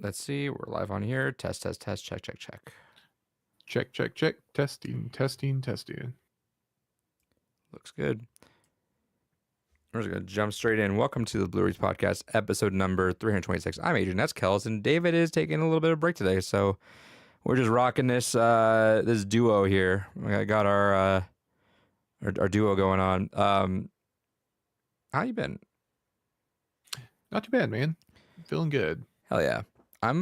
Let's see. We're live on here. Test, test, test. Check, check, check. Check, check, check. Testing, testing, testing. Looks good. We're just going to jump straight in. Welcome to the Blue Reeds Podcast, episode number 326. I'm Adrian. That's Kels, and David is taking a little bit of break today, so we're just rocking this this duo here. We got our duo going on. How you been? Not too bad, man. Feeling good. Hell yeah. I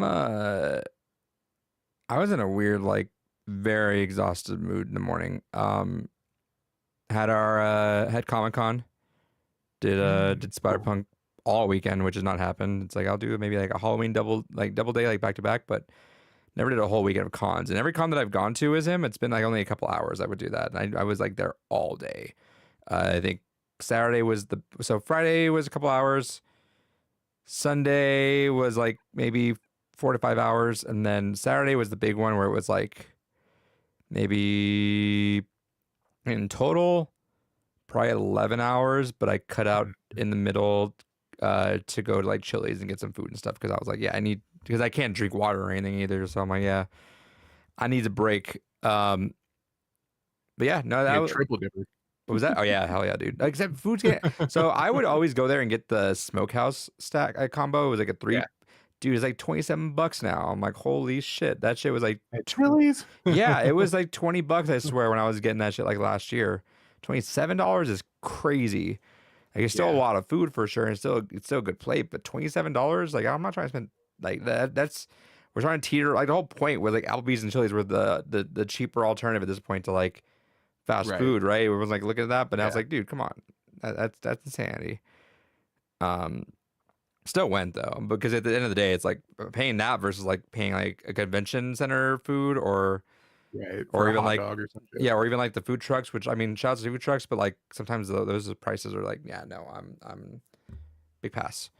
was in a weird, like, very exhausted mood in the morning. Had Comic-Con. Did Spider-Punk all weekend, which has not happened. It's like I'll do maybe like a Halloween double day, like back to back, but never did a whole weekend of cons. And every con that I've gone to is him. It's been like only a couple hours I would do that. And I was like there all day. I think Friday was a couple hours. Sunday was like maybe 4 to 5 hours, and then Saturday was the big one where it was like maybe in total probably 11 hours, but I cut out in the middle to go to like Chili's and get some food and stuff because I was like, yeah, because I can't drink water or anything either. So I'm like, yeah, I need a break. But yeah, no, that was triple dipper. What was that? Oh yeah, hell yeah, dude. Except food's so I would always go there and get the smokehouse stack combo. It was like a 3. Yeah. Dude, it's like $27 now. I'm like, holy shit. That shit was like At Chili's? yeah, it was like $20, I swear, when I was getting that shit like last year. $27 is crazy. Like it's still a lot of food for sure, and it's still a good plate, but $27, like I'm not trying to spend like that. We're trying to teeter, like the whole point was like Applebee's and Chili's were the cheaper alternative at this point to like fast food, right? Everyone's like, look at that, but now it's like, dude, come on, that's insanity. Still went though, because at the end of the day, it's like paying that versus like paying like a convention center food or even like or or even like the food trucks. Which I mean, shout out to food trucks, but like sometimes those prices are like, yeah, no, I'm big pass.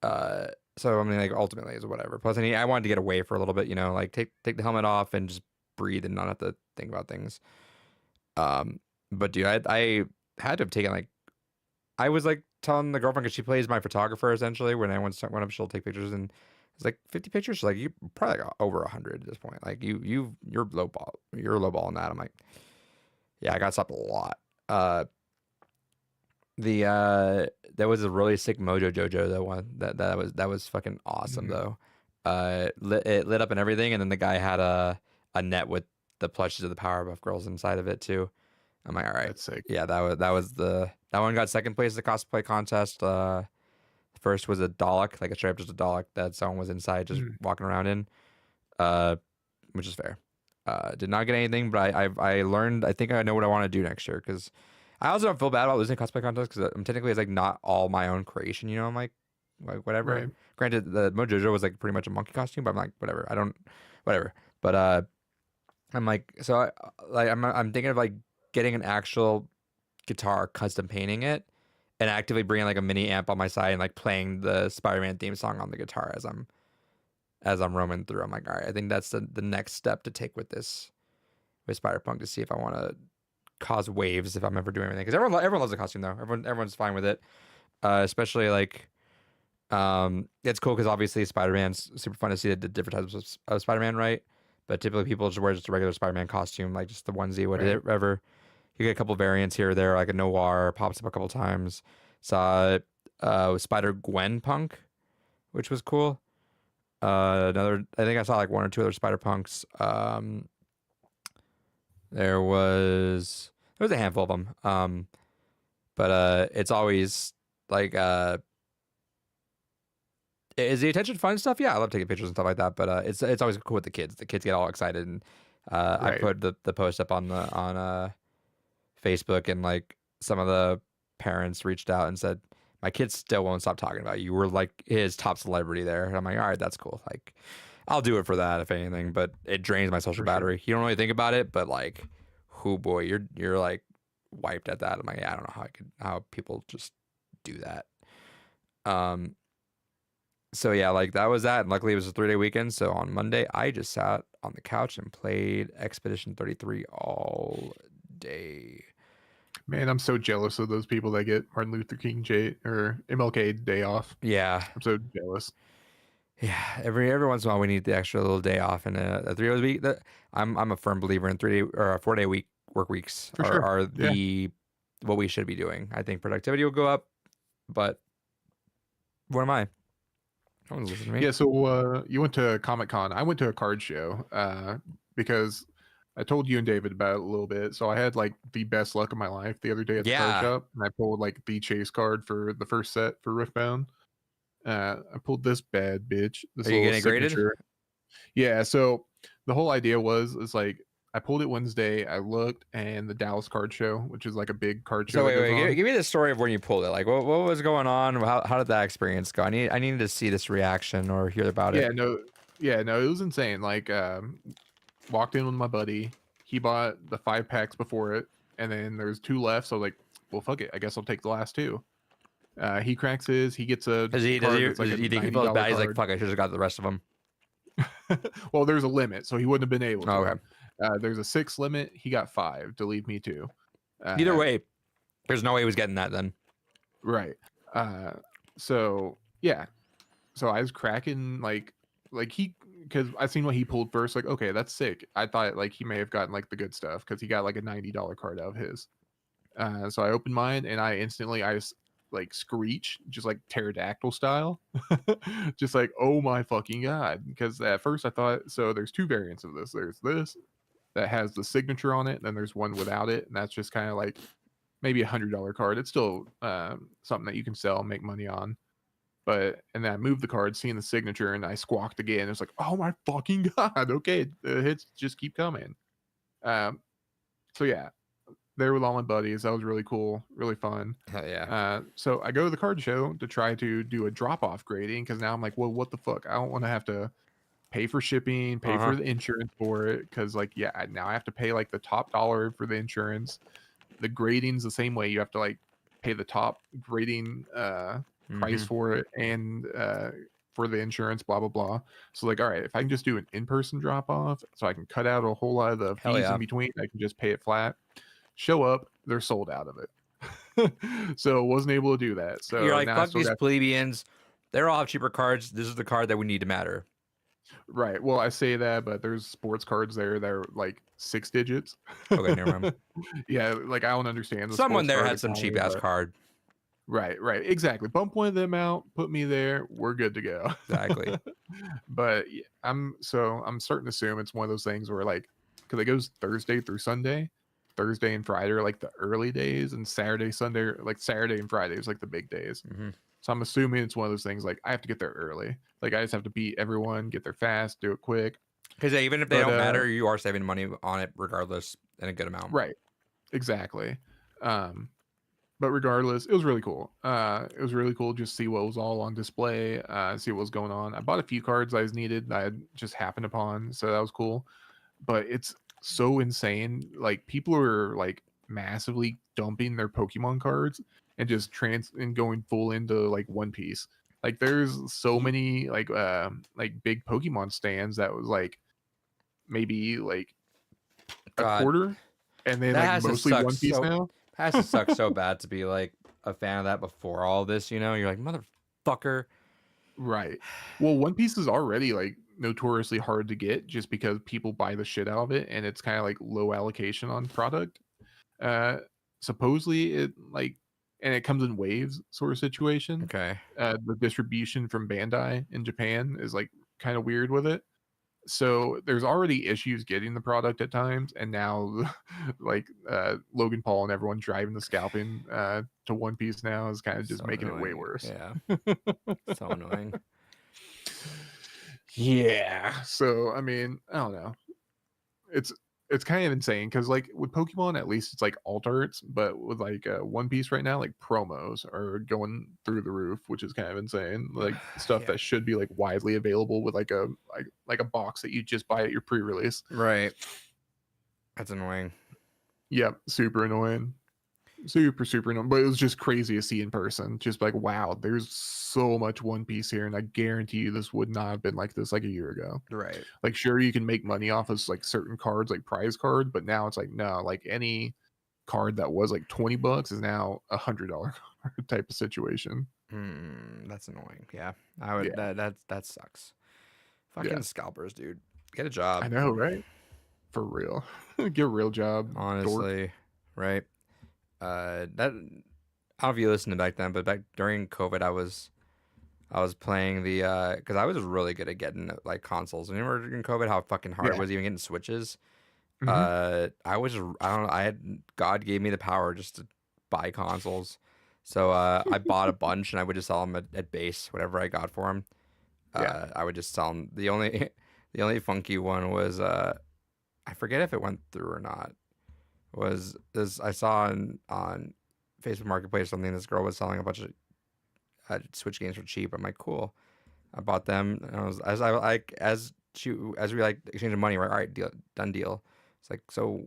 So I mean, like ultimately is whatever. Plus, I wanted to get away for a little bit, you know, like take the helmet off and just breathe and not have to think about things. But dude, I had to have taken like, I was like telling the girlfriend because she plays my photographer essentially. When I went up, she'll take pictures, and it's like 50 pictures. She's like, you probably got over 100 at this point. Like you're lowballing that. I'm like, yeah, I got stopped a lot. There was a really sick Mojo Jojo though one that was fucking awesome though. It lit up and everything, and then the guy had a net with the plushes of the Powerpuff Girls inside of it too. I'm like, all right, that's sick. Yeah, that one got second place at the cosplay contest. First was a Dalek, like a straight up just a Dalek that someone was inside just walking around in, which is fair. Did not get anything, but I learned. I think I know what I want to do next year, because I also don't feel bad about losing a cosplay contest because I'm technically, it's like not all my own creation, you know. I'm like whatever. Right. Granted, the Mojo Jojo was like pretty much a monkey costume, but I'm like whatever. But I'm like, so I'm thinking of like getting an actual guitar, custom painting it, and actively bringing like a mini amp on my side and like playing the Spider-Man theme song on the guitar as I'm roaming through. I'm like, all right, I think that's the next step to take with Spider-Punk, to see if I want to cause waves if I'm ever doing anything. Because everyone loves the costume though. Everyone's fine with it. Especially like, it's cool because obviously Spider-Man's super fun to see the different types of Spider-Man, right? But typically people just wear just a regular Spider-Man costume, like just the onesie, whatever. You get a couple variants here or there, like a Noir pops up a couple times. Saw Spider-Gwen Punk, which was cool. I think I saw like one or two other Spider-Punks. There was a handful of them. But it's always like, is the attention fun stuff? Yeah, I love taking pictures and stuff like that. But it's always cool with the kids. The kids get all excited, and I put the post up on Facebook, and like some of the parents reached out and said, my kids still won't stop talking about you. You were like his top celebrity there. And I'm like, all right, that's cool. Like, I'll do it for that if anything, but it drains my social battery. You don't really think about it, but like, oh boy, you're like wiped at that. I'm like, yeah, I don't know how people just do that. So yeah, like that was that, and luckily it was a 3-day weekend. So on Monday, I just sat on the couch and played Expedition 33 all day. Man, I'm so jealous of those people that get Martin Luther King or MLK Day off. Yeah, I'm so jealous. Yeah, every once in a while we need the extra little day off and a 3 days a week. I'm a firm believer in 3 day or 4 day week work weeks For sure. are Yeah. the what we should be doing. I think productivity will go up, but what am I? No one's listening to me. Yeah, so you went to Comic Con. I went to a card show because I told you and David about it a little bit. So I had like the best luck of my life the other day at the card Yeah. shop, and I pulled like the chase card for the first set for Riftbound. I pulled this bad bitch, this Are you little getting graded? signature. Yeah, so the whole idea was is like I pulled it Wednesday. I looked, and the Dallas Card Show, which is like a big card show So that goes wait, on. give me the story of when you pulled it. Like what was going on? How did that experience go? I needed to see this reaction or hear about it. Yeah, no, yeah, no, it was insane. Like, walked in with my buddy. He bought the 5 packs before it, and then there's 2 left. So like, well, fuck it. I guess I'll take the last 2. He cracks his. He gets a Does card that's like a you think he $90 feels bad? He's like, card. fuck, I should have got the rest of them. Well, there's a limit, so he wouldn't have been able to. Oh, okay. There's a 6 limit. He got 5 to leave me 2. Either way, there's no way he was getting that then. Right. So yeah. So I was cracking like he because I seen what he pulled first. Like, okay, that's sick. I thought like he may have gotten like the good stuff because he got like a $90 card out of his. So I opened mine and I instantly I just like screech, just like pterodactyl style, just like oh my fucking god. Because at first I thought so. There's 2 variants of this. There's this that has the signature on it, and then there's one without it, and that's just kind of like maybe $100 card. It's still something that you can sell, make money on. But and then I moved the card, seeing the signature, and I squawked again. It's like, oh my fucking god! Okay, the hits just keep coming. So yeah, there with all my buddies. That was really cool, really fun. Hell yeah. So I go to the card show to try to do a drop off grading because now I'm like, well, what the fuck? I don't want to have to pay for shipping, pay for the insurance for it, because like yeah, now I have to pay like the top dollar for the insurance. The grading's the same way. You have to like pay the top grading price for it and for the insurance, blah blah blah. So like, all right, if I can just do an in-person drop off, so I can cut out a whole lot of the Hell fees yeah. in between, I can just pay it flat. Show up, they're sold out of it. So wasn't able to do that. So You're like, now I fuck still these got plebeians. They're all cheaper cards. This is the card that we need to matter. right. Well, I say that, but there's sports cards there that are like 6 digits. Okay, never mind. Yeah, like I don't understand. Someone sports there card had some cheap economy, ass but- card. Right, exactly. Bump one of them out, put me there, we're good to go. Exactly. But I'm starting to assume it's one of those things where like, because it goes Thursday through Sunday, Thursday and Friday are like the early days, and Saturday, Sunday, like Saturday and Friday is like the big days. So I'm assuming it's one of those things like I have to get there early. Like I just have to beat everyone, get there fast, do it quick. Because even if they But, don't matter, you are saving money on it regardless, and a good amount. Right. Exactly. But regardless, it was really cool. It was really cool just see what was all on display, see what was going on. I bought a few cards I was needed that I had just happened upon, so that was cool. But it's so insane. Like people are like massively dumping their Pokemon cards and just and going full into like One Piece. Like there's so many like big Pokemon stands that was like maybe like a God. quarter, and then That like has to mostly suck One Piece so- now. Has to suck so bad to be like a fan of that before all this, you know? You're like, motherfucker. Right. Well, One Piece is already like notoriously hard to get just because people buy the shit out of it and it's kind of like low allocation on product. Supposedly it like and it comes in waves sort of situation. Okay. The distribution from Bandai in Japan is like kind of weird with it. So there's already issues getting the product at times, and now like Logan Paul and everyone driving the scalping to One Piece now is kind of just So making it way annoying. worse. Yeah. So annoying. Yeah. So I mean, I don't know. It's kind of insane because like with Pokemon, at least it's like alt arts, but with like One Piece right now, like promos are going through the roof, which is kind of insane. Like stuff Yeah. that should be like widely available with like a box that you just buy at your pre-release. Right. That's annoying. Yep, super annoying. Super annoying. But it was just crazy to see in person. Just like, wow, there's so much One Piece here, and I guarantee you this would not have been like this like a year ago. Right. Like, sure, you can make money off of like certain cards, like prize card, but now it's like, no, like any card that was like $20 is now $100 card type of situation. That's annoying. Yeah, I would. Yeah, That sucks. yeah. Fucking scalpers, dude. Get a I job. know, right? For real. Get a real job, dork. Honestly, right? That I don't know if you listened to back then, but back during COVID, I was playing the because I was really good at getting like consoles. Remember during COVID how fucking hard it Yeah. was even getting Switches? Hmm. I don't know. I had God gave me the power just to buy consoles, so I bought a bunch and I would just sell them at base, whatever I got for them. Yeah. I would just sell them. The only the only funky one was I forget if it went through or not. Was this I saw on Facebook Marketplace something this girl was selling a bunch of Switch games for cheap. I'm like, cool. I bought them. And I was as I like as we like exchanging money. We're like, all right, deal, done deal. It's like, so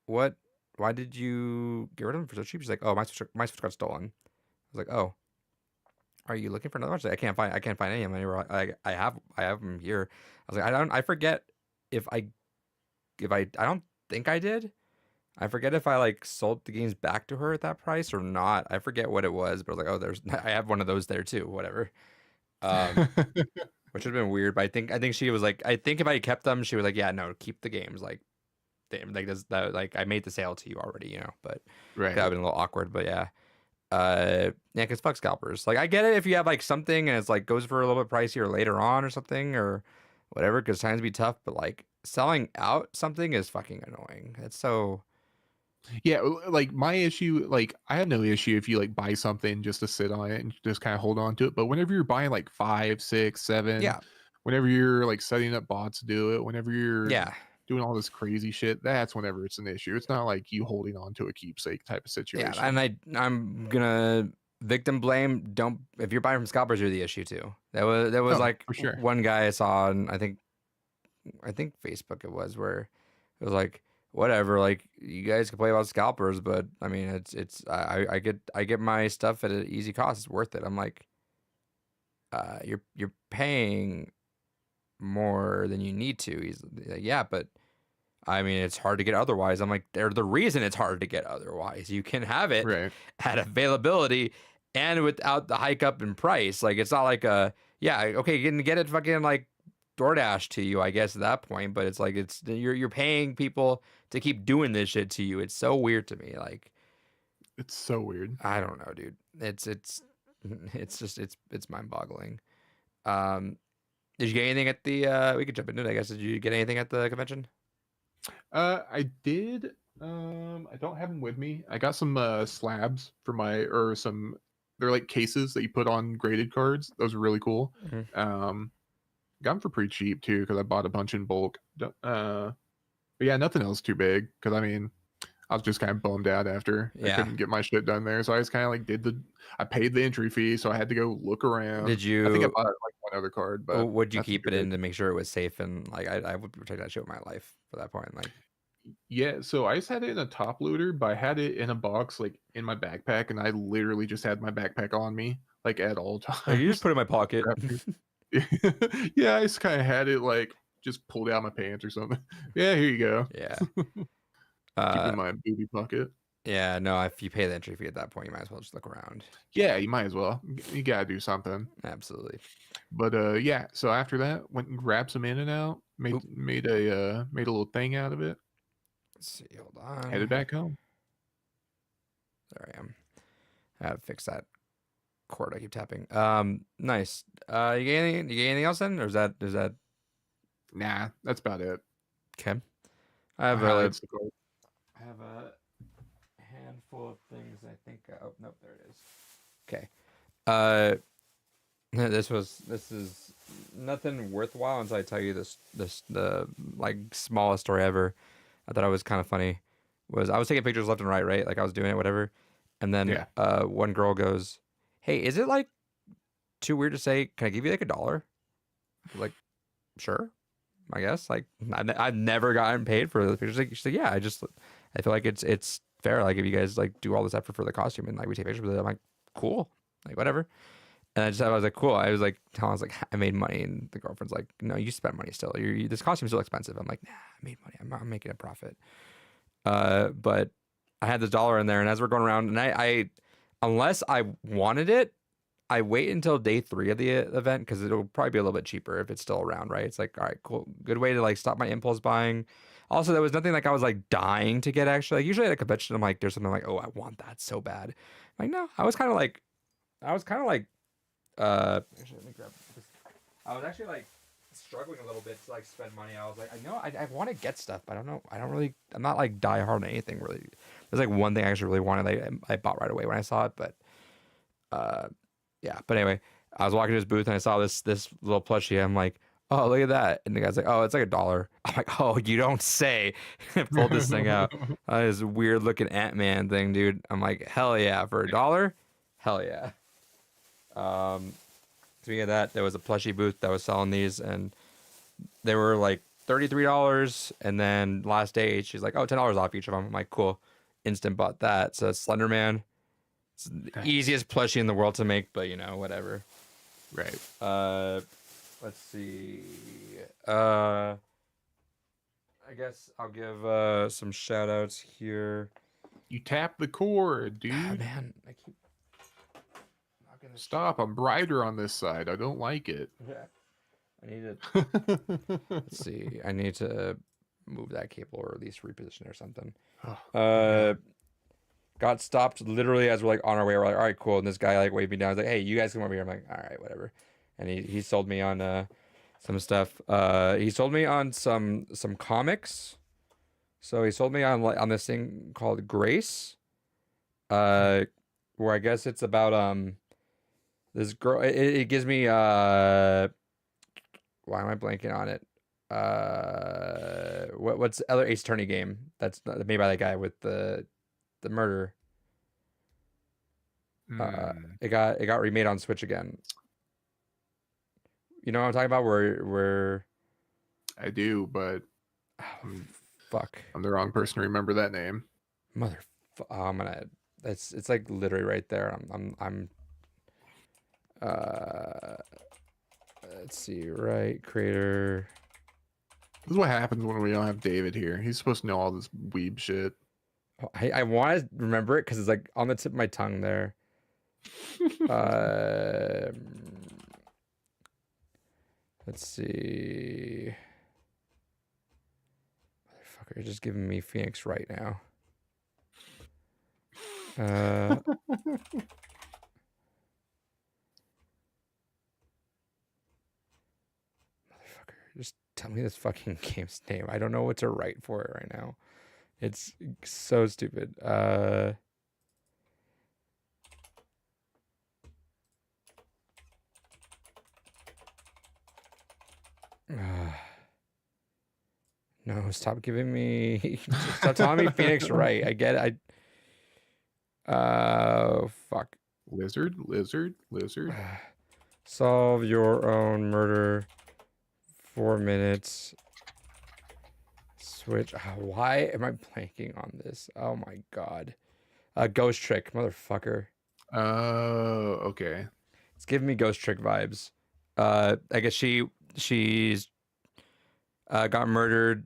what? Why did you get rid of them for so cheap? She's like, oh, my Switch got stolen. I was like, oh, are you looking for another one? She's like, I can't find any of them anywhere. I have them here. I was like, I forget if I don't think I did. I forget if I like sold the games back to her at that price or not. I forget what it was, but I was like, oh, there's I have one of those there too. Whatever. Um, which would have been weird, but I think she was like, I think if I kept them, she was like, yeah, no, keep the games. Like, damn, like this that like I made the sale to you already, but that would Right. have been a little awkward. But yeah, yeah, because fuck scalpers. Like I get it if you have like something and it's like goes for a little bit pricier later on or something or whatever, because times be tough. But like selling out something is fucking annoying. It's so Yeah, like my issue, like I have no issue if you like buy something just to sit on it and just kind of hold on to it. But whenever you're buying like five, six, seven, yeah, whenever you're like setting up bots to do it, whenever you're yeah. doing all this crazy shit, that's whenever it's an issue. It's not like you holding on to a keepsake type of Yeah, and situation. I'm gonna victim blame. Don't if you're buying from scalpers, you're the issue too. There was Oh, like for sure. one guy I saw on I think Facebook it was where it was like whatever, like you guys can play about scalpers, but I mean I get my stuff at an easy cost. It's worth it. I'm like, you're paying more than you need to. He's like, yeah, but I mean, it's hard to get otherwise. I'm like, they're the reason it's hard to get otherwise. You can have it Right. at availability and without the hike up in price. Like, it's not like yeah, okay, you can get it fucking like DoorDash to you, I guess, at that point. But it's like, you're paying people to keep doing this shit to you. It's so weird to me. Like, It's so weird. I don't know, dude. It's it's just it's mind boggling. Um, did you get anything at the? We could jump into it, I guess. Did you get anything at the convention? I did. I don't have them with me. I got some slabs for my or some. They're like cases that you put on graded cards. Those are really cool. Mhm. Got them for pretty cheap too because I bought a bunch in bulk. But yeah, nothing else too big because I mean I was just kind of bummed out after I Yeah. couldn't get my shit done there. So I just kind of like I paid the entry fee, so I had to go look around. Did I think I you? bought like one other card, but Would you nothing keep too it in big. to make sure it was safe and like I would protect that shit with my life for that point. Like, Yeah, so I just had it in a top loader, but I had it in a box like in my backpack, and I literally just had my backpack on me like at all you just times. put it in my pocket. Yeah, I just kind of had it like just pulled out my pants or something. Yeah, here you go. Yeah. Keep it Uh, in my booby pocket. yeah. No, if you pay the entry fee at that point, you might as well just look around. Yeah, you might as well. You gotta do something. Absolutely. But yeah, so after that, went and grabbed some In and Out, Oop. made a little thing out of it, Let's see. Hold on. headed back home. There I am. I gotta fix that cord I keep tapping. Nice. You get anything else then, or is that Nah, that's about it. okay? I My have a highlights. The card. I have a handful of things. I think. Oh nope, there it is. Okay. Uh, this is nothing worthwhile until I tell you the like smallest story ever. I thought it was kind of funny. I was taking pictures left and right, like I was doing it, whatever. And then Yeah. one girl goes, "Hey, is it like too weird to say? Can I give you like $1?" I was like, sure, I guess. Like I've never gotten paid for those pictures. Like, she's like, yeah, I feel like it's fair. Like if you guys like do all this effort for the costume and like we take pictures with it, I'm like, cool, like whatever. And I was like, cool. I was like, I made money, and the girlfriend's like, no, you spent money still. This costume's still expensive. I'm like, nah, I made money. I'm making a profit. But I had this dollar in there, and as we're going around, and I unless I wanted it, I wait until day 3 of the event because it'll probably be a little bit cheaper if it's still around, right? It's like, all right, cool, good way to like stop my impulse buying. Also, there was nothing like I was like dying to get actually. Like usually at a convention, I'm like, there's something like, oh, I want that so bad. Like no, I was kind of like, actually, let me grab this. I was actually like struggling a little bit to like spend money. I was like, I know I want to get stuff, but I don't know. I don't really. I'm not like die hard on anything really. There's like one thing I actually really wanted. I bought right away when I saw it, but uh, yeah. But anyway, I was walking to his booth and I saw this little plushie. I'm like, oh, look at that. And the guy's like, oh, it's like $1. I'm like, oh, you don't say. Pulled this thing out. This weird looking Ant-Man thing, dude. I'm like, hell yeah, for $1, hell yeah. Um, Speaking of that, there was a plushie booth that was selling these, and they were like $33. And then last day, she's like, oh, $10 off each of them. I'm like, cool. Instant bought that. So Slender Man, it's the Nice. easiest plushie in the world to make, but you know, whatever. Right. Let's see. I guess I'll give some shout outs here. You tap the cord, dude. Ah, man, I keep knocking this. Stop. I'm brighter on this side. I don't like it. Yeah. I need to. Let's see. I need to move that cable or at least reposition it or something. Oh, Got stopped literally as we're like on our way. We're like, all right, cool. And this guy like waved me down. I was like, hey, you guys come over here. I'm like, all right, whatever. And he sold me on some stuff. He sold me on some comics. So he sold me on like on this thing called Grace. Where I guess it's about this girl. It gives me why am I blanking on it? What's the other Ace Attorney game that's made by that guy with the murder? It got remade on Switch again. You know what I'm talking about? Where I do, but oh, fuck, I'm the wrong person to remember that name. mother. I'm gonna. It's like literally right there. I'm. Let's see. Right, creator. This is what happens when we don't have David here. He's supposed to know all this weeb shit. Oh, I want to remember it because it's like on the tip of my tongue there. Let's see. Motherfucker, you're just giving me Phoenix right now. Motherfucker, just tell me this fucking game's name. I don't know what to write for it right now. It's so stupid. No, stop giving me. Stop telling me Phoenix Wright. I get it. Fuck. Lizard. Solve your own murder. 4 minutes. Switch. Why am I blanking on this? Oh my god. Ghost Trick, motherfucker. Oh, okay. It's giving me Ghost Trick vibes. I guess she's got murdered.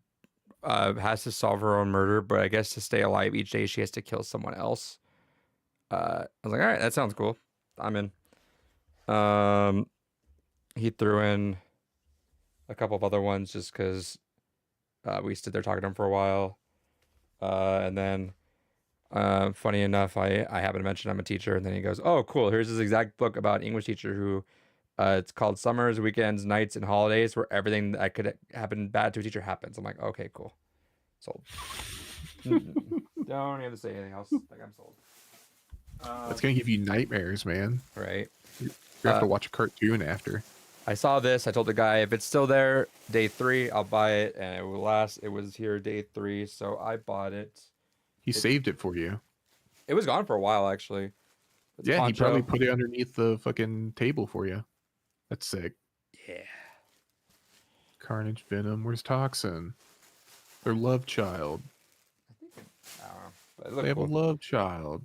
Has to solve her own murder, but I guess to stay alive each day she has to kill someone else. I was like, all right, that sounds cool. I'm in. He threw in a couple of other ones just because we stood there talking to him for a while. And then, funny enough, I happened to mention I'm a teacher, and then he goes, "Oh, cool! Here's this exact book about an English teacher who, it's called Summers, Weekends, Nights, and Holidays, where everything that could happen bad to a teacher happens." I'm like, "Okay, cool, sold." Don't have to say anything else. Like I'm sold. That's gonna give you nightmares, man. Right. You have to watch a cartoon after. I saw this. I told the guy if it's still there, day 3, I'll buy it, and it will last. It was here day 3, so I bought it. He saved it for you. It was gone for a while, actually. It's Yeah, he Poncho. probably put it underneath the fucking table for you. That's sick. Yeah. Carnage, Venom. Where's Toxin? Their love child. I don't know. But it They looked have a cool. love child.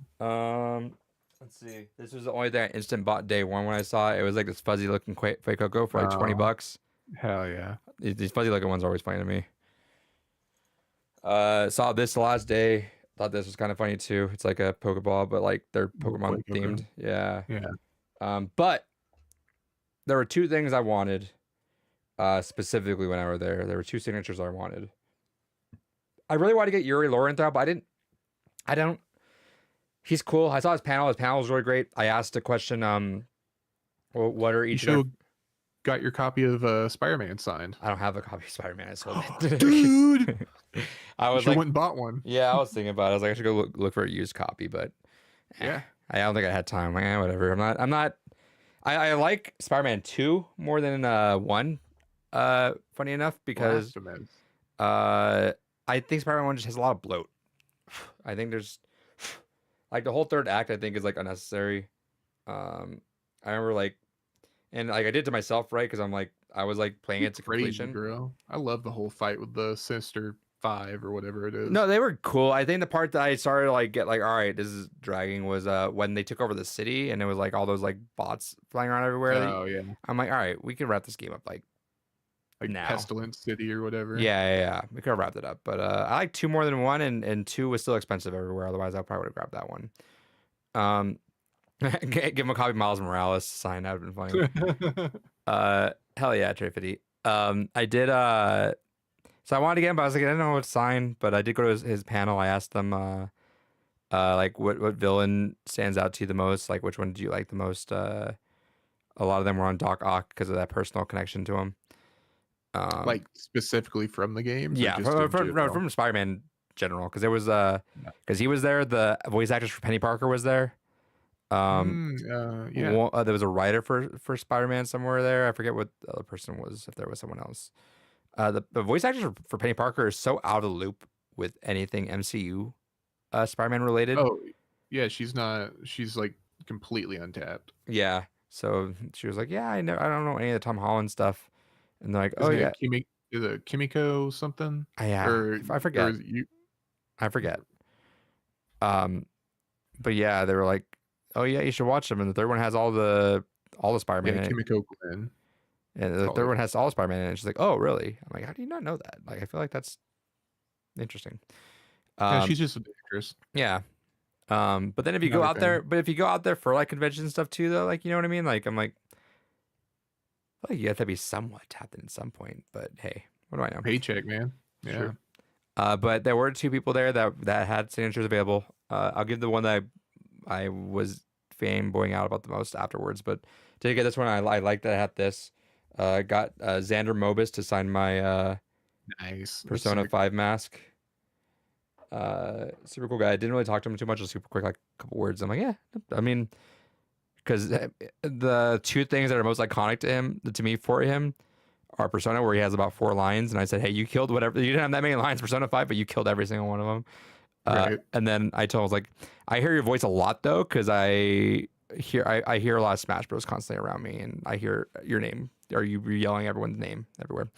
Let's see. This was the only thing I instant bought day 1 when I saw it. It was like this fuzzy looking Fake Coco for like $20. Hell yeah. These fuzzy looking ones are always funny to me. Saw this the last day. Thought this was kind of funny too. It's like a Pokeball, but like they're Pokemon Fake Coco. themed. Yeah. Yeah. But there were two things I wanted specifically when I were there. There were two signatures I wanted. I really wanted to get Yuri Lowenthal, but I don't. He's cool. I saw his panel. His panel was really great. I asked a question. Well, what are You each? Of got your copy of Spider-Man signed. I don't have a copy of Spider-Man. I sold it. Dude, I was you like, went and bought one. yeah, I was thinking about it. I was like, I should go look for a used copy, but Yeah. I don't think I had time. Like, whatever. I'm not. I like Spider-Man 2 more than 1. Funny enough, because I think Spider-Man 1 just has a lot of bloat. I think there's like the whole third act I think is like unnecessary. I remember like, and like I did to myself, right? Because I was like playing it to completion. Bro. I love the whole fight with the Sinister 5 or whatever it is. No, they were cool. I think the part that I started to like get like, all right, this is dragging was when they took over the city and it was like all those like bots flying around everywhere. Oh yeah. I'm like, all right, we can wrap this game up like now. Pestilence City or whatever. Yeah. We could have wrapped it up. But I like 2 more than 1, and 2 was still expensive everywhere. Otherwise, I probably would have grabbed that one. Give him a copy of Miles Morales sign. That would have been funny. Hell yeah, Trey 50. I did so I wanted to get him, but I was like, I didn't know what to sign. But I did go to his panel. I asked them like what villain stands out to you the most? Like which one do you like the most? A lot of them were on Doc Ock because of that personal connection to him. Like specifically from the games? Yeah, from Spider-Man general, because there was because he was there. The voice actress for Penny Parker was there. Yeah. There was a writer for Spider-Man somewhere there. I forget what the other person was, if there was someone else. The voice actress for Penny Parker is so out of the loop with anything MCU Spider-Man related. Oh yeah, she's like completely untapped. Yeah, so she was like, yeah, I don't know any of the Tom Holland stuff, and they're like, oh yeah, is it Kimiko something? Yeah, I forget. I forget. But yeah, they were like, oh yeah, you should watch them. And the third one has all the Spider-Man in it. Kimiko Glenn. And the third one has all Spider-Man in it. And she's like, oh really? I'm like, how do you not know that? Like, I feel like that's interesting. Yeah, she's just a actress. Yeah. But then if you go out there for like convention stuff too, though, like, you know what I mean? Like, I'm like, well, you have to be somewhat tapped in at some point. But hey, what do I know? Paycheck, man. Yeah. Sure. But there were 2 people there that had signatures available. I'll give the one that I was fanboying out about the most afterwards. But to get this one, I like that I had this. Got Xander Mobus to sign my nice Persona 5 mask. Super cool guy. I didn't really talk to him too much. Just super quick, like a couple words. I'm like, yeah. I mean, because the 2 things that are most iconic to me for him are Persona, where he has about 4 lines, and I said, hey, you killed whatever. You didn't have that many lines, Persona 5, but you killed every single one of them. Right. And then I told him, I was like, I hear your voice a lot though, because I hear a lot of Smash Bros constantly around me, and I hear your name, or you yelling everyone's name everywhere.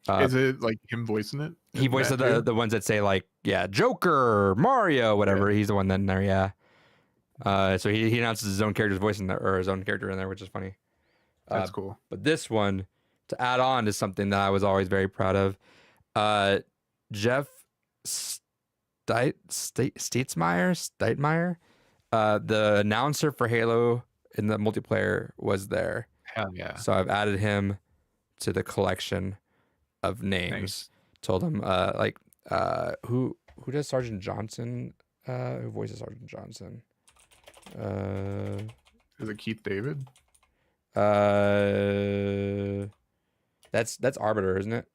Is it like him voicing it? He voiced the ones that say like, yeah, Joker, Mario, whatever. Yeah. He's the one that in there, yeah. So he announces his own character's voice in there, or his own character in there, which is funny. That's cool. But this one, to add on to something that I was always very proud of, Jeff Steitmeyer, the announcer for Halo in the multiplayer, was there. Hell yeah! So I've added him to the collection of names. Nice. Told him who does Sergeant Johnson? Who voices Sergeant Johnson? Is it Keith David? That's Arbiter, isn't it?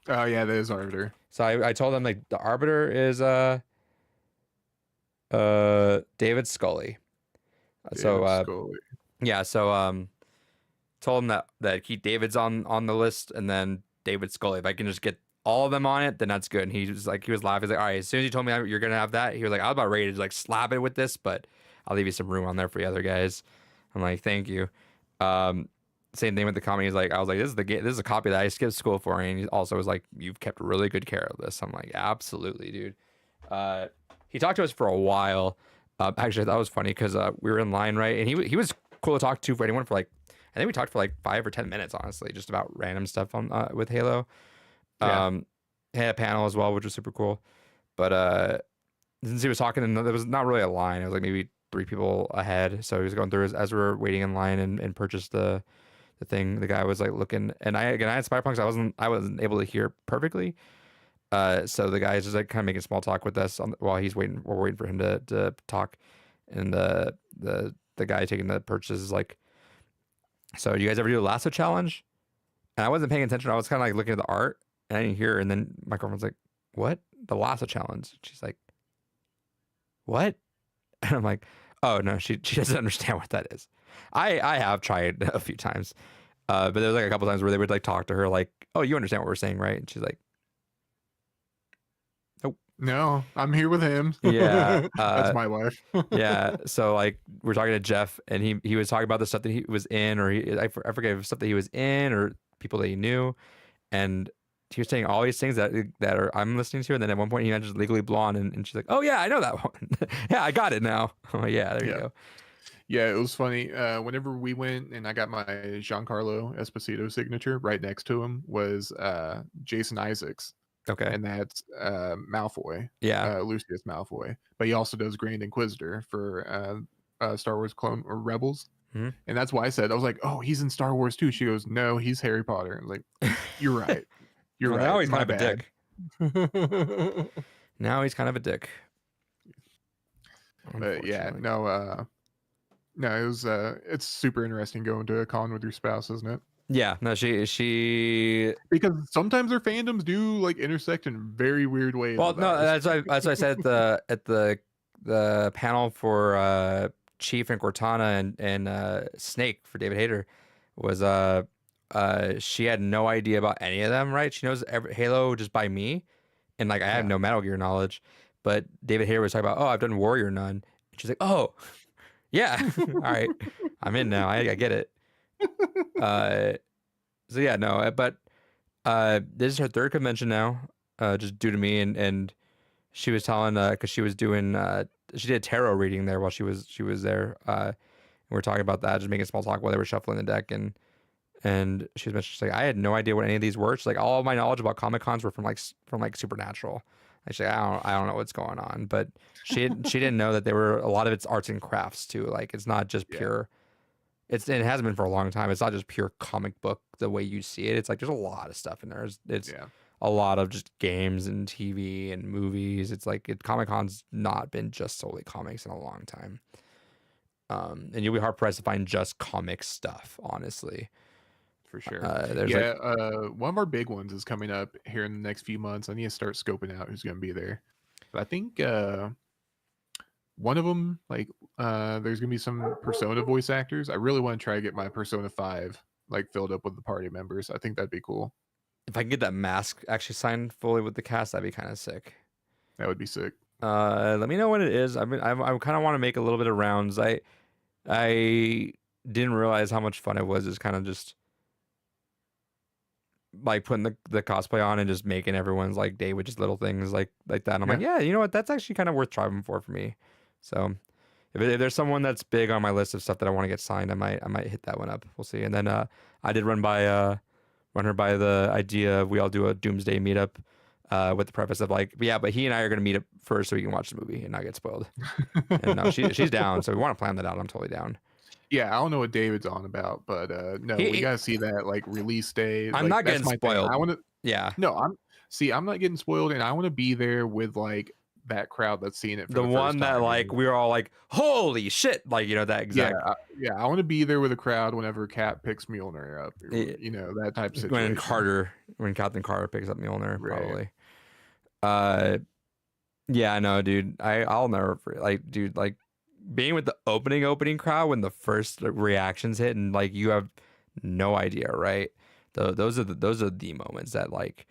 Oh yeah, that is Arbiter. So I told him like the Arbiter is David Scully. Scully. Yeah, so told him that Keith David's on the list, and then David Scully. If I can just get all of them on it, then that's good. And he was laughing. He's like, all right, as soon as you told me you're gonna have that, he was like, I was about ready to like slap it with this, but I'll leave you some room on there for the other guys. I'm like, thank you. Same thing with the comedy. He's like, I was like, this is a copy that I skipped school for, and he also was like, you've kept really good care of this. I'm like, absolutely, dude. He talked to us for a while. Actually, that was funny because we were in line, right? And he was cool to talk to for anyone for like, I think we talked for like 5 or 10 minutes, honestly, just about random stuff on with Halo. Had a panel as well, which was super cool. But since he was talking, and there was not really a line. It was like maybe 3 people ahead. So he was going through as we were waiting in line and purchased the thing. The guy was like looking, and I had Spider-Punk, so I wasn't able to hear perfectly. So the guy's just like kind of making small talk with us while we're waiting for him to talk, and the guy taking the purchase is like, so you guys ever do a lasso challenge? And I wasn't paying attention. I was kind of like looking at the art, and I didn't hear. And then my girlfriend's like, "What? The lasso challenge?" She's like, "What?" And I'm like, "Oh no, she doesn't understand what that is." I have tried a few times, but there was like a couple times where they would like talk to her like, "Oh, you understand what we're saying, right?" And she's like, No, I'm here with him. "Yeah." That's my wife. Yeah. So like we're talking to Jeff, and he was talking about the stuff that he was in, or I forget if it was stuff that he was in or people that he knew, and he was saying all these things that are I'm listening to, and then at one point he mentions Legally Blonde, and she's like, "Oh yeah, I know that one. Yeah, I got it now." Oh yeah, there you Yeah. go. Yeah, it was funny. Whenever we went and I got my Giancarlo Esposito signature, right next to him was Jason Isaacs, Okay. and that's Malfoy, Yeah. Lucius Malfoy. But he also does Grand Inquisitor for Star Wars Clone or Rebels. Mhm. And that's why I was like, "Oh, he's in Star Wars too." She goes, "No, he's Harry Potter." I'm like, "You're right. You're Well, right. now he's My kind of a bad." dick. Now he's kind of a dick. But yeah, Unfortunately. no, it was it's super interesting going to a con with your spouse, isn't it? Yeah. No, she. Because sometimes their fandoms do like intersect in very weird ways Well, with no, ours. that's what I said at the panel for Chief and Cortana and Snake for David Hayter was she had no idea about any of them, right? She knows Halo just by me, and like I have Yeah. no Metal Gear knowledge, but David Hayter was talking about, oh, I've done Warrior Nun, and she's like, oh, yeah, all right, I'm in now, I get it. Uh, so yeah, no, but this is her third convention now, just due to me, and she was telling because she was doing she did a tarot reading there while she was there, and we are talking about that, just making small talk while they were shuffling the deck, and she was mentioning, she's like, I had no idea what any of these were. She's like, all of my knowledge about Comic Cons were from like Supernatural. And she's like, I don't know what's going on, but she didn't know that there were a lot of it's arts and crafts too. Like it's not just Yeah. pure. It hasn't been for a long time. It's not just pure comic book the way you see it. It's like there's a lot of stuff in there. It's Yeah. a lot of just games and TV and movies. It's like Comic Con's not been just solely comics in a long time. And you'll be hard pressed to find just comic stuff, honestly. For sure. There's Yeah, like one of our big ones is coming up here in the next few months. I need to start scoping out who's going to be there. But I think one of them, like, there's going to be some Persona voice actors. I really want to try to get my Persona 5 like filled up with the party members. I think that'd be cool. if I can get that mask actually signed fully with the cast, that'd be kind of sick. That would be sick. Let me know when it is. I kind of want to make a little bit of rounds. I didn't realize how much fun it was. Just kind of just like putting the cosplay on and just making everyone's like day with just little things like that. And I'm like, yeah, you know what? That's actually kind of worth striving for me. So if there's someone that's big on my list of stuff that I want to get signed, I might hit that one up. We'll see. And then I did run her by the idea of we all do a Doomsday meetup with the preface of like, yeah, but he and I are gonna meet up first so we can watch the movie and not get spoiled. And no, she's down, so we want to plan that out. I'm totally down. Yeah, I don't know what David's on about, but no, we got to see that like release day. I'm Like, not that's getting my thing. spoiled. I want to. Yeah. No, I'm not getting spoiled, and I want to be there with like that crowd that's seeing it for The the one first that time. like we were all like, holy shit, like that exact. Yeah, I want to be there with a crowd whenever Cat picks Mjolnir up, or, that type of situation. When Captain Carter picks up Mjolnir, Right. probably. Yeah, I know, dude. I'll never like, dude, like being with the opening crowd when the first reactions hit and like you have no idea, right? Those are the moments that like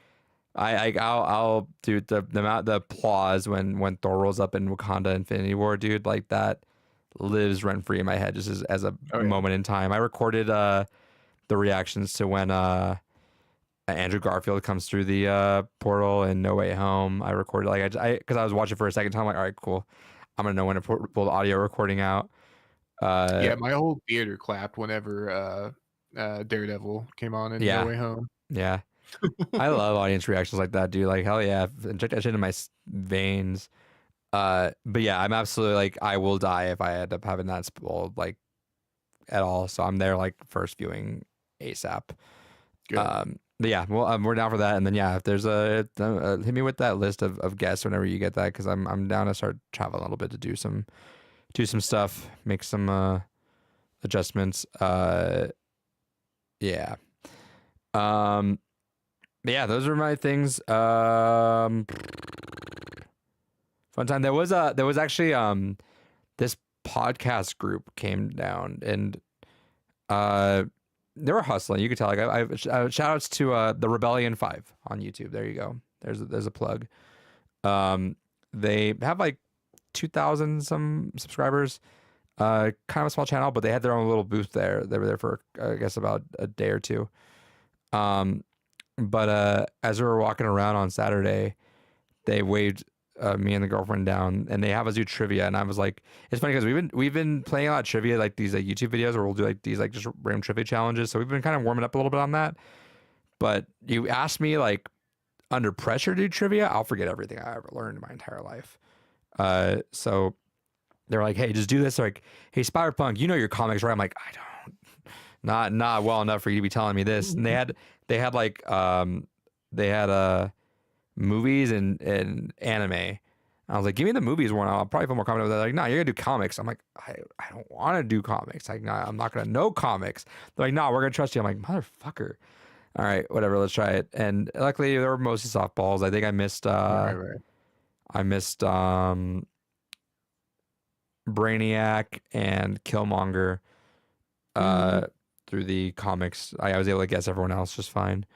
I'll do the applause when Thor rolls up in Wakanda Infinity War, dude, like that lives rent free in my head just as a moment in time. I recorded the reactions to when Andrew Garfield comes through the portal in No Way Home. I recorded like because I was watching for a second time, like, all right, cool. I'm gonna know when to pull the audio recording out. Yeah, my whole theater clapped whenever Daredevil came on in No Way Home. Yeah. I love audience reactions like that, dude. Like, hell yeah, inject that shit in my veins. But yeah, I'm absolutely like I will die if I end up having that spoiled like at all. So I'm there like first viewing ASAP. Good. But yeah, well, we're down for that. And then yeah, if there's hit me with that list of guests whenever you get that, because I'm down to start traveling a little bit to do some stuff, make some adjustments. Yeah. Um, but yeah, those are my things. Fun time. There was actually this podcast group came down and uh they were hustling. You could tell. Like shout outs to the Rebellion 5 on YouTube. There you go. There's a plug. Um, they have like 2,000 some subscribers. Kind of a small channel, but they had their own little booth there. They were there for I guess about a day or two. Um, but as we were walking around on Saturday, they waved me and the girlfriend down, and they have us do trivia. And I was like, it's funny because we've been playing a lot of trivia, like these like YouTube videos where we'll do like these like just random trivia challenges. So we've been kind of warming up a little bit on that. But you asked me like under pressure to do trivia, I'll forget everything I ever learned in my entire life. So they're like, hey, just do this. They're like, hey, Spiderpunk, you know your comics, right? I'm like, I don't, not well enough for you to be telling me this. And they had like they had movies and anime. I was like, give me the movies one. I'll probably feel more confident with that. Like, no, you're gonna do comics. I'm like, I don't want to do comics. Like, nah, I'm not gonna know comics. They're like, no, we're gonna trust you. I'm like, motherfucker. All right, whatever. Let's try it. And luckily, they were mostly softballs. I think I missed. Right. I missed Brainiac and Killmonger. Through the comics, I was able to guess everyone else just fine.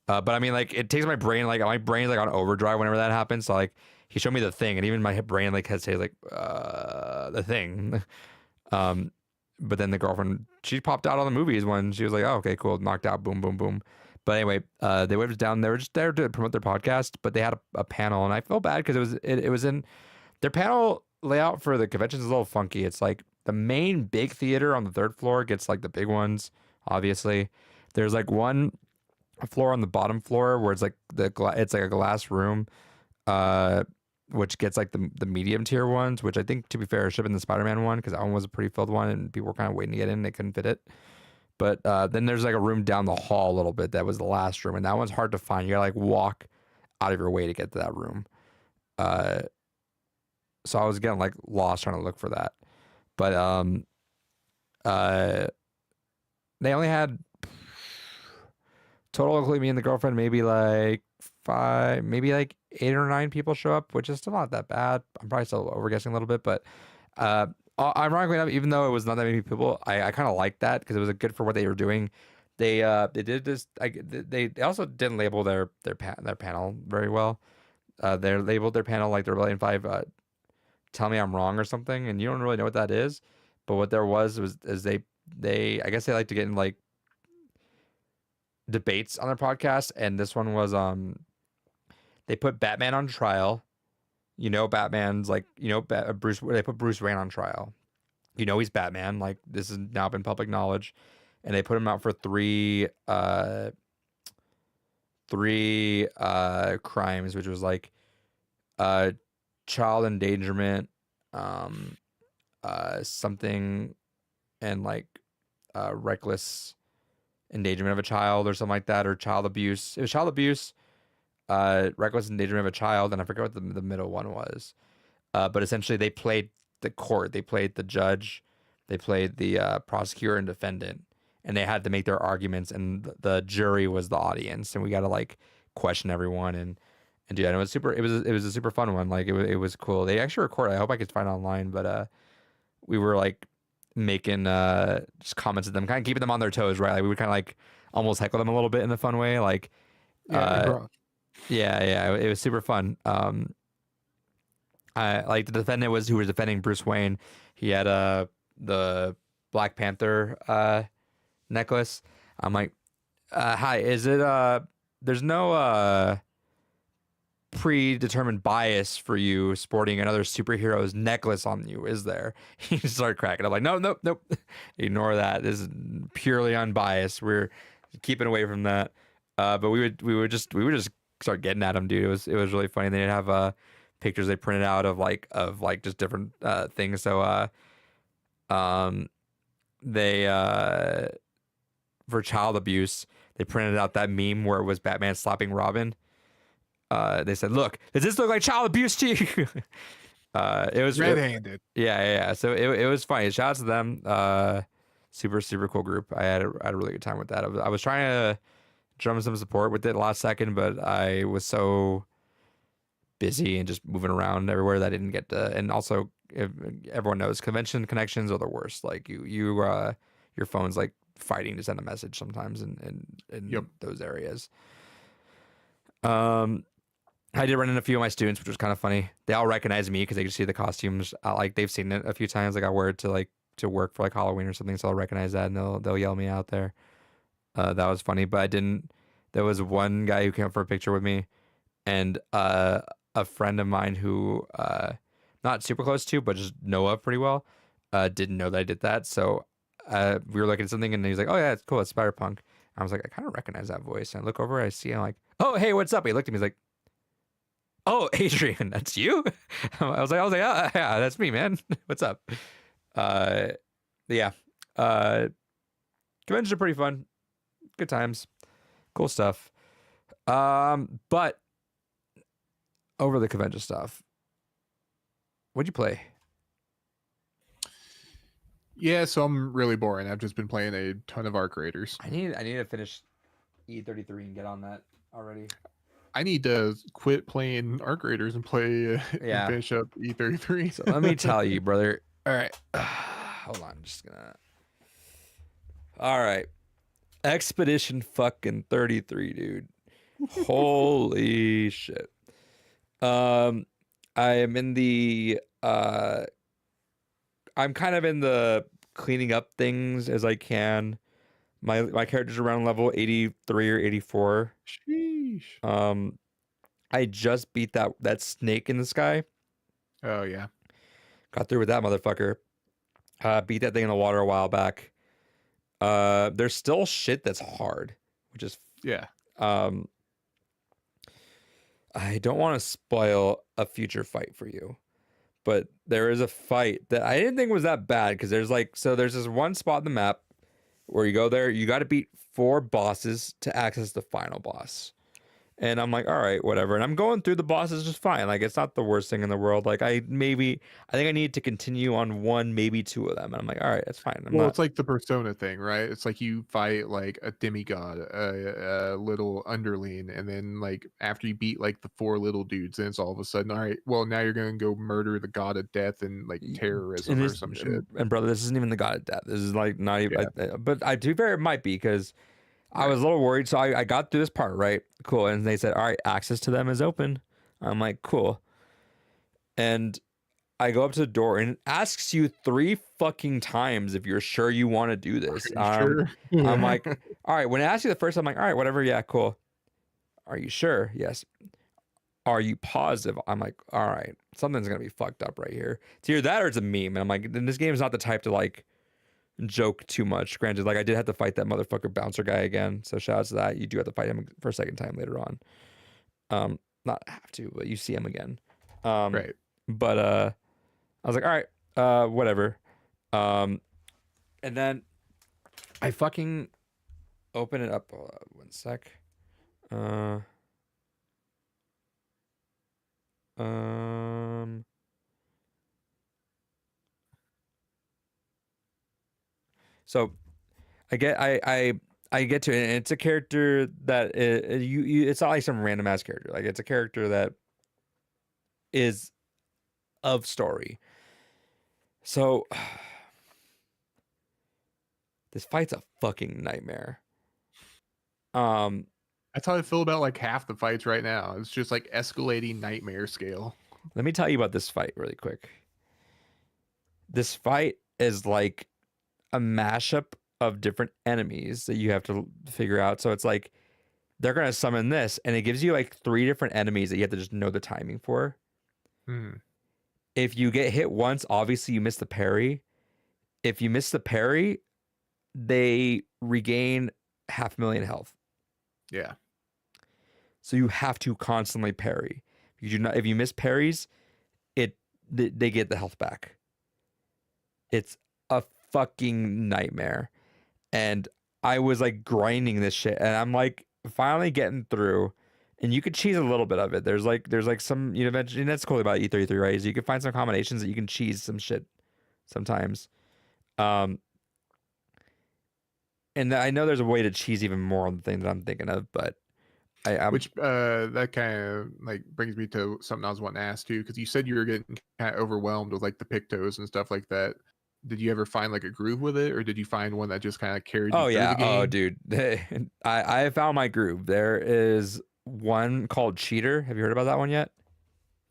But I mean, like, it takes my brain's like on overdrive whenever that happens. So like, he showed me the thing, and even my brain like hesitated, like, the thing. But then the girlfriend, she popped out on the movies when she was like, oh, okay, cool, knocked out, boom, boom, boom. But anyway, they waved us down. They were just there to promote their podcast, but they had a panel, and I felt bad because it was in their panel layout for the convention is a little funky. It's like the main big theater on the third floor gets like the big ones, obviously. There's like one floor on the bottom floor where it's like it's like a glass room, which gets like the medium tier ones, which I think, to be fair, should have been the Spider-Man one because that one was a pretty filled one and people were kind of waiting to get in. They couldn't fit it. But then there's like a room down the hall a little bit that was the last room, and that one's hard to find. You gotta like walk out of your way to get to that room. So I was getting like lost trying to look for that. But uh, they only had total, including me and the girlfriend, maybe like 5, maybe like 8 or 9 people show up, which is still not that bad. I'm probably still overguessing a little bit, but ironically enough, even though it was not that many people, I kind of liked that because it was good for what they were doing. They did this. They also didn't label their panel very well. They labeled their panel like the Rebellion 5. Tell me I'm wrong or something, and you don't really know what that is. But what there was they I guess they like to get in like debates on their podcast, and this one was they put Batman on trial. You know, Batman's like, you know, Bruce. They put Bruce Wayne on trial. You know, he's Batman. Like, this has now been public knowledge, and they put him out for three crimes, which was like child endangerment, something, and like reckless endangerment of a child or something like that, or child abuse. It was child abuse, reckless endangerment of a child, and I forget what the middle one was. But essentially, they played the court, they played the judge, they played the prosecutor and defendant, and they had to make their arguments, and the jury was the audience, and we got to like question everyone and do that. And it was super. It was a super fun one. Like it was cool. They actually recorded. I hope I could find it online, but we were like making just comments at them, kind of keeping them on their toes, right? Like we would kind of like almost heckle them a little bit in a fun way, like yeah, it was super fun. I like the defendant who was defending Bruce Wayne. He had the Black Panther necklace. I'm like, hi, is it there's no predetermined bias for you sporting another superhero's necklace on you, is there? He just started cracking. I'm like, nope. Ignore that. This is purely unbiased. We're keeping away from that. But we would just start getting at him, dude. It was really funny. They'd have pictures they printed out of like just different things. So um they for child abuse, they printed out that meme where it was Batman slapping Robin. They said, "Look, does this look like child abuse to you?" It was Red-handed. yeah. So it was funny. Shout out to them. Super cool group. I had a really good time with that. I was trying to drum some support with it last second, but I was so busy and just moving around everywhere that I didn't get to. And also, if everyone knows, convention connections are the worst. Like your phone's like fighting to send a message sometimes in Yep. those areas. I did run into a few of my students, which was kind of funny. They all recognize me because they can see the costumes. Like they've seen it a few times. Like I wear it to work for like Halloween or something, so they'll recognize that and they'll yell me out there. That was funny, but I didn't. There was one guy who came up for a picture with me, and a friend of mine who not super close to, but just know of pretty well, didn't know that I did that. So we were looking at something, and he was like, "Oh yeah, it's cool. It's Spider-Punk." I was like, I kind of recognize that voice. And I look over, I see him like, "Oh hey, what's up?" He looked at me, he's like, "Oh, Adrian, that's you?" I was like, "Oh, yeah, that's me, man. What's up?" Yeah. Conventions are pretty fun. Good times. Cool stuff. But over the convention stuff, what'd you play? Yeah, so I'm really boring. I've just been playing a ton of Arc Raiders. I need to finish E33 and get on that already. I need to quit playing Arc Raiders and play Yeah. and finish up E33. So let me tell you, brother. All right. Hold on. I'm just gonna. All right. Expedition fucking 33, dude. Holy shit. I am in the I'm kind of in the cleaning up things as I can. My character's around level 83 or 84. Sheesh. I just beat that snake in the sky. Oh yeah. Got through with that motherfucker. Beat that thing in the water a while back. There's still shit that's hard, which is Yeah. I don't want to spoil a future fight for you, but there is a fight that I didn't think was that bad because there's this one spot in the map where you go there, you got to beat 4 bosses to access the final boss. And I'm like, all right, whatever. And I'm going through the bosses just fine. Like, it's not the worst thing in the world. Like, I think I need to continue on 1, maybe 2 of them. And I'm like, all right, that's fine. It's like the Persona thing, right? It's like you fight like a demigod, a little underling, and then like after you beat like the 4 little dudes, then it's all of a sudden, all right, well now you're gonna go murder the god of death and like terrorism or some shit. And brother, this isn't even the god of death. This is like not even. Yeah. But to be fair, it might be because I was a little worried. So I got through this part, right? Cool. And they said, all right, access to them is open. I'm like, cool. And I go up to the door and it asks you 3 fucking times if you're sure you want to do this. Sure? I'm like, all right. When it asks you the first time, I'm like, all right, whatever. Yeah, cool. Are you sure? Yes. Are you positive? I'm like, all right, something's going to be fucked up right here. It's either that or it's a meme. And I'm like, then this game is not the type to like joke too much. Granted, like I did have to fight that motherfucker bouncer guy again. So shout out to that. You do have to fight him for a second time later on. Not have to, but you see him again. Right. But I was like, all right, whatever. And then I fucking open it up. Hold on, 1 sec. So I get to it, and it's a character that it's not like some random ass character. Like it's a character that is of story. So this fight's a fucking nightmare. That's how I feel about like half the fights right now. It's just like escalating nightmare scale. Let me tell you about this fight really quick. This fight is like a mashup of different enemies that you have to figure out. So it's like they're gonna summon this, and it gives you like 3 different enemies that you have to just know the timing for. If you get hit once, obviously you miss the parry. If you miss the parry, they regain 500,000 health. Yeah. So you have to constantly parry. If You do not. If you miss parries, they get the health back. It's a fucking nightmare. And I was like grinding this shit, and I'm like finally getting through. And you could cheese a little bit of it. There's like some, you know, eventually, and that's cool about E33, right? Is you can find some combinations that you can cheese some shit sometimes. Um, and I know there's a way to cheese even more on the thing that I'm thinking of, but I'm Which that kind of like brings me to something I was wanting to ask too, because you said you were getting kind of overwhelmed with like the Pictos and stuff like that. Did you ever find like a groove with it, or did you find one that just kind of carried you oh through yeah, the oh game? dude, I found my groove. There is one called Cheater. Have you heard about that one yet?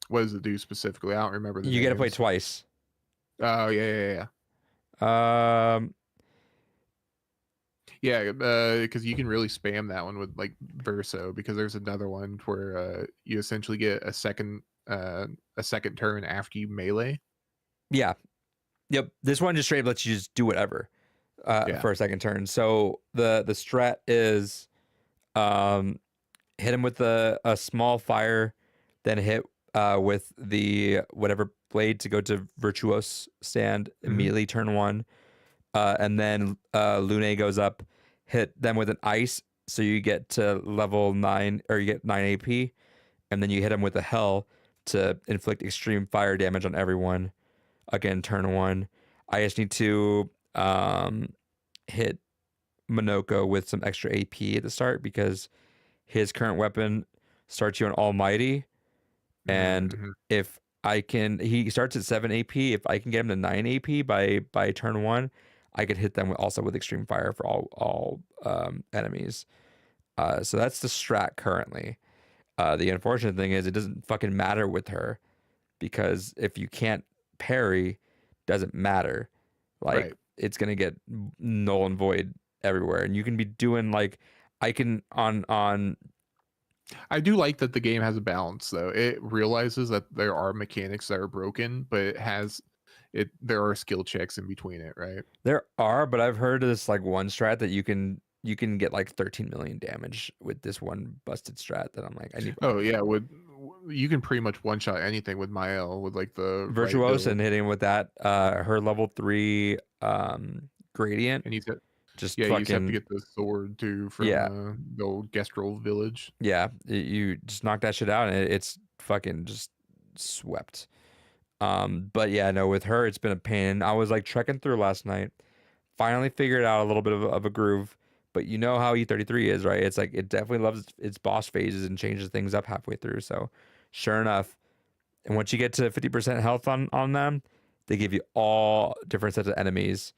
What does it do specifically? I don't remember the You get to play names. twice. Oh yeah. Um, Yeah, because you can really spam that one with like Verso, because there's another one where you essentially get a second turn after you melee. yeah, yep. This one just straight up lets you just do whatever Yeah. for a second turn. So the strat is hit him with a small fire, then hit with the whatever blade to go to virtuos stand Hmm. immediately turn one, and then Lune goes up, hit them with an ice, so you get to level 9 or you get 9 AP, and then you hit them with a hell to inflict extreme fire damage on everyone. Again, turn one. I just need to hit Monoko with some extra AP at the start because his current weapon starts you on Almighty, and Hmm. if I can, he starts at 7 AP. If I can get him to 9 AP by turn one, I could hit them also with extreme fire for all enemies. So that's the strat currently. The unfortunate thing is it doesn't fucking matter with her because if you can't parry, doesn't matter. Like Right. it's gonna get null and void everywhere, and you can be doing like I can on I do like that the game has a balance though. It realizes that there are mechanics that are broken, but it has it there are skill checks in between it, right? there are, but I've heard of this like one strat that you can get like 13 million damage with this one busted strat that I'm like I need Oh yeah, you can pretty much one shot anything with Mael with like the right virtuoso build. and hitting with that her level 3 gradient And you said just yeah, you just have to fucking get the sword too from yeah the old Gestrel village. yeah you just knock that shit out and it's fucking just swept. But yeah, no, with her it's been a pain. I was like trekking through last night, finally figured out a little bit of a groove. But you know how E33 is, right? It's like it definitely loves its boss phases and changes things up halfway through. So sure enough, and once you get to 50% health on them, they give you all different sets of enemies.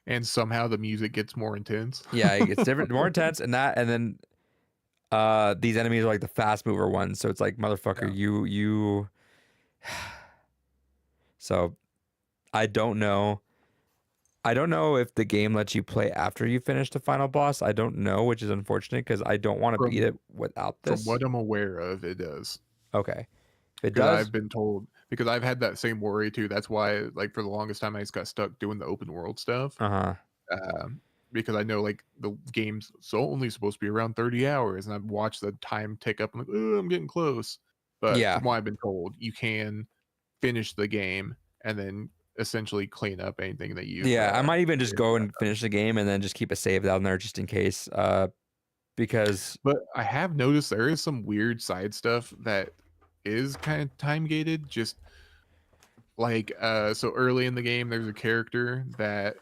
And somehow the music gets more intense. Yeah, it's different, more intense, and then these enemies are like the fast mover ones. So it's like motherfucker, Yeah. you. So I don't know. I don't know if the game lets you play after you finish the final boss. I don't know, which is unfortunate because I don't want to beat it From without from this. what I'm aware of, it does. Okay. If it Because does, I've been told, because I've had that same worry too. That's why, like, for the longest time, I just got stuck doing the open world stuff. uh-huh. Because I know like the game's so only supposed to be around 30 hours, and I've watched the time tick up. I'm like, oh, I'm getting close. But Yeah. from what I've been told, you can finish the game and then essentially clean up anything that you've. Yeah, I might even just Been- go and finish the game and then just keep a save down there just in case. Because But I have noticed there is some weird side stuff that is kind of time gated. Just like so early in the game, there's a character that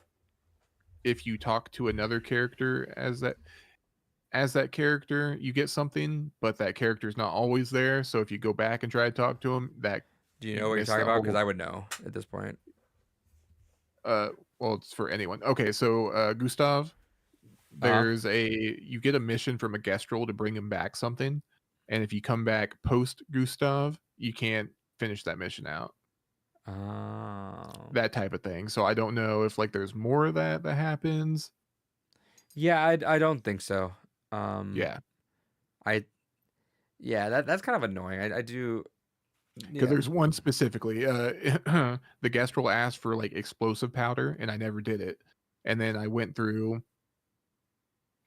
if you talk to another character as that character, you get something, but that character is not always there. So if you go back and try to talk to him, that do you you know what you're miss talking the about? Because whole. I would know at this point. Uh, well, it's for anyone. Okay, so Gustav, Uh-huh. there's a you get a mission from a Gestrel to bring him back something, and if you come back post Gustav, you can't finish that mission out. Oh. That type of thing. So I don't know if like there's more of that happens. Yeah, I don't think so. Um Yeah, I yeah, that's kind of annoying. I do because yeah. there's one specifically. The Gestrel asked for like explosive powder, and I never did it. And then I went through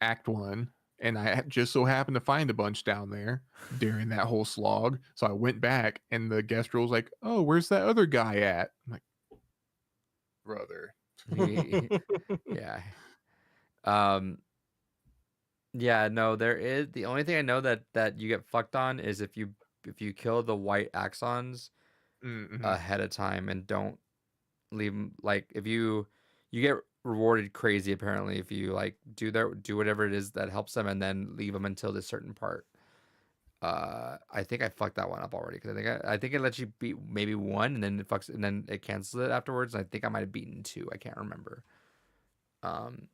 Act 1, and I just so happened to find a bunch down there during that whole slog. So I went back, and the guest role was like, "Oh, where's that other guy at?" I'm like, "Brother." Yeah. Um. Yeah. No, there is the only thing I know that you get fucked on is if you kill the white axons Mm-hmm. ahead of time and don't leave 'em, like if you get rewarded crazy apparently if you like do whatever it is that helps them and then leave them until this certain part. I think I fucked that one up already because I think it lets you beat maybe one and then it fucks and then it cancels it afterwards. And I think I might have beaten two. I can't remember. Um,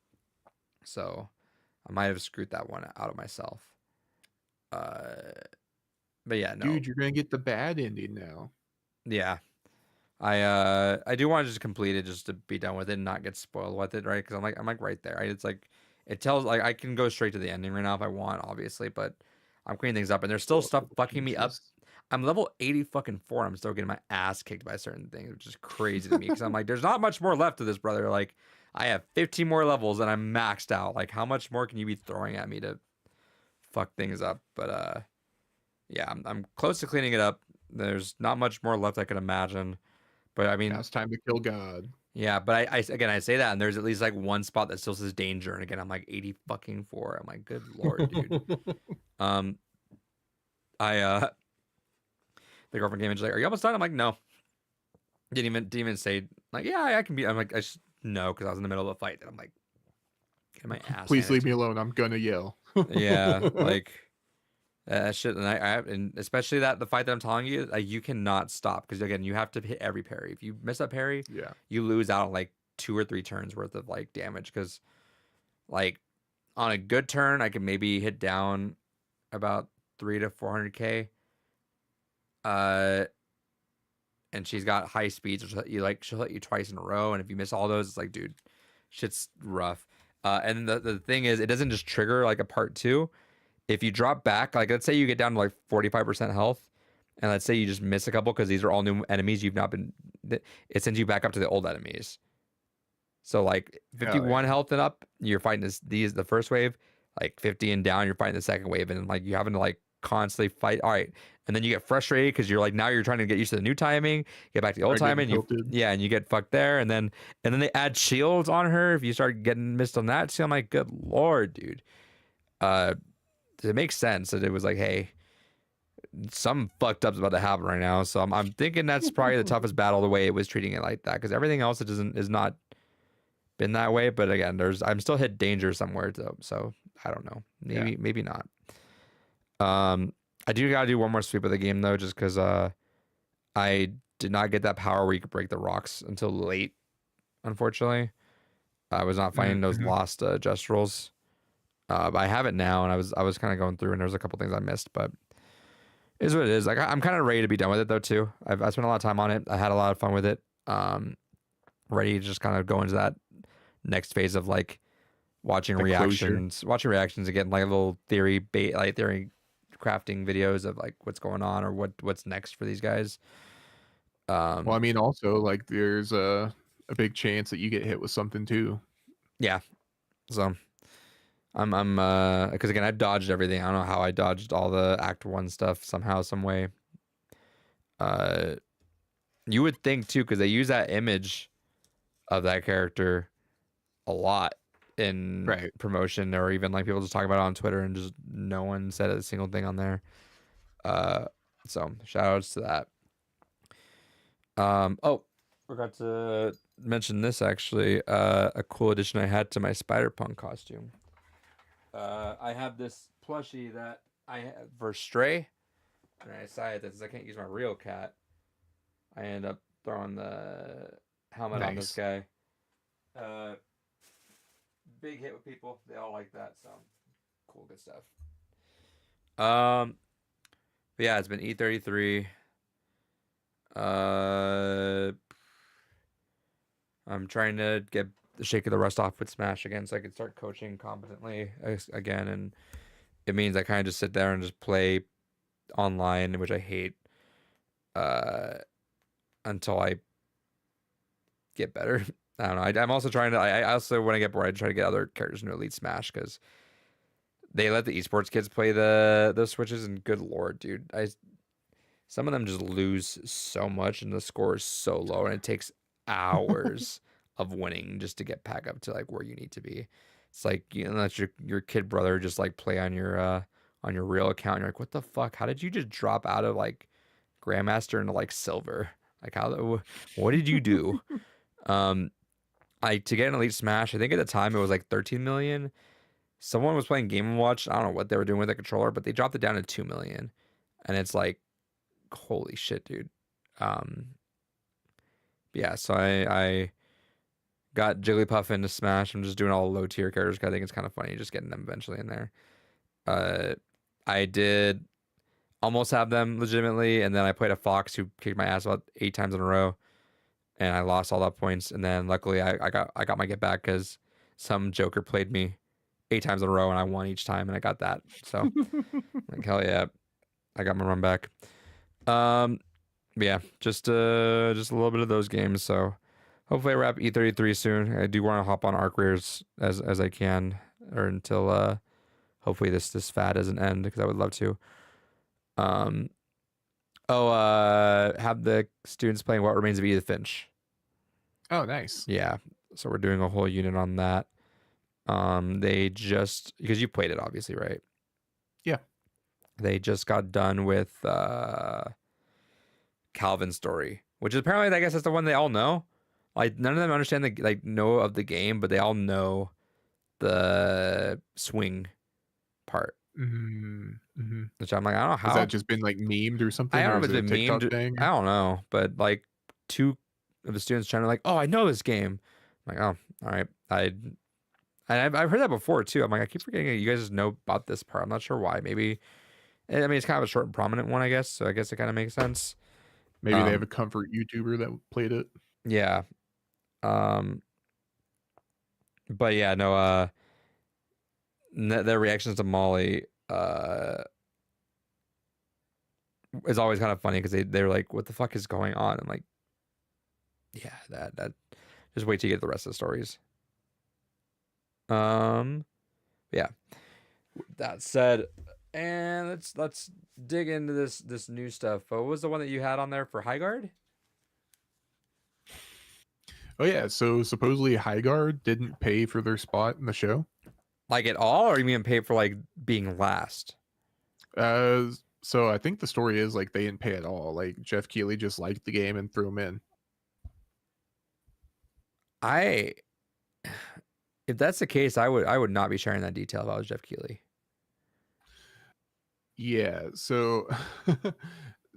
so I might have screwed that one out of myself. Uh, but yeah, no, Dude, you're gonna get the bad ending now. yeah. I do want to just complete it just to be done with it and not get spoiled with it, right? Because I'm like right there. Right? It's like it tells like I can go straight to the ending right now if I want, obviously, but I'm cleaning things up and there's still Oh, stuff fucking me up. Jesus. I'm level 80 fucking 4. I'm still getting my ass kicked by certain things, which is crazy to me because I'm like, there's not much more left of this, brother. Like, I have 15 more levels and I'm maxed out. Like, how much more can you be throwing at me to fuck things up? But yeah, I'm close to cleaning it up. There's not much more left I can imagine. But I Now mean, it's time to kill God. yeah, but I again I say that and there's at least like one spot that still says danger, and again I'm like 80 fucking 4. I'm like, good lord, dude. Um, I the girlfriend came in, she's like, "Are you almost done?" I'm like, "No." Didn't even say like, "Yeah, I can be." I'm like, I just no, because I was in the middle of a fight, and I'm like, getting my ass Please handed leave to me me. alone. I'm gonna yell. Yeah, like that shit, and and especially that the fight that I'm telling you, like you cannot stop because again you have to hit every parry. If you miss a parry, Yeah. you lose out on like 2 or 3 turns worth of like damage because like on a good turn I can maybe hit down about 300 to 400k. Uh, and she's got high speeds, which she'll hit you twice in a row, and if you miss all those, it's like, dude, shit's rough. And the thing is, it doesn't just trigger like a part two. If you drop back, like let's say you get down to like 45% health, and let's say you just miss a couple because these are all new enemies you've not been, it sends you back up to the old enemies. So like Hell 51 yeah. health and up, you're fighting the first wave, like 50 and down, you're fighting the second wave, and like you're having to like constantly fight. All right, and then you get frustrated because you're like now you're trying to get used to the new timing, get back to the old Start getting timing. tilted. Yeah, and you get fucked there, and then they add shields on her if you start getting missed on that. So I'm like, good lord, dude. Uh, it makes sense that it was like, hey, some fucked up's about to happen right now. So I'm thinking that's probably the toughest battle the way it was treating it like that because everything else it doesn't is not been that way. But again, I'm still hit danger somewhere though, so I don't know. Yeah. Maybe not. I do gotta do one more sweep of the game though, just because I did not get that power where you could break the rocks until late. Unfortunately, I was not finding those Mm-hmm. lost just rolls. But I have it now, and I was kind of going through, and there was a couple things I missed, but it is what it is. Like I'm kind of ready to be done with it though too. I spent a lot of time on it. I had a lot of fun with it. Ready to just kind of go into that next phase of like watching The closure. watching reactions again, like little theory crafting videos of like what's going on or what's next for these guys. Well, I Um, mean, also like there's a big chance that you get hit with something too. yeah. So I'm because again I've dodged everything. I don't know how I dodged all the Act One stuff somehow, some way. Uh, you would think too because they use that image of that character a lot in Right. promotion or even like people just talk about it on Twitter and just no one said a single thing on there. Uh, so shout outs to that. Oh, forgot to mention this actually. A cool addition I had to my Spider-Punk costume. I have this plushie that I have for Stray, and I decided that since I can't use my real cat, I end up throwing the helmet on this Nice. guy. Uh, big hit with people. They all like that, so cool, good stuff. But yeah, it's been E33. Uh, I'm trying to get the shake of the rust off with Smash again, so I can start coaching competently again. And it means I kind of just sit there and just play online, which I hate. Uh, until I get better. I don't know. I'm also trying to. I also when I get bored, I try to get other characters into Elite Smash because they let the esports kids play the switches, and good lord, dude, some of them just lose so much, and the score is so low, and it takes hours of winning just to get back up to like where you need to be. It's like you know, let your kid brother just like play on your real account. And you're like, what the fuck? How did you just drop out of like grandmaster into like silver? Like what did you do? Um, I to get an elite smash, I think at the time it was like 13 million. Someone was playing Game and Watch. I don't know what they were doing with the controller, but they dropped it down to 2 million, and it's like, holy shit, dude. Um, yeah, so I got Jigglypuff into Smash. I'm just doing all low tier characters 'cause I think it's kind of funny just getting them eventually in there. Uh, I did almost have them legitimately, and then I played a Fox who kicked my ass about 8 times in a row, and I lost all that points. And then luckily I got my get back because some Joker played me 8 times in a row, and I won each time, and I got that. So like hell yeah, I got my run back. Um, yeah, just a little bit of those games. So hopefully I wrap E33 soon. I do want to hop on Arc Rares as I can, or until hopefully this fad doesn't end because I would love to. Um, have the students playing What Remains of Edith Finch. Oh, nice. Yeah, so we're doing a whole unit on that. They just because you played it obviously, right? Yeah. They just got done with Calvin's story, which is apparently I guess that's the one they all know. Like none of them understand the like know of the game, but they all know the swing part. Mm-hmm. Which I'm like, I don't know Has that how. just been like memed or I something, don't or know if is it's it a been TikTok memed. thing? I don't know, but like two of the students trying to like, oh, I know this game. I'm like, oh, all right. I've heard that before too. I'm like, I keep forgetting that you guys just know about this part. I'm not sure why. Maybe I mean it's kind of a short and prominent one, I guess. So I guess it kind of makes sense. Maybe they have Um, a comfort YouTuber that played it. yeah. Um, but yeah, no. Their reactions to Molly is always kind of funny because they're like, what the fuck is going on? I'm like, yeah, that. Just wait till you get the rest of the stories. Um, yeah. That said, and let's dig into this new stuff. What was the one that you had on there for High Guard? Oh yeah, so supposedly Highguard didn't pay for their spot in the show. Like at all, or you mean pay for like being last? So I think the story is like they didn't pay at all. Like Jeff Keighley just liked the game and threw him in. I if that's the case, I would not be sharing that detail if I was Jeff Keighley. Yeah, so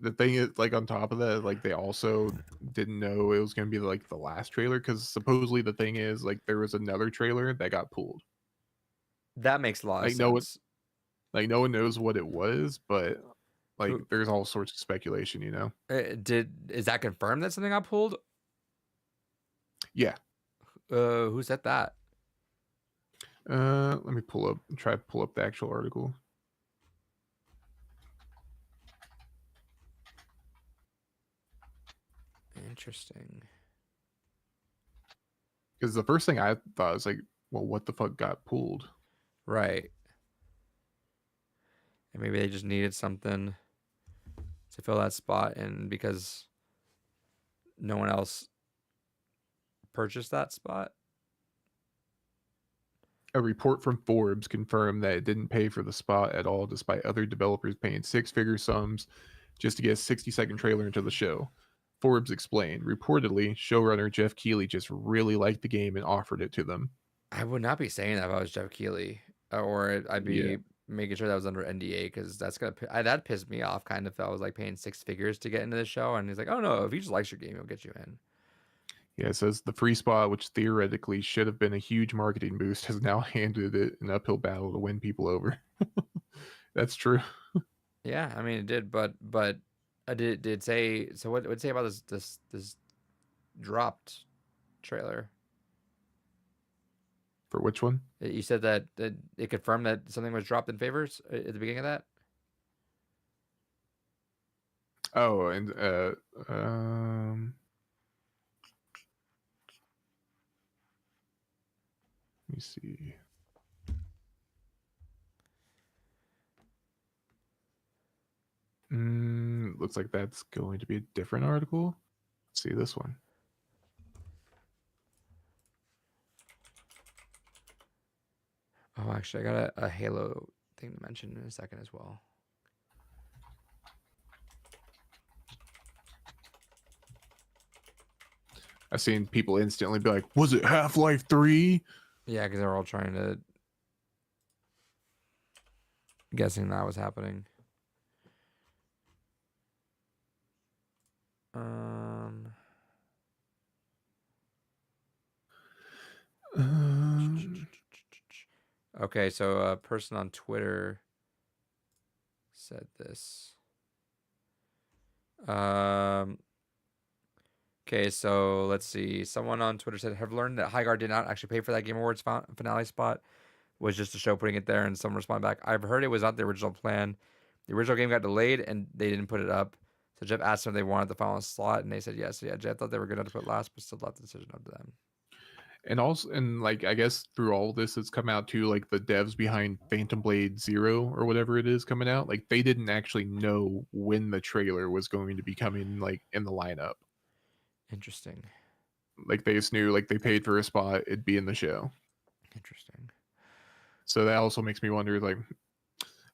the thing is, like on top of that, like they also didn't know it was gonna be like the last trailer because supposedly the thing is like there was another trailer that got pulled. That makes a lot of Like no one, sense. like no one knows what it was, but like Who there's all sorts of speculation, you know? is that confirmed that something got pulled? Yeah. Who said that? Let me try to pull up the actual article. Interesting. Because the first thing I thought was like, well, what the fuck got pulled? Right. And maybe they just needed something to fill that spot, and because no one else purchased that spot. A report from Forbes confirmed that it didn't pay for the spot at all, despite other developers paying six-figure sums just to get a 60-second trailer into the show. Forbes explained, reportedly, showrunner Jeff Keighley just really liked the game and offered it to them. I would not be saying that if I was Jeff Keighley, or I'd Yeah. be making sure that was under NDA because that's that pissed me off kind of if I was like paying 6 figures to get into the show, and he's like, oh no, if he just likes your game, he'll get you in. Yeah, it says the free spot, which theoretically should have been a huge marketing boost, has now handed it an uphill battle to win people over. That's true. Yeah, I mean it did, but I did say so. What would it say about this dropped trailer? For which one? You said that it confirmed that something was dropped in favors at the beginning of that. Oh, and um, let me see. looks like that's going to be a different article. Let's see this one. Oh, actually, I got a Halo thing to mention in a second as well. I've seen people instantly be like, "Was it Half-Life 3?" Yeah, because they're all trying to guessing that was happening. Okay, so a person on Twitter said this. Okay, so let's see. Someone on Twitter said, "Have learned that Highguard did not actually pay for that Game Awards finale spot. Was just a show putting it there." And someone responded back, "I've heard it was not the original plan. The original game got delayed and they didn't put it up. So Jeff asked them if they wanted the final slot, and they said yes. So yeah, Jeff thought they were going to put last, but still left the decision up to them." And also, and like, I guess through all this, it's come out to like the devs behind Phantom Blade Zero or whatever it is coming out. Like, they didn't actually know when the trailer was going to be coming, like in the lineup. Interesting. Like, they just knew, like, they paid for a spot, it'd be in the show. Interesting. So that also makes me wonder, like,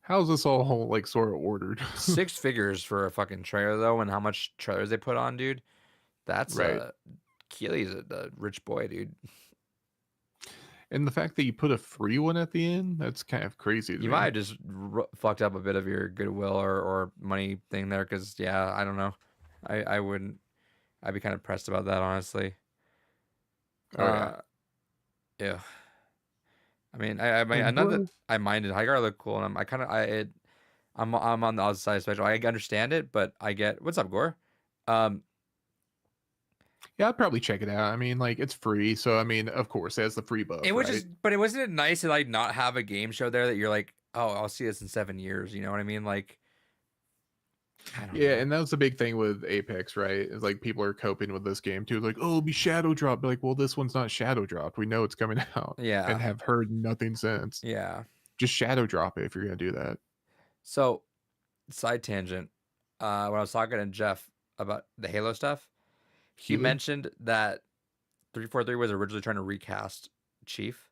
how's this all like sort of ordered? 6 figures for a fucking trailer though, and how much trailers they put on, dude. That's Right. Keely's a rich boy, dude. And the fact that you put a free one at the end, that's kind of crazy to You me. might have just fucked up a bit of your goodwill or money thing there, because yeah, I don't know. I wouldn't. I'd be kind of pressed about that, honestly. Oh, yeah. Yeah. I mean, I mean, not that I minded. Highguard looked cool, and I'm on the other side of the spectrum. I understand it, but I get what's up, Gore. Yeah, I'd probably check it out. I mean, like, it's free, so I mean, of course, it has the free buff. It was right? just, but it wasn't it nice to like not have a game show there that you're like, oh, I'll see this in 7 years. You know what I mean? Like, I don't Yeah, know. and that was the big thing with Apex, right? It's like people are coping with this game too. Like, oh, it'll be shadow dropped. Like, well, this one's not shadow dropped. We know it's coming out. Yeah. And have heard nothing since. Yeah. Just shadow drop it if you're gonna do that. So, side tangent. When I was talking to Jeff about the Halo stuff, he Keely? mentioned that 343 was originally trying to recast Chief.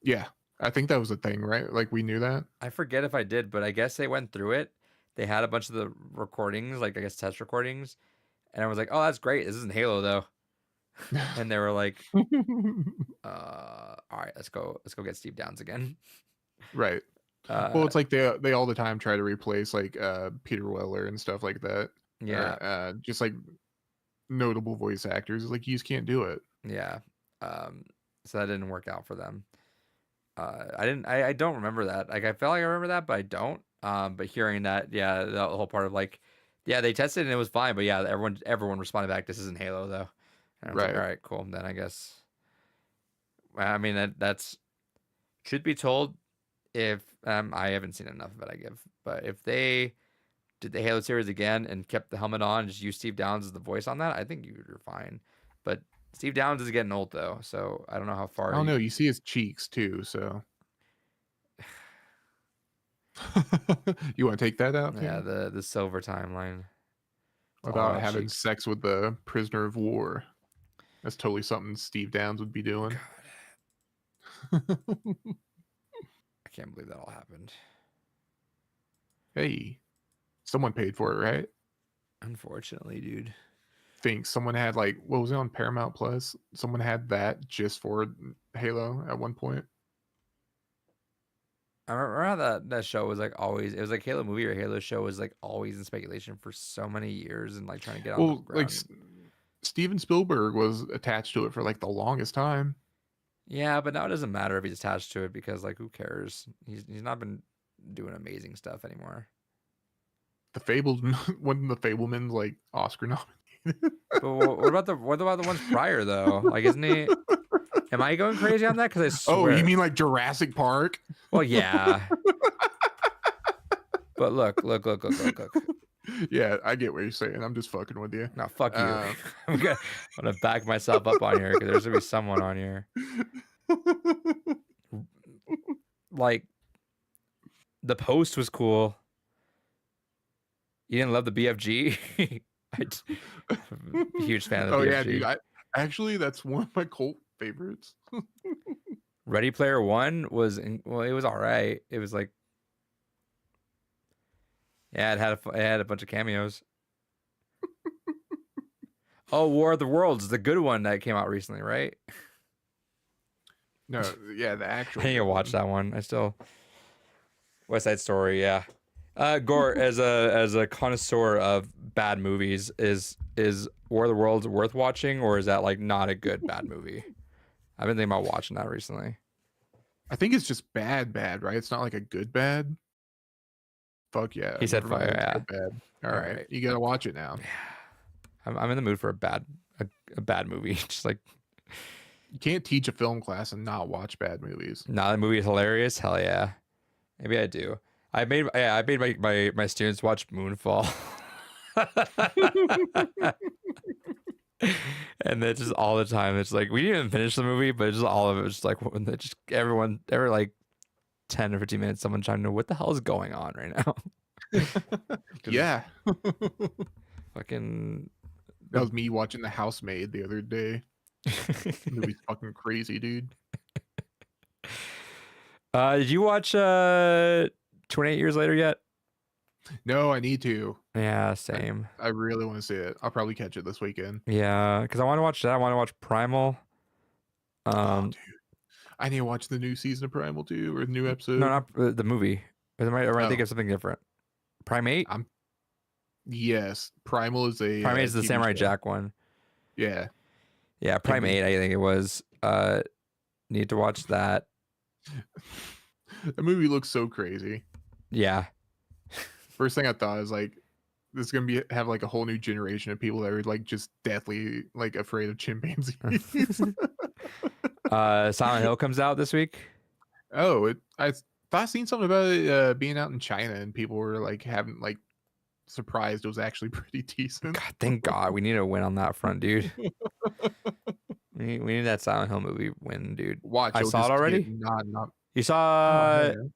Yeah, I think that was a thing, right? Like, we knew that. I forget if I did, but I guess they went through it. They had a bunch of the recordings, like I guess test recordings, and I was like, "Oh, that's great. This isn't Halo though." And they were like, "All right, let's go get Steve Downs again." Right. Well, it's like they all the time try to replace like Peter Weller and stuff like that. Yeah. Or, just like notable voice actors. Like, you just can't do it. Yeah. So that didn't work out for them. I don't remember that. Like, I feel like I remember that, but I don't. But hearing that, yeah, the whole part of like, yeah, they tested and it was fine, but yeah, everyone responded back, "This isn't Halo though." And I was like, Right. all right, cool. Then I guess, I mean, that's should be told. If I haven't seen enough of it, but if they did the Halo series again and kept the helmet on and just used Steve Downs as the voice on that, I think you're fine. But Steve Downs is getting old though, so I don't know how far. I don't know. You see his cheeks too, so. You want to take that out? Yeah, the silver timeline. About having sex with the prisoner of war. That's totally something Steve Downs would be doing. I can't believe that all happened. Hey, someone paid for it, right? Unfortunately, dude. Think someone had like, what was it on Paramount Plus? Someone had that just for Halo at one point. I remember how that show was like always. It was like Halo movie or Halo show was like always in speculation for so many years and like trying to get on the ground. Like Steven Spielberg was attached to it for like the longest time. Yeah, but now it doesn't matter if he's attached to it because like who cares? He's not been doing amazing stuff anymore. The Fableman, wasn't the Fableman like Oscar nominated? But what about the ones prior though? Like, isn't he? Am I going crazy on that? Because I swear. Oh, you mean like Jurassic Park? Well, yeah. But look. Yeah, I get what you're saying. I'm just fucking with you. No, fuck you. I'm gonna back myself up on here because there's gonna be someone on here. Like, The Post was cool. You didn't love the BFG? I'm a huge fan of the Oh yeah, BFG. dude. I actually that's one of my cult favorites. Ready Player One was well, it was all right. It was like, yeah, it had a bunch of cameos. Oh, War of the Worlds, the good one that came out recently, right? No, yeah, the I actual. need to good watch one. that one. I still West Side Story, yeah. Gore, as a connoisseur of bad movies, is War of the Worlds worth watching, or is that like not a good bad movie? I've been thinking about watching that recently. I think it's just bad, right? It's not like a good bad. Fuck yeah. He said Never mind. fire, It's yeah. good bad. All All right. right. You got to watch it now. I'm in the mood for a bad movie. Just like, You can't teach a film class and not watch bad movies. nah, the movie is hilarious. Hell yeah. Maybe I do. I made my students watch Moonfall. And it's just all the time. It's like we didn't even finish the movie, but it's just all of it was just like when they just everyone every like 10 or 15 minutes, someone trying to know what the hell is going on right now. 'Cause Yeah. fucking That was me watching The Housemaid the other day. The movie's fucking crazy, dude. Did you watch 28 Years Later yet? No, I need to. Yeah, same. I really want to see it. I'll probably catch it this weekend. Yeah, because I want to watch that. I want to watch Primal. Oh, dude. I need to watch the new season of Primal too, or the new episode. No, not the movie. Or am I thinking Oh. of something different? Primate? Yes, Primal is a Primate is the TV Samurai show. Jack one. Yeah. Yeah, Primate, I think it was. Need to watch that. The movie looks so crazy. Yeah. First thing I thought is like, this is gonna have like a whole new generation of people that are like just deathly like afraid of chimpanzees. Silent Hill comes out this week. Oh, I thought I seen something about it being out in China and people were like having like surprised it was actually pretty decent. God, thank God. We need a win on that front, dude. We need that Silent Hill movie win, dude. Watch, I it'll saw it just get already. not You saw man.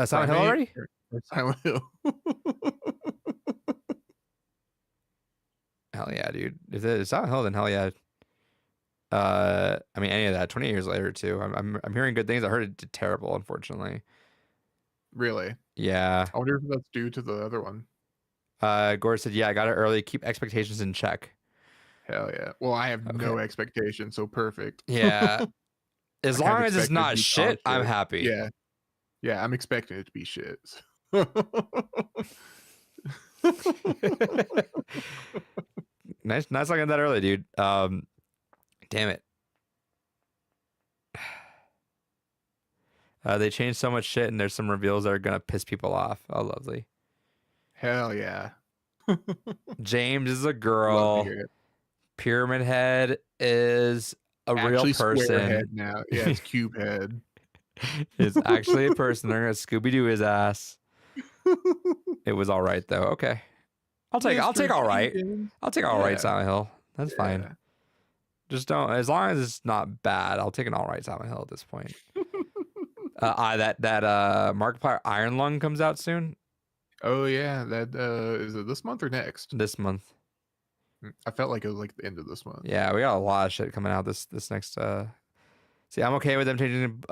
Silent Hill Primate already? or Silent Hill. Hell yeah, dude. If it's Silent Hill, then hell yeah. I mean, any of that. 20 years later too. I'm hearing good things. I heard it did terrible, unfortunately. Really? Yeah. I wonder if that's due to the other one. Gore said, "Yeah, I got it early. Keep expectations in check." Hell yeah. Well, I have no Okay. expectation, so perfect. Yeah. As I kinda long as it's expect it to not be shit, dog I'm shit. happy. Yeah. Yeah, I'm expecting it to be shit. Nice looking at that early, dude. Damn it. They changed so much shit, and there's some reveals that are gonna piss people off. Oh, lovely. Hell yeah. James is a Love girl. to hear it. Pyramid Head is a real Actually, person. Square Head now. Yeah, it's Cube Head. Is actually a person. They're gonna Scooby Doo his ass. It was all right though. Okay, I'll take all right. I'll take all right. Yeah. Silent Hill. That's fine. Yeah. Just don't. As long as it's not bad, I'll take an all right Silent Hill at this point. That Markiplier Iron Lung comes out soon. Oh yeah, that is it this month or next? This month. I felt like it was like the end of this month. Yeah, we got a lot of shit coming out this next. See, I'm okay with them changing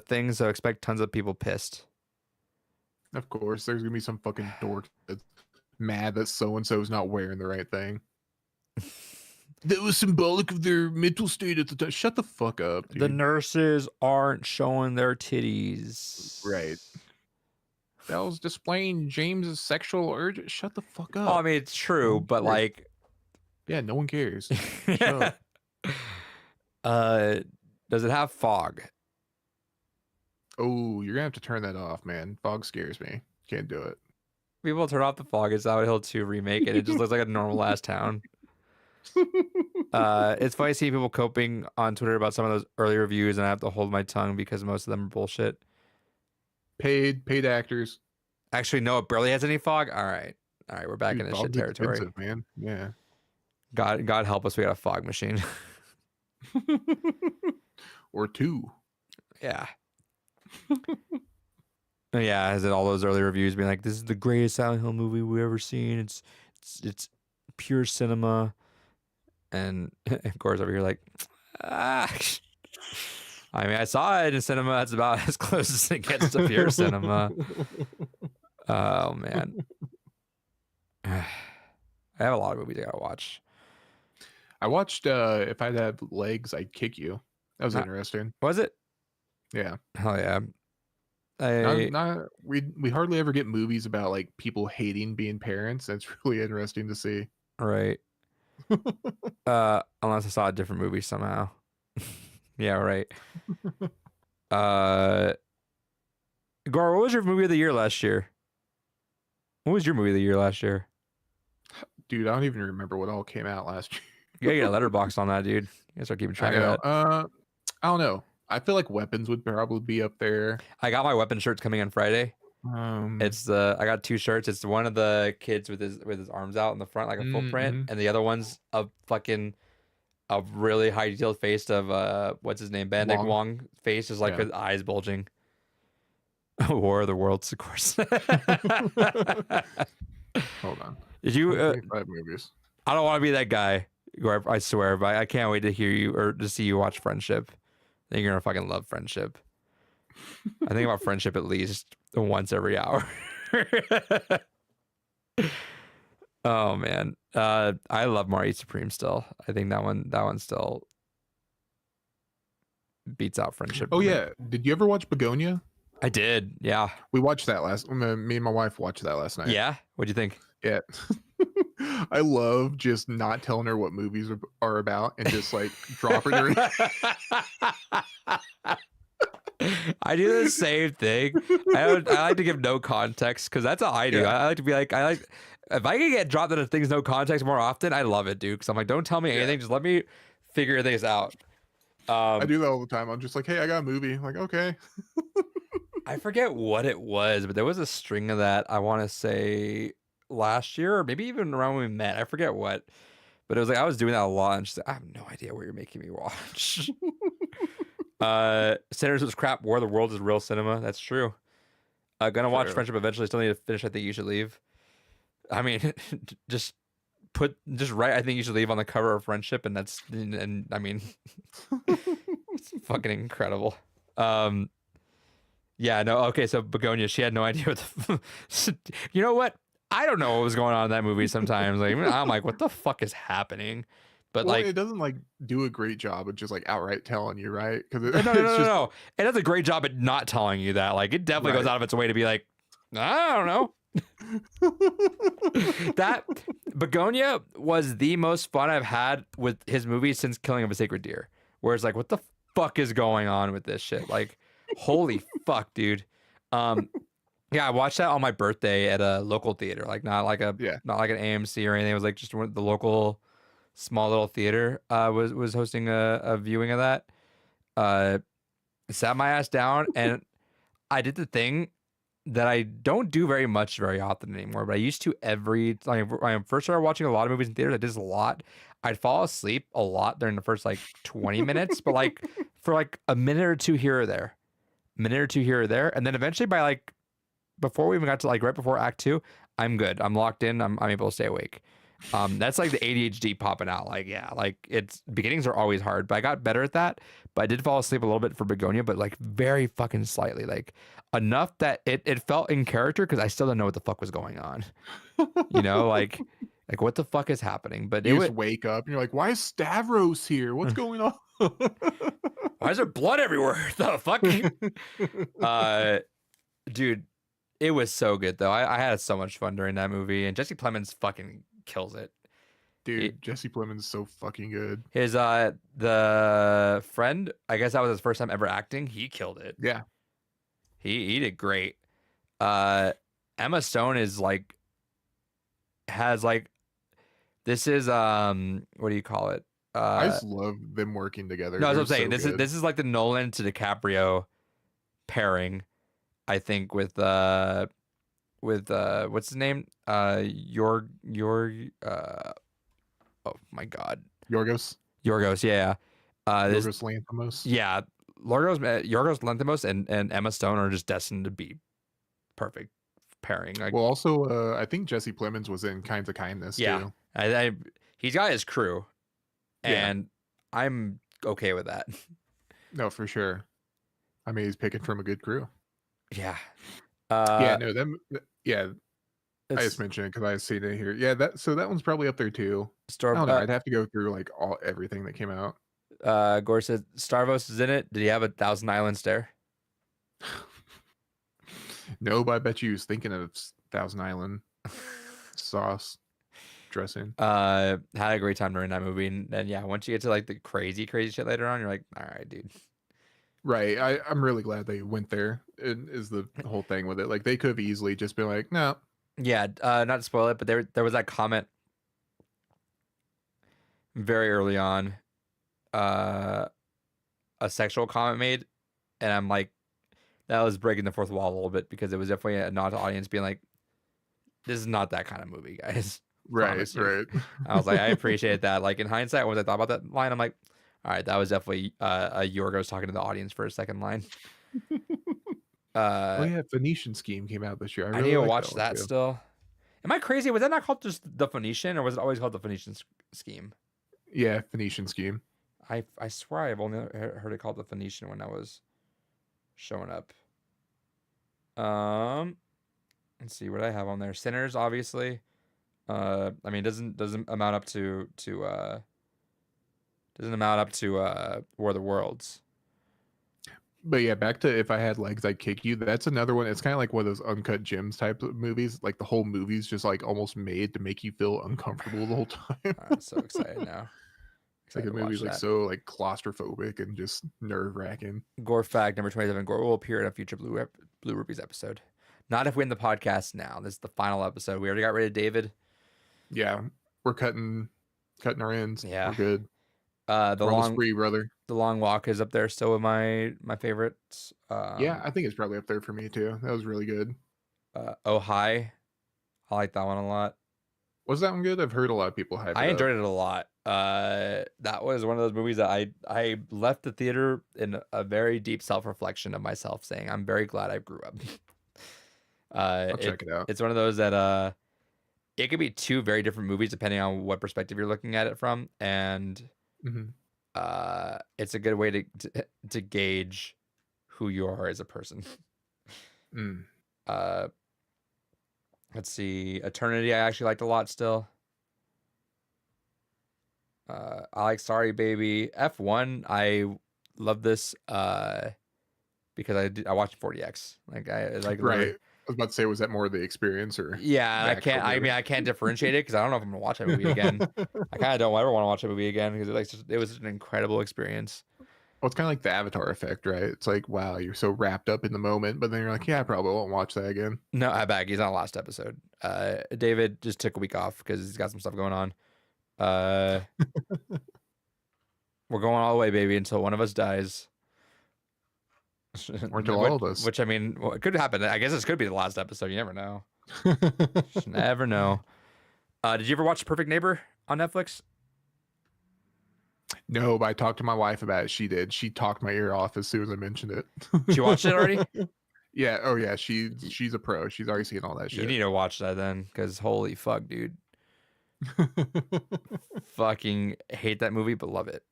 things, so expect tons of people pissed. Of course, there's gonna be some fucking dork that's mad that so and so is not wearing the right thing. That was symbolic of their mental state at the time. Shut the fuck up, dude. The nurses aren't showing their titties. Right. That was displaying James's sexual urge. Shut the fuck up. Oh, I mean, it's true, but cares? like, Yeah, no one cares. Shut up. Does it have fog? Oh, you're gonna have to turn that off, man. Fog scares me. Can't do it. People turn off the fog. It's Silent Hill 2 remake, and it just looks like a normal ass town. It's funny seeing people coping on Twitter about some of those early reviews, and I have to hold my tongue because most of them are bullshit. Paid actors. Actually, no, it barely has any fog. All right, we're back Dude, in this shit fog's territory. expensive, man. Yeah. God help us, we got a fog machine. Or two. Yeah. Yeah, has it all those early reviews being like, "This is the greatest Silent Hill movie we've ever seen. It's pure cinema." And of course over here like, ah. I mean, I saw it in cinema. That's about as close as it gets to pure cinema. Oh man, I have a lot of movies I gotta watch. I watched If I Had Legs, I'd Kick You. That was Uh, interesting. Was it? Yeah. Hell yeah. We hardly ever get movies about like people hating being parents. That's really interesting to see. Right. Unless I saw a different movie somehow. Yeah, right. Gar, what was your movie of the year last year? What was your movie of the year last year? Dude, I don't even remember what all came out last year. You gotta get a letterbox on that, dude. You gotta start keeping I track of know. that. I don't know. I feel like Weapons would probably be up there. I got my weapon shirts coming on Friday. It's I got 2 shirts. It's one of the kids with his arms out in the front like a full print, and the other one's a really high detailed face of what's his name, Bandit Wong face, just like with eyes bulging. War of the Worlds, of course. Hold on. Did you? 5 movies. I don't want to be that guy. I swear, but I can't wait to hear you or to see you watch Friendship. I think you're gonna fucking love Friendship. I think about Friendship at least once every hour. Oh man, I love Marty Supreme still. I think that one still beats out Friendship. Oh yeah, did you ever watch Begonia? I did. Yeah. We watched that me and my wife watched that last night. Yeah. What'd you think? Yeah. I love just not telling her what movies are about and just like dropping her. I do the same thing. I like to give no context because that's how I do. I like to be like, if I can get dropped into things no context more often, I love it, dude. Because I'm like, don't tell me anything, just let me figure things out. I do that all the time. I'm just like, hey, I got a movie. I'm like, okay. I forget what it was, but there was a string of that. I want to say last year, or maybe even around when we met. I forget what, but it was like I was doing that a lot. And she's like, I have no idea what you're making me watch. Sinners was crap. War of the Worlds is real cinema. That's true. Gonna watch Friendship eventually. Still need to finish. I think you should leave. I mean, just write. I think you should leave on the cover of Friendship, and I mean, it's fucking incredible. Yeah, no, okay, so Begonia, she had no idea what the you know what? I don't know what was going on in that movie sometimes. Like I'm like, what the fuck is happening? But well, like it doesn't like do a great job of just like outright telling you, right? Because no. It does a great job at not telling you that. Like it definitely goes out of its way to be like, I don't know. That Begonia was the most fun I've had with his movies since Killing of a Sacred Deer. Where it's like, what the fuck is going on with this shit? Like, holy fuck, dude. Yeah, I watched that on my birthday at a local theater, like not like an AMC or anything. It was like just the local small little theater was hosting a viewing of that. Sat my ass down and I did the thing that I don't do very often anymore, but I used to when I first started watching a lot of movies in theaters. I did this a lot. I'd fall asleep a lot during the first like 20 minutes, but like for like a minute or two here or there, and then eventually by like before we even got to like right before Act 2, I'm good. I'm locked in. I'm able to stay awake. That's like the ADHD popping out. Like, yeah, like it's beginnings are always hard, but I got better at that. But I did fall asleep a little bit for Begonia, but like very fucking slightly, like enough that it felt in character because I still don't know what the fuck was going on. You know, like what the fuck is happening? But you just wake up and you're like, why is Stavros here? What's going on? Why is there blood everywhere? The fuck? Dude, it was so good though. I had so much fun during that movie, and Jesse Plemons fucking kills it. Dude, Jesse Plemons is so fucking good. His the friend, I guess that was his first time ever acting. He killed it. Yeah. He did great. Emma Stone is like has like this is what do you call it? I just love them working together. No, that's what I'm saying. This is like the Nolan to DiCaprio pairing, I think, with what's his name? Oh my god. Yorgos, yeah. Yorgos Lanthimos. Yeah. Yorgos Lanthimos and Emma Stone are just destined to be perfect pairing. Like, Well, also, I think Jesse Plemons was in Kinds of Kindness yeah, too. he's got his crew, Yeah, and I'm okay with that. no, for sure. I mean, he's picking from a good crew. Yeah. Yeah, no, them. Yeah, I just It's mentioned it because I seen it here. Yeah, that one's probably up there too. I Star. don't know. I'd have to go through like everything that came out. Gore says Starvos is in it. Did he have a Thousand Island stare? No, but I bet you was thinking of Thousand Island sauce dressing. Had a great time during that movie, and then yeah, once you get to like the crazy shit later on, you're like, all right, dude. Right. I'm really glad they went there. Is the whole thing with it. Like they could have easily just been like, no. Yeah, not to spoil it, but there was that comment very early on, a sexual comment made, and I'm like, that was breaking the fourth wall a little bit because it was definitely a nod to audience being like, this is not that kind of movie, guys. Right, Promise you. right. I was like, I appreciate that. Like in hindsight, once I thought about that line, I'm like, all right, that was definitely a Yorgos talking to the audience for a second line. Oh yeah, Phoenician Scheme came out this year. I I really need to like watch one that too. still. Am I crazy? Was that not called just the Phoenician, or was it always called the Phoenician Scheme? Yeah, Phoenician Scheme. I swear I've only heard it called the Phoenician when I was showing up. Let's see what I have on there. Sinners, obviously. I mean, doesn't amount up to doesn't amount up to War of the Worlds. But yeah, back to If I Had Legs, I'd Kick You. That's another one. It's kind of like one of those uncut gems type of movies. Like the whole movie's just like almost made to make you feel uncomfortable the whole time. I'm so excited now. Like Excited the to watch movie's like that. so like claustrophobic and just nerve wracking. Gore fact number 27. Gore will appear in a future Blue Rupees episode. Not if we end the podcast now. This is the final episode. We already got rid of David. Yeah, we're cutting our ends. Yeah. We're good. The We're on the long spree, brother. the long walk is up there still with my favorites. Yeah, I think it's probably up there for me too. That was really good. Oh Hi. I like that one a lot. Was that one good? I've heard a lot of people hype I it enjoyed up. it a lot. That was one of those movies that I left the theater in a very deep self-reflection of myself, saying I'm very glad I grew up. I'll check it out. It's one of those that it could be two very different movies depending on what perspective you're looking at it from, and Mhm. it's a good way to gauge who you are as a person. Mm. Let's see, Eternity I actually liked a lot still. I like Sorry Baby. F1 I love this because I watched 40X. Like I like Right. literally. I was about to say, was that more the experience or Yeah, the I actual can't. I movie? mean, I can't differentiate it because I don't know if I'm gonna watch that movie again. I kind of don't ever want to watch that movie again because it was an incredible experience. Well, it's kind of like the Avatar effect, right? It's like, wow, you're so wrapped up in the moment, but then you're like, yeah, I probably won't watch that again. No, I bag. He's on last episode. David just took a week off because he's got some stuff going on. We're going all the way, baby, until one of us dies. Or until all of us. Which I mean, well, it could happen. I guess this could be the last episode. You never know. Just never know. Did you ever watch Perfect Neighbor on Netflix? No, but I talked to my wife about it. She did. She talked my ear off as soon as I mentioned it. She watched it already? Yeah. Oh yeah. She's a pro. She's already seen all that shit. You need to watch that then, because holy fuck, dude. Fucking hate that movie, but love it.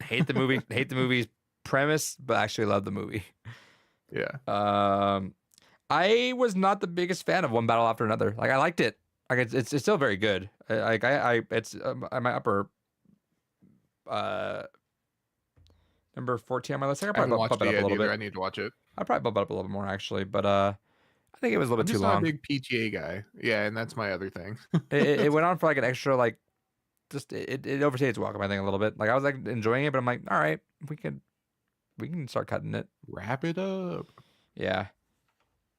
Hate the movie. Hate the movie's premise, but actually love the movie. Yeah. I was not the biggest fan of One Battle After Another. Like I liked it. Like it's still very good. Like I it's at my upper number 14 on my list. I could I haven't probably watched bump it it up a yet little either. bit. I need to watch it. I'd probably bump it up a little bit more actually, but I think it was a little I'm bit just too not long. a big PTA guy. Yeah, and that's my other thing. It went on for like an extra like just it overstayed its welcome, I think, a little bit. Like I was like enjoying it, but I'm like, all right, we can start cutting it. Wrap it up. Yeah.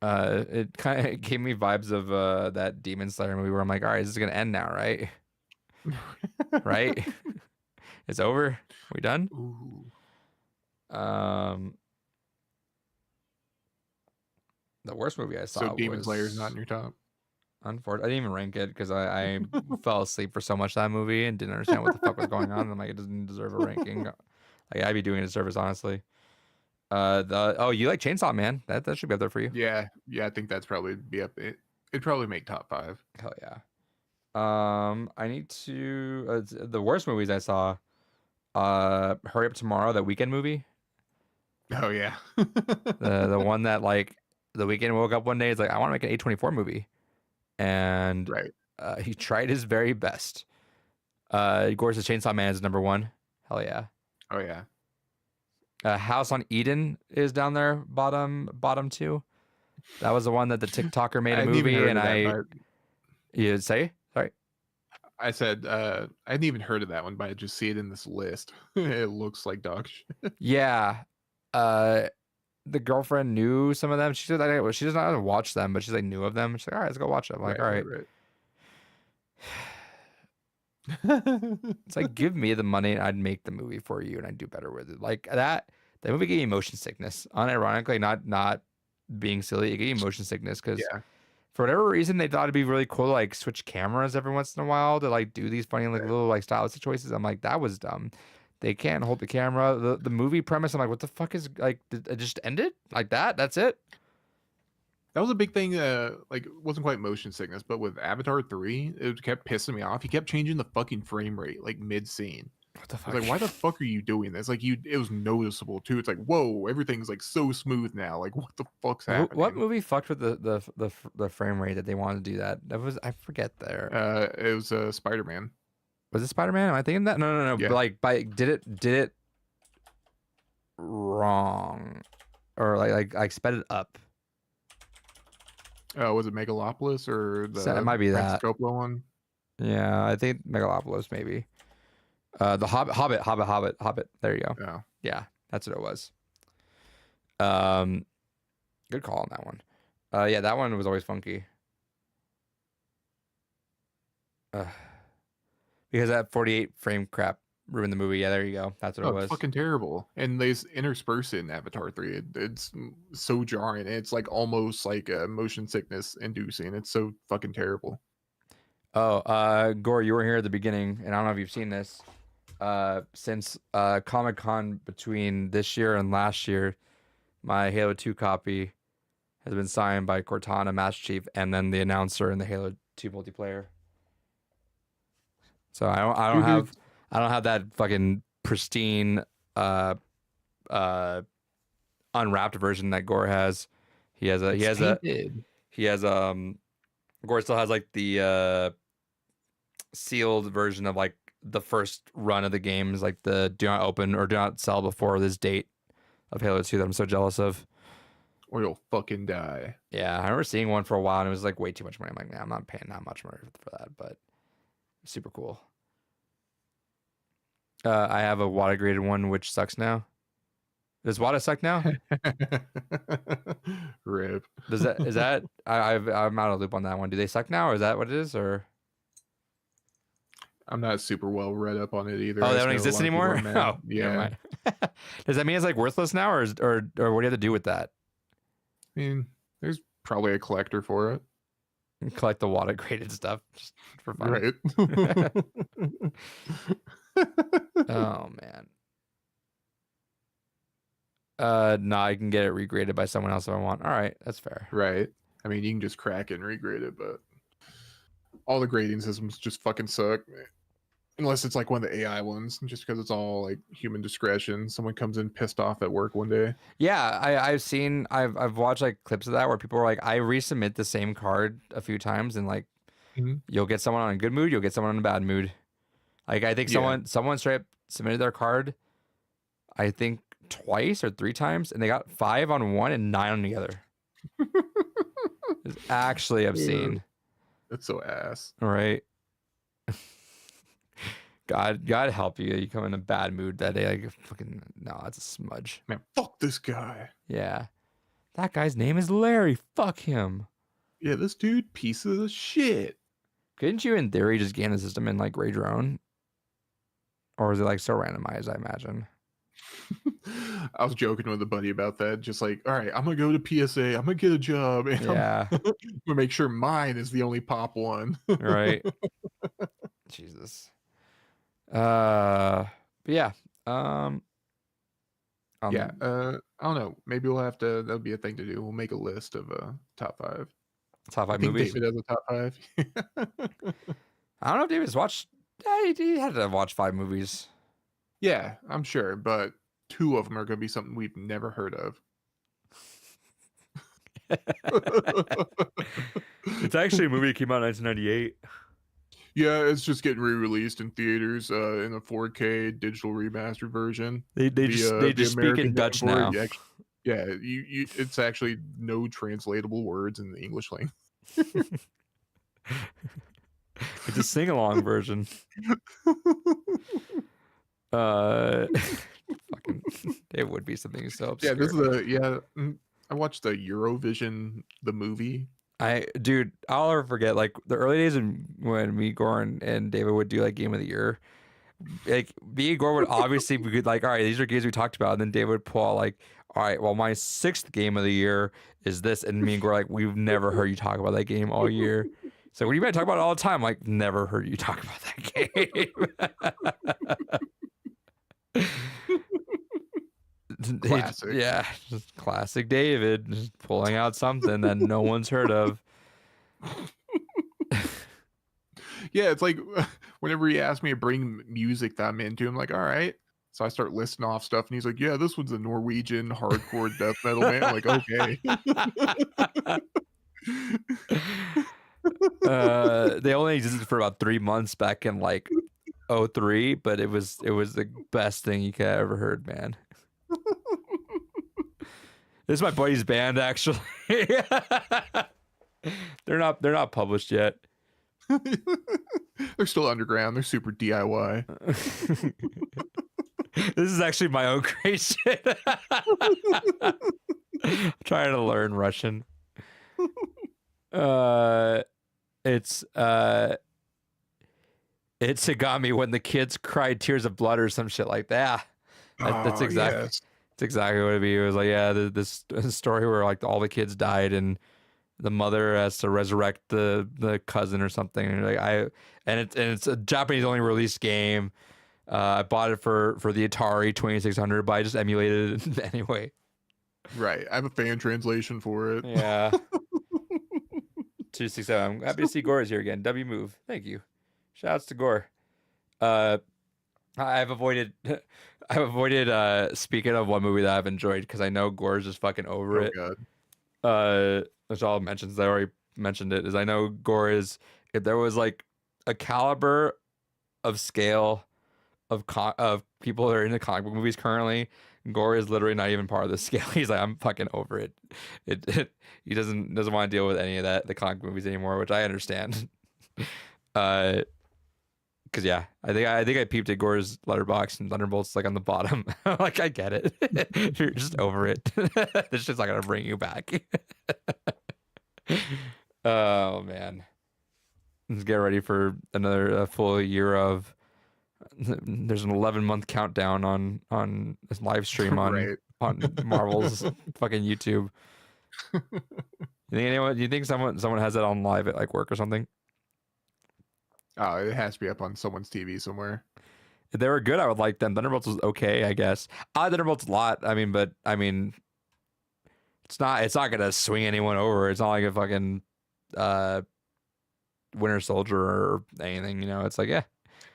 It kind of gave me vibes of that Demon Slayer movie where I'm like, all right, this is gonna end now, right? Right? It's over. We done? Ooh. The worst movie I saw So Demon was Slayer is not in your top. Unfortunately, I didn't even rank it because I fell asleep for so much that movie and didn't understand what the fuck was going on. I'm like, it doesn't deserve a ranking. Like I'd be doing it a service, honestly. You like Chainsaw Man? That should be up there for you. Yeah, yeah, I think that's probably be up. It'd probably make top 5. Hell yeah. I need to the worst movies I saw. Hurry Up Tomorrow, that weekend movie. Oh yeah. The one that like the weekend woke up one day, it's like I want to make an A24 movie, and Right. he tried his very best. Of course, the Chainsaw Man is number one. Hell yeah. Oh yeah. House on Eden is down there, bottom two. That was the one that the TikToker made I a hadn't even movie, heard and of that, I but you say sorry. I said I hadn't even heard of that one, but I just see it in this list. It looks like dog shit. Yeah. Uh, the girlfriend knew some of them. She said she does not watch them, but she's like knew of them. She's like, all right, let's go watch them. I'm like, Right, all right. right, It's like give me the money and I'd make the movie for you and I'd do better with it. Like that movie gave me motion sickness. Unironically, not being silly, it gave me motion sickness because Yeah. for whatever reason they thought it'd be really cool to like switch cameras every once in a while to like do these funny like Right. little like stylistic choices. I'm like, that was dumb. They can't hold the camera. The movie premise, I'm like, what the fuck is like did it just ended? Like that? That's it? That was a big thing. Like it wasn't quite motion sickness, but with Avatar 3, it kept pissing me off. He kept changing the fucking frame rate like mid scene. What the I fuck? was like, why the fuck are you doing this? Like it was noticeable too. It's like, whoa, everything's like so smooth now. Like what the fuck's happening? What movie fucked with the frame rate that they wanted to do that? That was I forget there. It was Spider-Man. Was it Spider-Man? Am I thinking that? No. Yeah. But like, did it wrong, or like sped it up? Was it Megalopolis or the So it might be Francis that. Coppola one? Yeah, I think Megalopolis maybe. The Hobbit. There you go. Yeah. Yeah, that's what it was. Good call on that one. Yeah, that one was always funky. Because that 48 frame crap ruined the movie. Yeah, there you go. That's what Oh, it it's was. fucking terrible. And they intersperse it in Avatar 3. It's so jarring. It's like almost like a motion sickness inducing. It's so fucking terrible. Oh, Gore, you were here at the beginning, and I don't know if you've seen this. Since Comic-Con between this year and last year, my Halo 2 copy has been signed by Cortana, Master Chief, and then the announcer in the Halo 2 multiplayer. So I don't have that fucking pristine unwrapped version that Gore has. Gore still has like the sealed version of like the first run of the games, like the do not open or do not sell before this date of Halo 2 that I'm so jealous of. Or you'll fucking die. Yeah, I remember seeing one for a while and it was like way too much money. I'm like, nah, I'm not paying that much money for that, but super cool. I have a WADA graded one, which sucks now. Does WADA suck now? Rip. Is that I'm out of loop on that one. Do they suck now, or is that what it is? Or I'm not super well read up on it either. oh, I they just don't know a exist lot of people anymore. are mad. Oh, never Yeah. mind. Does that mean it's like worthless now, or what do you have to do with that? I mean, there's probably a collector for it. Collect the WADA graded stuff just for fun. Right. Oh man. No, I can get it regraded by someone else if I want. All right, that's fair. Right. I mean, you can just crack it and regrade it, but all the grading systems just fucking suck. Unless it's like one of the AI ones, just because it's all like human discretion. Someone comes in pissed off at work one day. Yeah, I've watched like clips of that where people are like, I resubmit the same card a few times and like Mhm. you'll get someone on a good mood, you'll get someone in a bad mood. Like I think Yeah. someone straight up submitted their card, I think twice or three times, and they got 5 on one and 9 on the other. It's actually obscene. That's so ass. All right. God help you. You come in a bad mood that day. Like fucking no, that's a smudge. Man, fuck this guy. Yeah. That guy's name is Larry. Fuck him. Yeah, this dude, piece of shit. Couldn't you, in theory, just gain the system and like raid your own? Or is it like so randomized, I imagine? I was joking with a buddy about that. Just like, all right, I'm gonna go to PSA. I'm gonna get a job, and Yeah. I'm gonna make sure mine is the only pop one. Right. Jesus. But yeah. Yeah, Um, I don't know. Maybe we'll have to. That'll be a thing to do. We'll make a list of top 5. top I five think movies. David has a top 5. I don't know if David's watched. Yeah, he had to watch 5 movies. Yeah, I'm sure, but 2 of them are gonna be something we've never heard of. It's actually a movie that came out in 1998. Yeah, it's just getting re-released in theaters in a 4K digital remastered version. They The just speak in American name Dutch for it, now. yeah, it's actually no translatable words in the English language. It's a sing along version. Fucking, it would be something so Yeah, obscure. I watched the Eurovision the movie. Dude, I'll never forget like the early days when me, Goran, and David would do like Game of the Year. Like me and Goran would obviously we could like, all right, these are games we talked about, and then David would pull out like, all right, well, my 6th game of the year is this, and me and Goran like, we've never heard you talk about that game all year. So what do you mean talk about it all the time? Like, never heard you talk about that game. Classic. Yeah, just classic David, just pulling out something that no one's heard of. Yeah, it's like whenever he asked me to bring music that I'm into, I'm like, all right. So I start listing off stuff, and he's like, "Yeah, this one's a Norwegian hardcore death metal band." I'm like, "Okay." They only existed for about 3 months back in like '03, but it was the best thing you could ever heard, man. This is my buddy's band, actually. They're not published yet. They're still underground. They're super DIY. This is actually my own creation. I'm trying to learn Russian. It's got me when the kids cried tears of blood or some shit like that. That's exactly Yes. that's exactly what it'd be. It was like, yeah, this story where like all the kids died and the mother has to resurrect the cousin or something. And it's a Japanese only released game. I bought it for the Atari 2600, but I just emulated it anyway. Right. I have a fan translation for it. Yeah. 267. I'm happy to see Gore is here again. W move. Thank you. Shouts to Gore. I've avoided speaking of one movie that I've enjoyed because I know Gore's just fucking over it. God. Which I'll mention, since I already mentioned it, is I know Gore is, if there was like a caliber of scale of people that are into comic book movies currently, Gore is literally not even part of the scale. He's like, I'm fucking over it. He doesn't want to deal with any of the comic book movies anymore, which I understand. Because yeah, I think I peeped at Gore's letterbox and Thunderbolt's like on the bottom. Like, I get it. You're just over it. This shit's not gonna bring you back. Oh man, let's get ready for another full year of. There's an 11-month countdown on this live stream on Right. on Marvel's fucking YouTube. Do you think someone has it on live at like work or something? Oh, it has to be up on someone's TV somewhere. If they were good, I would like them. Thunderbolts was okay, I guess. I like Thunderbolts a lot. I mean, it's not gonna swing anyone over. It's not like a fucking Winter Soldier or anything, you know. It's like, yeah.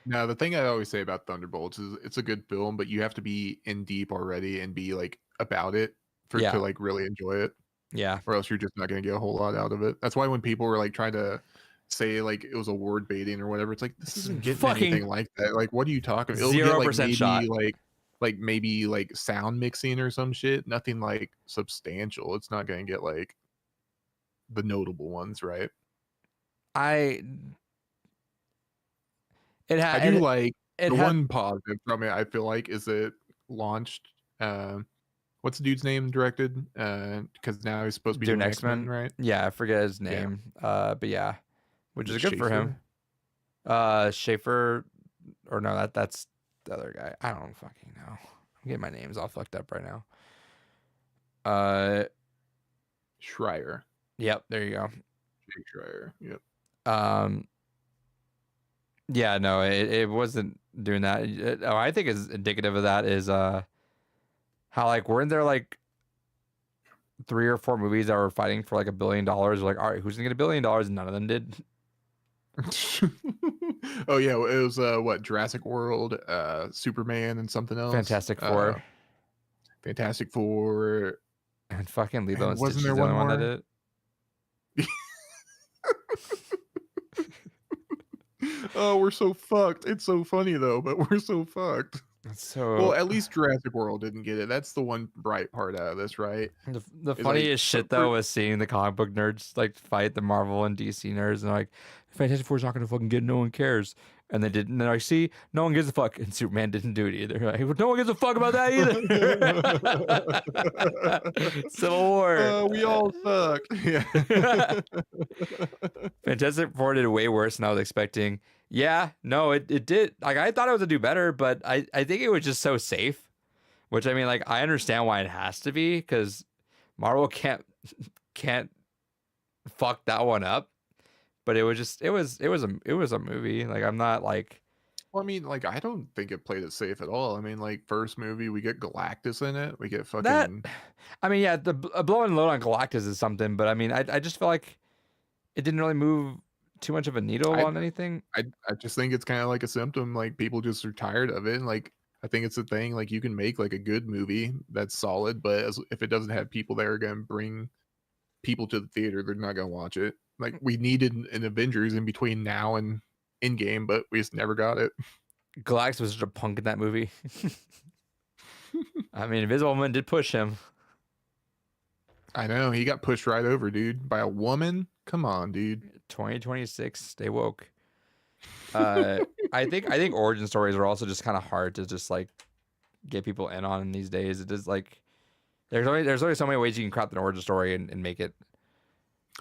Now, the thing I always say about Thunderbolts is it's a good film, but you have to be in deep already and be like about it to like really enjoy it. Yeah. Or else you're just not gonna get a whole lot out of it. That's why when people were like trying to say like it was award baiting or whatever, it's like this isn't getting Fucking anything like that. Like, what are you talking about? 0% shot. Like maybe like sound mixing or some shit. Nothing like substantial. It's not gonna get like the notable ones, right? I do like the one positive from it. I feel like is it launched. What's the dude's name directed? Because now he's supposed to be doing X-Men, right? Yeah, I forget his name. Yeah. But yeah, which is Is good for him. Schaefer? Schaefer, or no, that's the other guy. I don't fucking know. I'm getting my names all fucked up right now. Schreier. Yep, there you go. Jake Schreier. Yep. Yeah, no, it wasn't doing that. I think is indicative of that is how like weren't there like 3 or 4 movies that were fighting for like $1 billion? Like, all right, who's gonna get $1 billion? And none of them did. Oh yeah, it was what, Jurassic World, Superman, and something else. Fantastic Four Fantastic Four, and fucking Lilo and and Stitch wasn't is there the one only one that more? did it. Oh, we're so fucked. It's so funny though, but we're so fucked. Well, So at least Jurassic World didn't get it. That's the one bright part out of this, right? the Is like funniest shit though was seeing the comic book nerds like fight the Marvel and DC nerds and like Fantastic Four's not gonna fucking get it, no one cares. And they didn't. And they're like, see, no one gives a fuck. And Superman didn't do it either. Like, no one gives a fuck about that either. Civil War. We all suck. Yeah. Fantastic Four did way worse than I was expecting. Yeah, no, it did. Like I thought it was to do better, but I think it was just so safe. Which I mean, like I understand why it has to be because Marvel can't fuck that one up. But it was just it was a movie. Like I'm not like Well, I mean, like, I don't think it played it safe at all. I mean, like, first movie, we get Galactus in it. We get that. fucking. I mean, yeah, the blowing load on Galactus is something, but I mean, I just feel like it didn't really move too much of a needle I, on anything. I just think it's kind of like a symptom. Like, people just are tired of it. And, like, I think it's a thing. Like, you can make, like, a good movie that's solid, but if it doesn't have people that are going to bring people to the theater, they're not going to watch it. Like, we needed an Avengers in between now and Endgame, but we just never got it. Galactus was such a punk in that movie. I mean, Invisible Woman did push him. I know, he got pushed right over, dude, by a woman. Come on, dude. 2026, stay woke. I think origin stories are also just kind of hard to just like get people in on these days. It is like there's only so many ways you can craft an origin story and make it.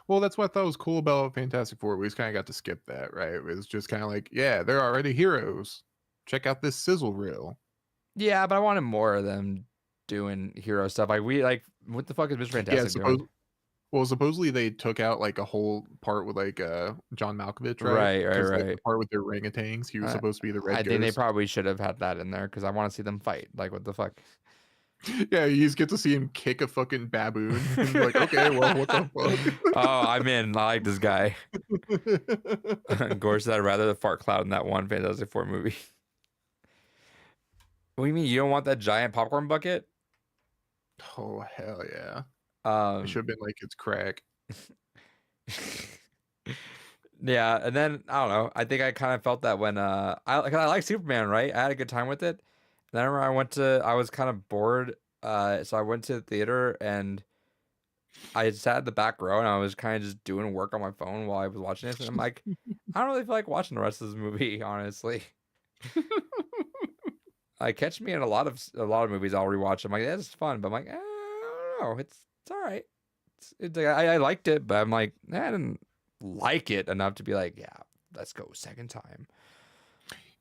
Well, that's what I thought was cool about Fantastic Four. We just kind of got to skip that, right? It was just kind of like, yeah, they're already heroes. Check out this sizzle reel. Yeah, but I wanted more of them doing hero stuff. Like what the fuck is Mr. Fantastic doing? Well, supposedly they took out like a whole part with like John Malkovich, right? Right. 'Cause, like, the part with the orangutans, he was supposed to be the red I think they ghost. probably should have had that in there because I want to see them fight. Like, what the fuck? Yeah, you just get to see him kick a fucking baboon. And be like, okay, well, what the fuck? Oh, I'm in. I like this guy. Gore said I'd rather the fart cloud in that one Fantastic Four movie. What do you mean you don't want that giant popcorn bucket? Oh hell yeah! It should have been like it's crack. Yeah, and then I don't know. I think I kind of felt that when I like Superman, right? I had a good time with it. And I remember I was kind of bored, so I went to the theater and I sat in the back row and I was kind of just doing work on my phone while I was watching it. And I'm like, I don't really feel like watching the rest of this movie, honestly. I catch me in a lot of movies I'll rewatch. I'm like, that's fun, but I'm like, I don't know, it's all right. It's I liked it, but I'm like, I didn't like it enough to be like, yeah, let's go second time.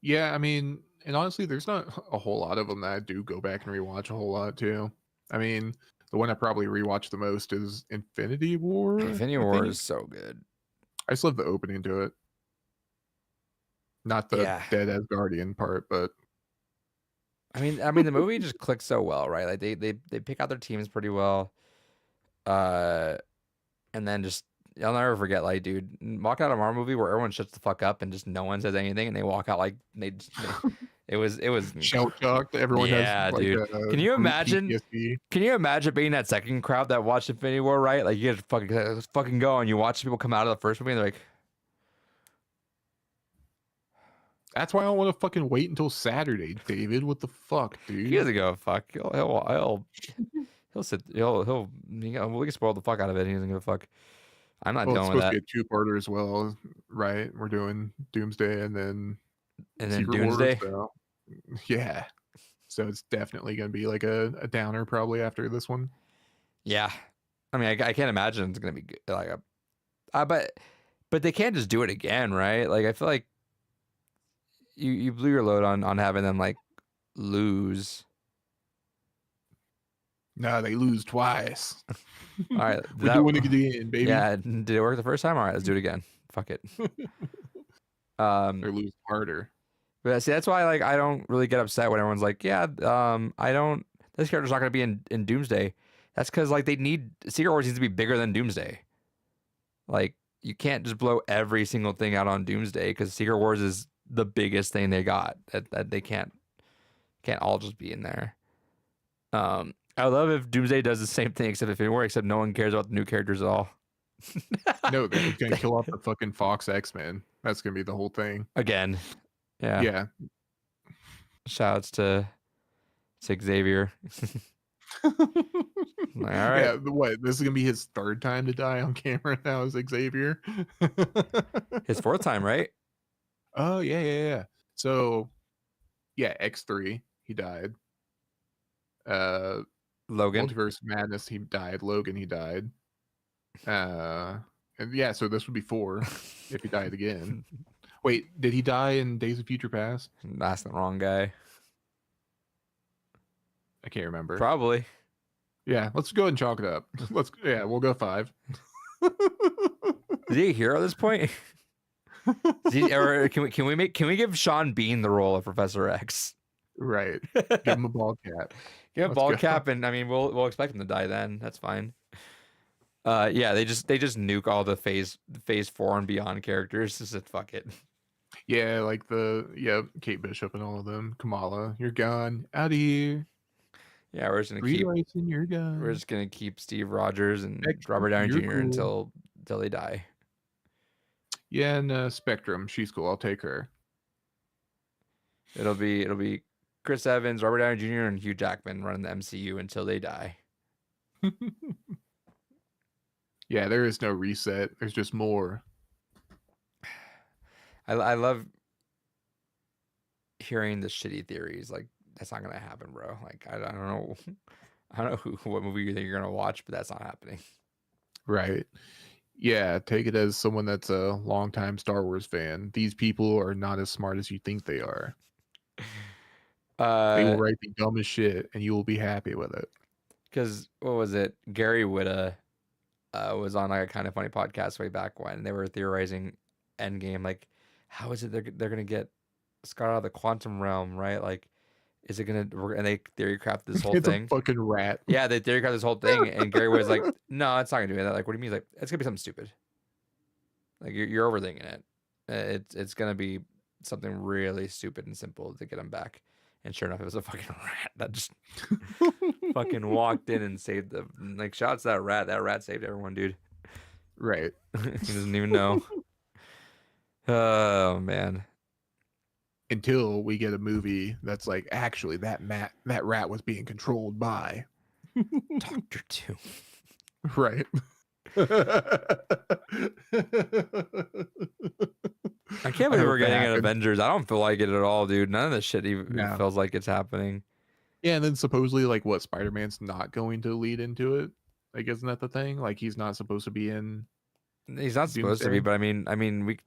Yeah, I mean, and honestly, there's not a whole lot of them that I do go back and rewatch a whole lot too. I mean, the one I probably rewatch the most is Infinity War. Infinity War is so good. I just love the opening to it. Not the dead as Guardian part, but I mean, the movie just clicks so well, right? Like they pick out their teams pretty well. And then just I'll never forget, like, dude, walk out of a Marvel movie where everyone shuts the fuck up and just no one says anything, and they walk out like it was shell shocked. Everyone has like, dude. Can you imagine? PTSD. Can you imagine being that second crowd that watched Infinity War, right? Like you just fucking go, and you watch people come out of the first movie, and they're like. That's why I don't want to fucking wait until Saturday, David. What the fuck, dude? He doesn't give a fuck. He'll we can spoil the fuck out of it. He doesn't give a fuck. I'm not dealing with that. It's supposed to be a two-parter as well, right? We're doing Doomsday and then Doomsday. So, yeah. So it's definitely gonna be like a downer probably after this one. Yeah, I mean, I can't imagine it's gonna be good, like a, but they can't just do it again, right? Like I feel like you blew your load on having them like lose. No, they lose twice. All right, we're doing it again, baby. Yeah, did it work the first time? All right, let's do it again. Fuck it. They lose harder. But see, that's why like I don't really get upset when everyone's like, yeah, I don't. This character's not going to be in Doomsday. That's because like they need Secret Wars needs to be bigger than Doomsday. Like you can't just blow every single thing out on Doomsday because Secret Wars is the biggest thing they got that they can't all just be in there. I love if Doomsday does the same thing except Infinity War, except no one cares about the new characters at all. No, they're just gonna kill off the fucking Fox X-Men. That's gonna be the whole thing. Again. Yeah. Yeah. Shouts to Xavier. All right. Yeah, what? This is gonna be his third time to die on camera now as Xavier. His fourth time, right? Oh yeah. So yeah, X3, he died. Logan. Multiverse Madness, he died. Logan, he died. And yeah, so this would be 4 if he died again. Wait, did he die in Days of Future Past? That's the wrong guy. I can't remember. Probably. Yeah, let's go ahead and chalk it up. We'll go 5. Is he a hero at this point? Or can we give Sean Bean the role of Professor X? Right. Give him a bald cap. Give him a bald cap, and I mean we'll expect him to die then. That's fine. Yeah, they just nuke all the phase 4 and beyond characters. Just said fuck it. Yeah, like Kate Bishop and all of them. Kamala, you're gone. Out of here. Yeah, we're just gonna keep Steve Rogers and Robert Downey Jr. Cool. until they die. Yeah, and Spectrum, she's cool. I'll take her. It'll be Chris Evans, Robert Downey Jr., and Hugh Jackman running the MCU until they die. Yeah, there is no reset. There's just more. I love hearing the shitty theories. Like that's not gonna happen, bro. Like I don't know. I don't know what movie you think you're gonna watch, but that's not happening. Right. Yeah, take it as someone that's a longtime Star Wars fan. These people are not as smart as you think they are. They will write the dumbest shit, and you will be happy with it. Because what was it? Gary Whitta was on like a Kind of Funny podcast way back when they were theorizing Endgame. Like, how is it they're gonna get Scott out of the quantum realm, right? Like, is it gonna? And they theory crafted this whole thing. It's a fucking rat. Yeah, they theory crafted this whole thing, and Gary was like, "No, it's not gonna do that." Like, what do you mean? He's like, it's gonna be something stupid. Like you're overthinking it. It's gonna be something really stupid and simple to get him back. And sure enough, it was a fucking rat that just fucking walked in and saved them. Like, shout out to that rat. That rat saved everyone, dude. Right. He doesn't even know. Oh man. Until we get a movie that's like, actually, that rat was being controlled by Doctor Doom. Right. I can't believe we're getting an Avengers. I don't feel like it at all, dude. None of this shit even feels like it's happening. Yeah, and then supposedly, like, what, Spider-Man's not going to lead into it? Like, isn't that the thing? Like, he's not supposed to be in. He's not supposed to be, but I mean,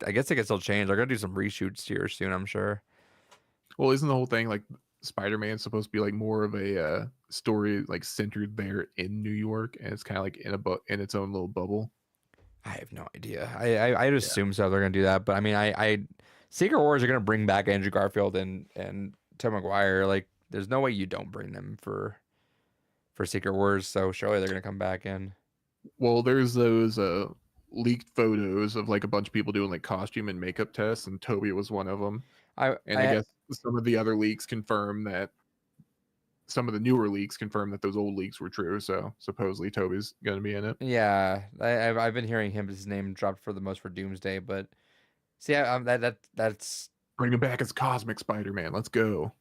I guess it can still change. They're gonna do some reshoots here soon, I'm sure. Well, isn't the whole thing like Spider-Man's supposed to be like more of a story like centered there in New York, and it's kind of like in its own little bubble? I have no idea. I'd assume so. They're gonna do that, but I mean, Secret Wars are gonna bring back Andrew Garfield and Tom Maguire. Like, there's no way you don't bring them for Secret Wars. So surely they're gonna come back in. Well, there's those leaked photos of like a bunch of people doing like costume and makeup tests, and Toby was one of them. I guess some of the other leaks confirm that. Some of the newer leaks confirm that those old leaks were true. So supposedly Toby's gonna be in it. Yeah, I've been hearing his name dropped for the most for Doomsday, but see, that's bring him back as Cosmic Spider-Man. Let's go.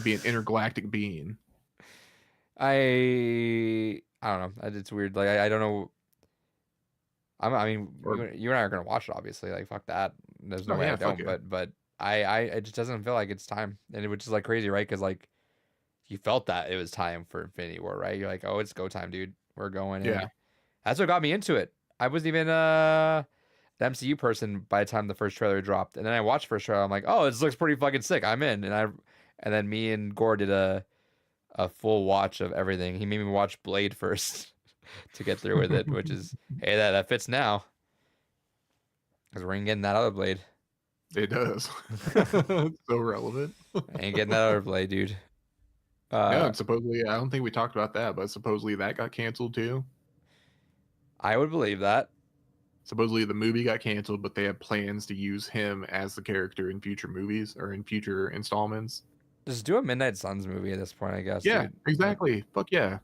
Be an intergalactic being. I don't know. It's weird. Like I don't know. I mean, you and I are gonna watch it, obviously. Like, fuck that. There's no way I don't. But it just doesn't feel like it's time, and it was just like crazy, right? Because like you felt that it was time for Infinity War, right? You're like, oh, it's go time, dude. We're going. Yeah. That's what got me into it. I wasn't even the MCU person by the time the first trailer dropped, and then I watched the first trailer. I'm like, oh, this looks pretty fucking sick. I'm in, and then me and Gore did a full watch of everything. He made me watch Blade first to get through with it, which is, hey, that fits now. Because we're ain't getting that other Blade. It does. It's so relevant. I ain't getting that other Blade, dude. No, Uh, and supposedly I don't think we talked about that, but supposedly that got canceled too. I would believe that. Supposedly the movie got canceled, but they have plans to use him as the character in future movies or in future installments. Just do a Midnight Suns movie at this point, I guess, Yeah, dude. Like, exactly. Fuck yeah.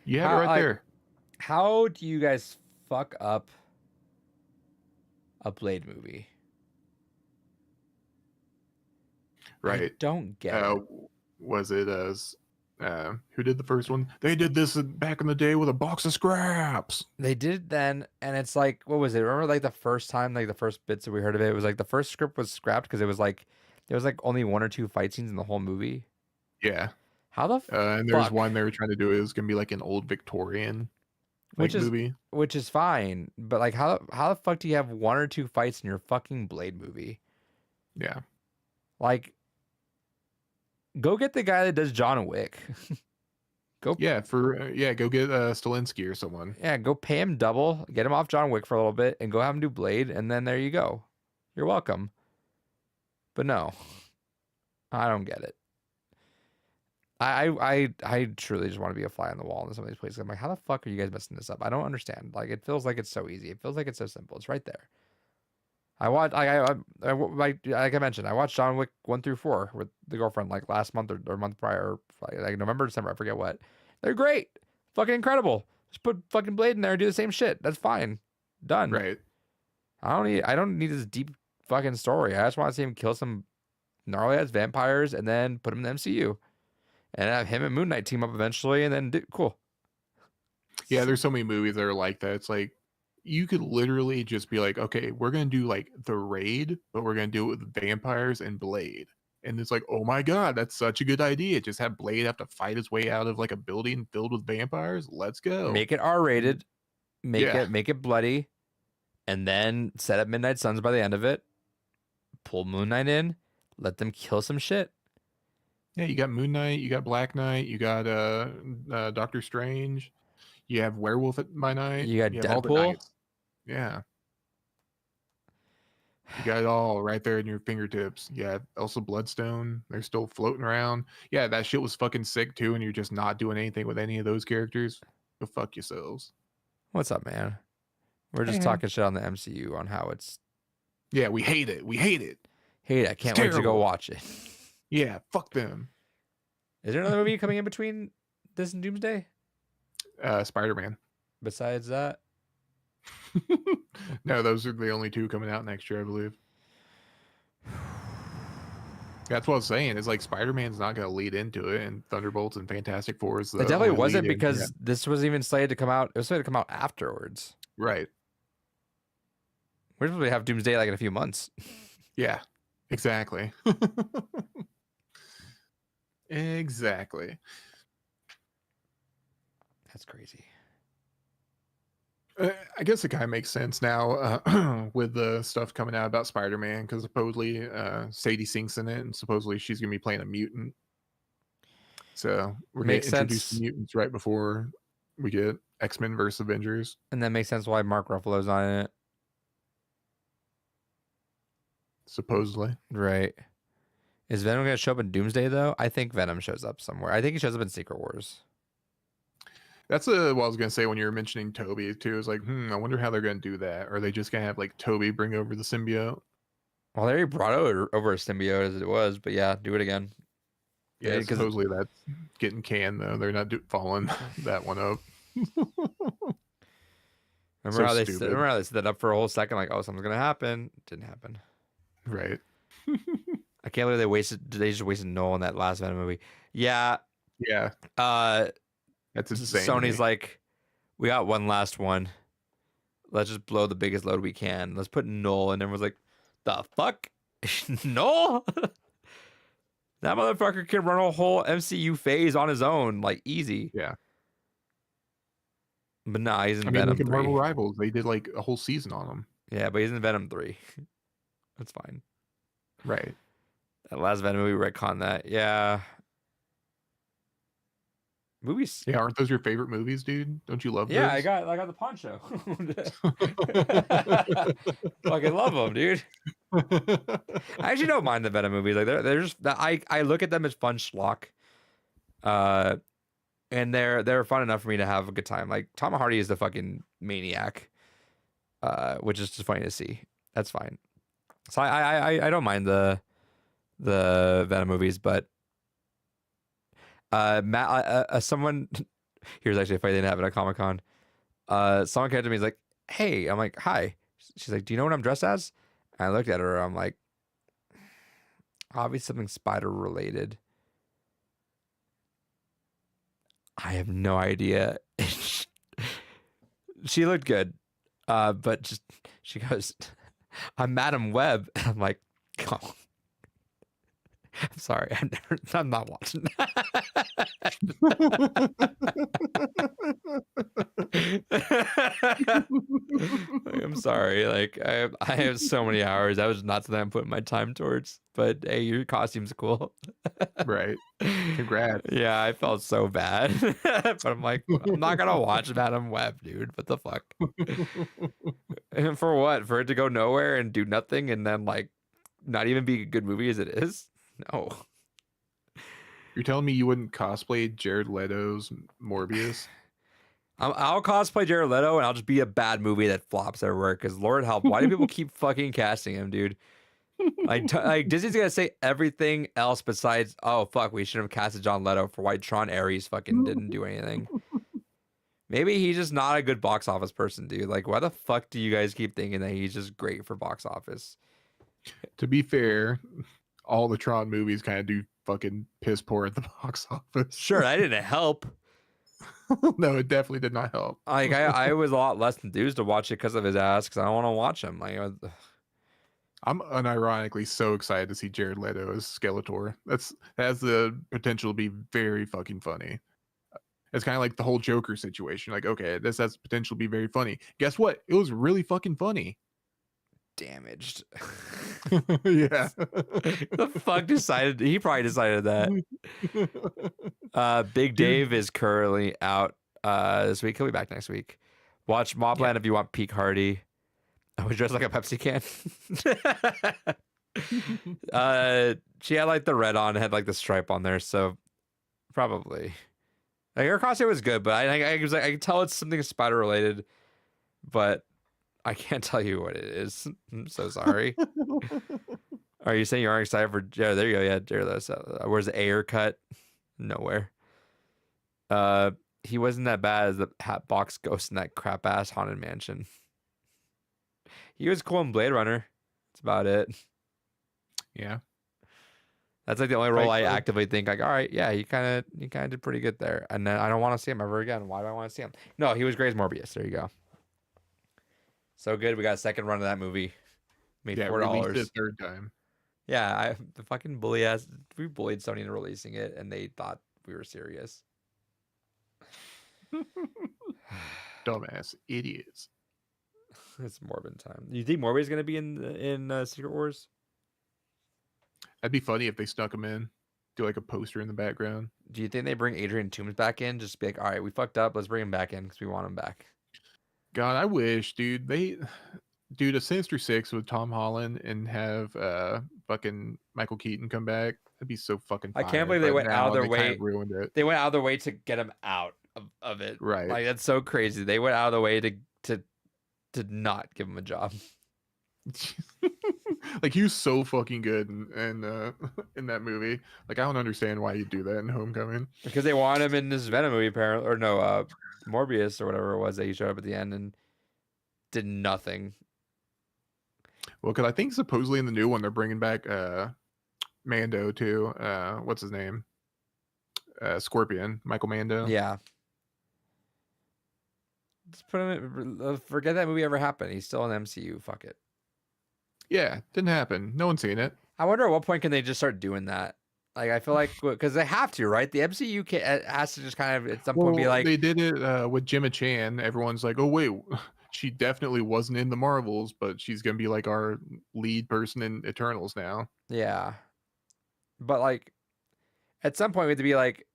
You had it how right like there. how do you guys fuck up a Blade movie? I Right. don't get Uh, it. was it who did the first one? They did this back in the day with a box of scraps. They did it then, and it's like, what was it? Remember, like the first time, like the first bits that we heard of it, it was like the first script was scrapped because it was like there was like only 1 or 2 fight scenes in the whole movie. Yeah. How the And there's fuck? one they were trying to do. It was gonna be like an old Victorian Which like is movie. which is fine, but like how the fuck do you have 1 or 2 fights in your fucking Blade movie? Yeah. Like, go get the guy that does John Wick. Go Yeah. Go get Stilinski or someone. Yeah, go pay him double, get him off John Wick for a little bit, and go have him do Blade, and then there you go. You're welcome. But no, I don't get it. I truly just want to be a fly on the wall in some of these places. I'm like, how the fuck are you guys messing this up? I don't understand. Like, it feels like it's so easy. It feels like it's so simple. It's right there. I watched, like I mentioned, I watched John Wick 1 through 4 with the girlfriend like last month or month prior, like November, December, I forget what. They're great, fucking incredible. Just put fucking Blade in there and do the same shit. That's fine, done. Right. I don't need this deep fucking story. I just want to see him kill some gnarly ass vampires and then put him in the MCU and have him and Moon Knight team up eventually, and then cool. Yeah, there's so many movies that are like that. It's like you could literally just be like, okay, we're gonna do like The Raid, but we're gonna do it with vampires and Blade. And it's like, oh my god, that's such a good idea. Just have Blade have to fight his way out of like a building filled with vampires. Let's go. Make it R-rated, Yeah. make it bloody, and then set up Midnight Suns by the end of it. Pull Moon Knight in, let them kill some shit. Yeah, you got Moon Knight, you got Black Knight, you got Doctor Strange, you have Werewolf by Night, You got have all the Deadpool. knights. Yeah. You got it all right there in your fingertips. Yeah, Elsa Bloodstone, they're still floating around. Yeah, that shit was fucking sick too, and you're just not doing anything with any of those characters. Go fuck yourselves. What's up, man? We're just Hey, man. talking shit on the MCU on how it's. Yeah, we hate it. We hate it. Hey, I can't wait to go terrible. watch it. Yeah, fuck them. Is there another movie coming in between this and Doomsday? Spider-Man. Besides that, No, those are the only two coming out next year, I believe. That's what I was saying. It's like Spider-Man's not going to lead into it, and Thunderbolts and Fantastic Four is the it definitely only wasn't lead-in. because Yeah. this was even slated to come out. It was slated to come out afterwards. Right. We're supposed to have Doomsday like in a few months. Yeah. Exactly. Exactly. That's crazy. I guess it kind of makes sense now with the stuff coming out about Spider-Man because supposedly Sadie Sink's in it, and supposedly she's gonna be playing a mutant. So we're Makes getting introduced to sense. mutants right before we get X-Men versus Avengers. And that makes sense why Mark Ruffalo's on it. Supposedly, Right. Is Venom going to show up in Doomsday, though? I think Venom shows up somewhere. I think he shows up in Secret Wars. that's what I was gonna say when you were mentioning Toby too. It's like, I wonder how they're gonna do that. Are they just gonna have like Toby bring over the symbiote? Well, they already brought over a symbiote as it was, but yeah, do it again. Yeah, 'cause- supposedly that's getting canned though. They're not following that one up. Remember how they stupid. set that up for a whole second, like, oh, something's gonna happen. Didn't happen. Right. I can't believe they just wasted Noel in that last Venom movie. Yeah. Yeah, Uh, that's insane. to Sony's me. like, we got one last one. Let's just blow the biggest load we can. Let's put Noel, and everyone's like, the fuck, Noel? That motherfucker can run a whole MCU phase on his own, like easy. Yeah. But nah, he's in I mean, Venom look at 3. Marvel Rivals. They did like a whole season on them. Yeah, but he's in Venom 3. That's fine. Right. That last Venom movie retcon that. Yeah. Movies. Yeah, aren't those your favorite movies, dude? Don't you love Yeah, those? I got the poncho. Fucking love them, dude. I actually don't mind the Venom movies. Like they're just I look at them as fun schlock. Uh, and they're fun enough for me to have a good time. Like Tom Hardy is the fucking maniac, which is just funny to see. That's fine. So I don't mind the Venom movies, but Matt, someone here's actually a funny thing that happened at Comic Con. Someone came to me, he's like, "Hey," I'm like, "Hi." She's like, "Do you know what I'm dressed as?" And I looked at her, I'm like, obviously something spider related. I have no idea. She looked good, but just she goes, "I'm Madam Web," and I'm like, "Oh, I'm sorry, I'm not watching that." Like, I'm sorry. Like I have so many hours. That was not something I'm putting my time towards. But hey, your costume's cool. Right. Congrats. Yeah, I felt so bad. But I'm like, I'm not gonna watch Madam Web, dude. What the fuck? And for what? For it to go nowhere and do nothing and then like not even be a good movie as it is? No. You're telling me you wouldn't cosplay Jared Leto's Morbius? I'll cosplay Jared Leto and I'll just be a bad movie that flops everywhere. Because Lord help, why do people keep fucking casting him, dude? Like Disney's gonna say everything else besides, oh fuck, we should have casted John Leto for why Tron Ares fucking didn't do anything. Maybe he's just not a good box office person, dude. Like, why the fuck do you guys keep thinking that he's just great for box office? To be fair, all the Tron movies kind of do fucking piss poor at the box office. Sure, that didn't help. No, it definitely did not help. Like, I was a lot less enthused to watch it because of his ass, because I don't want to watch him. Like, I'm unironically so excited to see Jared Leto as Skeletor. That has the potential to be very fucking funny. It's kind of like the whole Joker situation. Like, okay, this has potential to be very funny. Guess what? It was really fucking funny. damaged. Yeah. The fuck decided? He probably decided that. Big Dave is currently out this week. He'll be back next week. Watch Mobland if you want Peak Hardy. I was dressed like a Pepsi can. She had like the red on, had like the stripe on there, so probably. Like, her costume was good, but I was like, I can tell it's something spider related, but I can't tell you what it is. I'm so sorry. Are you saying you aren't excited for? Yeah, there you go. Yeah, Jared Leto. Where's the Ayer cut? Nowhere. He wasn't that bad as the hat box ghost in that crap ass haunted mansion. He was cool in Blade Runner. That's about it. Yeah. That's like the only role I Right. actively think like, all right, yeah, he kind of did pretty good there. And then I don't want to see him ever again. Why do I want to see him? No, he was great as Morbius. There you go. So good. We got a second run of that movie. Made Yeah, $4. released it a third time. Yeah, the fucking bully ass. We bullied Sony into releasing it, and they thought we were serious. Dumbass idiots. It's Morbin time. You think Morbin is gonna be in Secret Wars? That'd be funny if they snuck him in. Do like a poster in the background. Do you think they bring Adrian Toomes back in? Just be like, all right, we fucked up. Let's bring him back in because we want him back. God, I wish, dude. Dude, a Sinister Six with Tom Holland and have fucking Michael Keaton come back. That'd be so fucking I fire. can't believe they But went out of now their they kind way. of ruined it. They went out of their way to get him out of it. Right. Like, that's so crazy. They went out of the way to not give him a job. Like, he was so fucking good in that movie. Like, I don't understand why you do that in Homecoming. Because they want him in this Venom movie, apparently, or no, Morbius or whatever it was that he showed up at the end and did nothing. Well, because I think supposedly in the new one they're bringing back Mando too. What's his name? Scorpion, Michael Mando. Yeah. Just put him in, forget that movie ever happened. He's still in the MCU. Fuck it. Yeah, didn't happen. No one's seen it. I wonder at what point can they just start doing that? Like, I feel like because they have to, right? The MCU has to just kind of at some point be like, they did it with Gemma Chan. Everyone's like, oh wait, she definitely wasn't in the Marvels, but she's gonna be like our lead person in Eternals now. yeah. But like, at some point we have to be like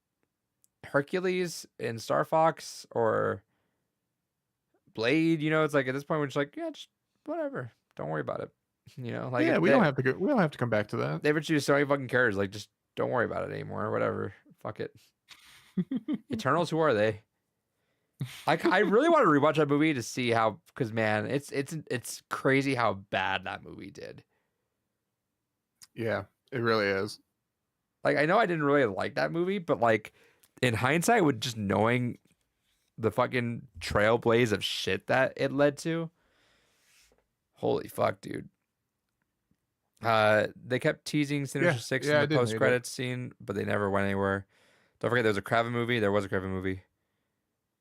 Hercules in Star Fox or Blade. You know, it's like at this point we're just like, yeah, just whatever. Don't worry about it. You know, like Yeah, we don't have to go. We don't have to come back to that. They've introduced so many fucking characters. Like, just don't worry about it anymore. Whatever. Fuck it. Eternals, who are they? I really want to rewatch that movie to see how, because man, it's crazy how bad that movie did. Yeah, it really is. Like, I know I didn't really like that movie, but like in hindsight, with just knowing the fucking trailblaze of shit that it led to, holy fuck, dude. They kept teasing Sinister Yeah, Six in yeah, I the didn't post hate it. credits scene, but they never went anywhere. Don't forget there was a Kraven movie. There was a Kraven movie.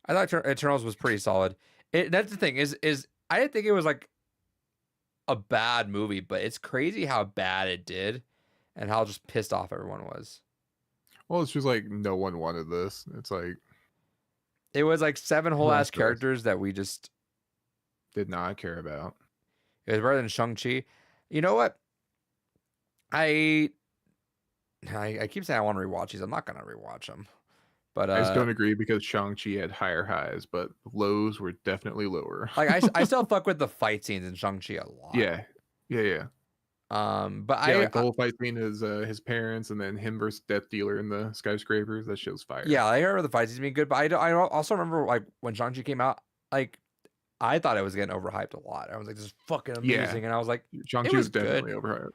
I thought Eternals was pretty solid. That's the thing is I didn't think it was like a bad movie, but it's crazy how bad it did and how just pissed off everyone was. Well, it's just like no one wanted this. It's like It was like 7 whole who ass asked for this? characters that we just, Did not care about. it was better than Shang-Chi. You know what? I keep saying I want to rewatch these. I'm not gonna rewatch them. But I just don't agree because Shang-Chi had higher highs, but lows were definitely lower. like I still fuck with the fight scenes in Shang-Chi a lot. Yeah. Yeah. But Yeah, like the whole fight scene is his parents and then him versus Death Dealer in the skyscrapers. That show's fire. yeah, I remember the fight scenes being good, but I also remember like when Shang-Chi came out, like I thought it was getting overhyped a lot. I was like, this is fucking amazing. And I was like, Shang-Chi it was was definitely overhyped.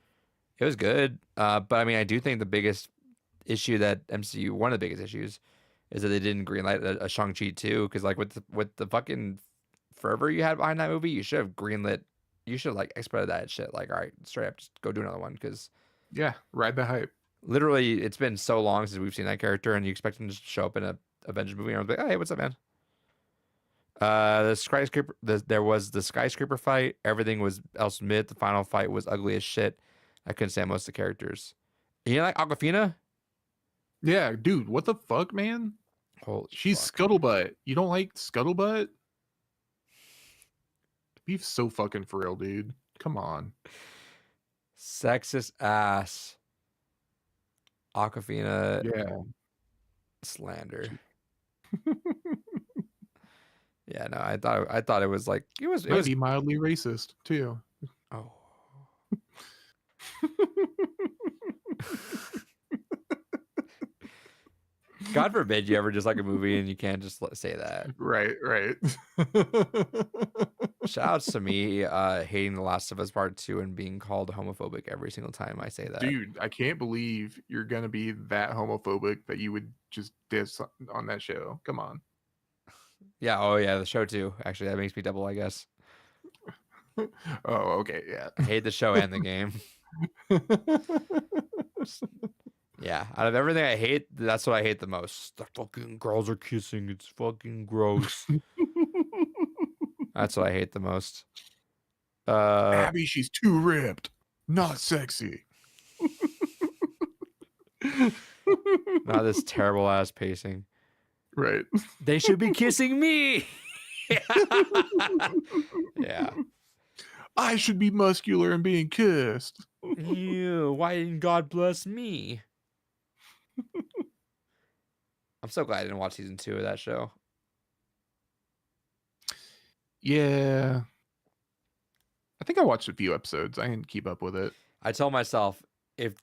it was good. But I mean, I do think the biggest issue that MCU, one of the biggest issues, is that they didn't greenlight a Shang-Chi 2. Because like with the fucking fervor you had behind that movie, you should have greenlit. You should have like expedited that shit. Like, all right, straight up, just go do another one. Because Yeah, ride the hype. literally, it's been so long since we've seen that character, and you expect him to just show up in a Avengers movie, and I was like, oh, hey, what's up, man? The skyscraper. There was the skyscraper fight. Everything was else mid. The final fight was ugly as shit. I couldn't stand most of the characters. You know, like Aquafina. Yeah, dude, what the fuck, man? Holy She's fuck. Scuttlebutt. You don't like Scuttlebutt? Be so fucking for real, dude. Come on. Sexist ass. Aquafina Yeah. slander. Yeah, no, I thought it was like it was Might be mildly racist too. oh. God forbid you ever just like a movie and you can't just say that. Right. Shout outs to me hating The Last of Us Part 2 and being called homophobic every single time I say that. Dude, I can't believe you're gonna be that homophobic that you would just diss on that show. Come on. Yeah, oh yeah, the show too. Actually, that makes me double, I guess. Oh, okay, yeah. I hate the show and the game. Yeah, out of everything I hate, that's what I hate the most. The fucking girls are kissing. It's fucking gross. That's what I hate the most. Abby, she's too ripped. Not sexy. Not this terrible ass pacing. Right. They should be kissing me. Yeah. I should be muscular and being kissed. Ew, why didn't God bless me? I'm so glad I didn't watch season 2 of that show. Yeah. I think I watched a few episodes. I didn't keep up with it. I told myself if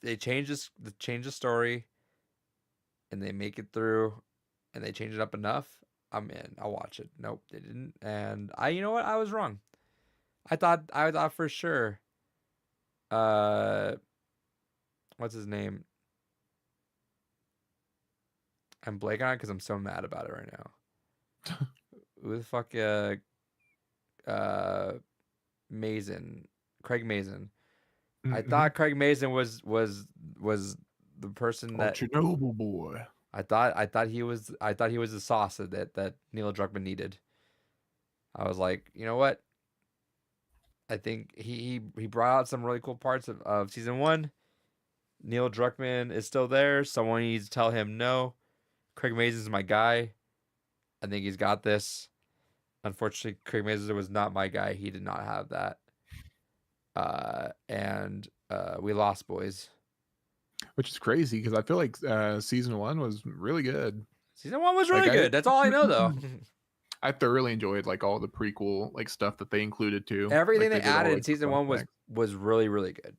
they change the story and they make it through and they change it up enough, I'm in. I'll watch it. Nope, they didn't. And you know what? I was wrong. I thought for sure. What's his name? I'm blanking on it because I'm so mad about it right now. Who the fuck? Mazin, Craig Mazin. I thought Craig Mazin was the person that Chernobyl boy. I thought he was the sauce that Neil Druckmann needed. I was like, you know what? I think he brought out some really cool parts of season 1. Neil Druckmann is still there. Someone needs to tell him no. Craig Mazin's my guy. I think he's got this. Unfortunately, Craig Mazin was not my guy. He did not have that. And we lost, boys. Which is crazy because I feel like season 1 was really good. Season 1 was really good. That's all I know, though. I thoroughly enjoyed like all the prequel like stuff that they included too. Everything like, they added in like, season 1 was really, really good.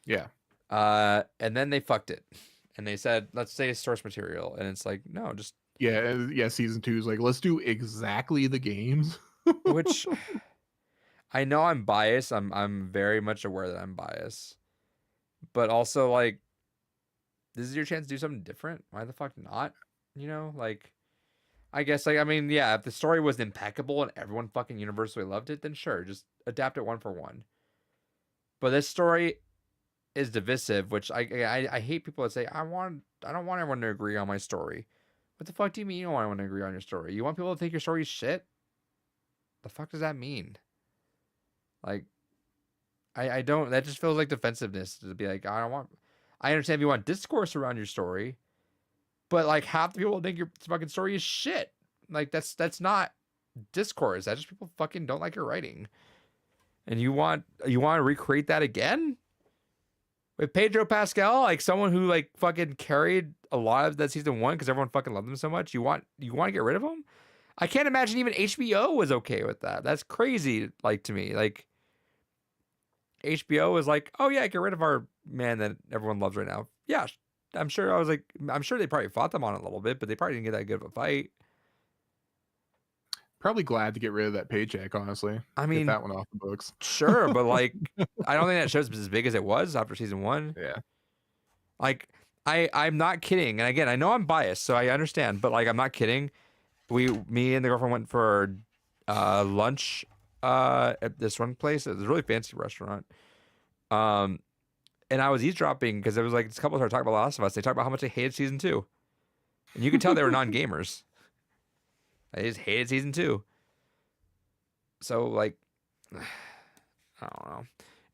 Yeah. And then they fucked it. and they said, let's say source material, and it's like, no, just Yeah, season 2 is like, let's do exactly the games. which I know I'm biased. I'm very much aware that I'm biased, but also like this is your chance to do something different. Why the fuck not? You know, like I guess like I mean, yeah, if the story was impeccable and everyone fucking universally loved it, then sure, just adapt it one for one. But this story is divisive, which I hate people that say I don't want everyone to agree on my story. What the fuck do you mean you don't want everyone to agree on your story? You want people to think your story is shit? The fuck does that mean? Like I don't. That just feels like defensiveness to be like I don't want. I understand if you want discourse around your story, but like half the people think your fucking story is shit. Like that's not discourse. That's just people fucking don't like your writing, and you want to recreate that again with Pedro Pascal, like someone who like fucking carried a lot of that season one because everyone fucking loved him so much. You want to get rid of him? I can't imagine even HBO was okay with that. That's crazy. Like to me, like HBO was like, oh yeah, get rid of our man that everyone loves right now. Yeah, I'm sure. I'm sure they probably fought them on it a little bit, but they probably didn't get that good of a fight. Probably glad to get rid of that paycheck, honestly. I Get mean, that one off the books. sure, but like, I don't think that show's as big as it was after season one. Yeah. Like, I'm not kidding, and again, I know I'm biased, so I understand, but like, I'm not kidding. Me and the girlfriend went for lunch at this one place. It was a really fancy restaurant. Um, and I was eavesdropping because it was like this couple started talking about Last of Us. They talked about how much they hated season two, and you could tell they were non-gamers. They just hated season two. So like, I don't know.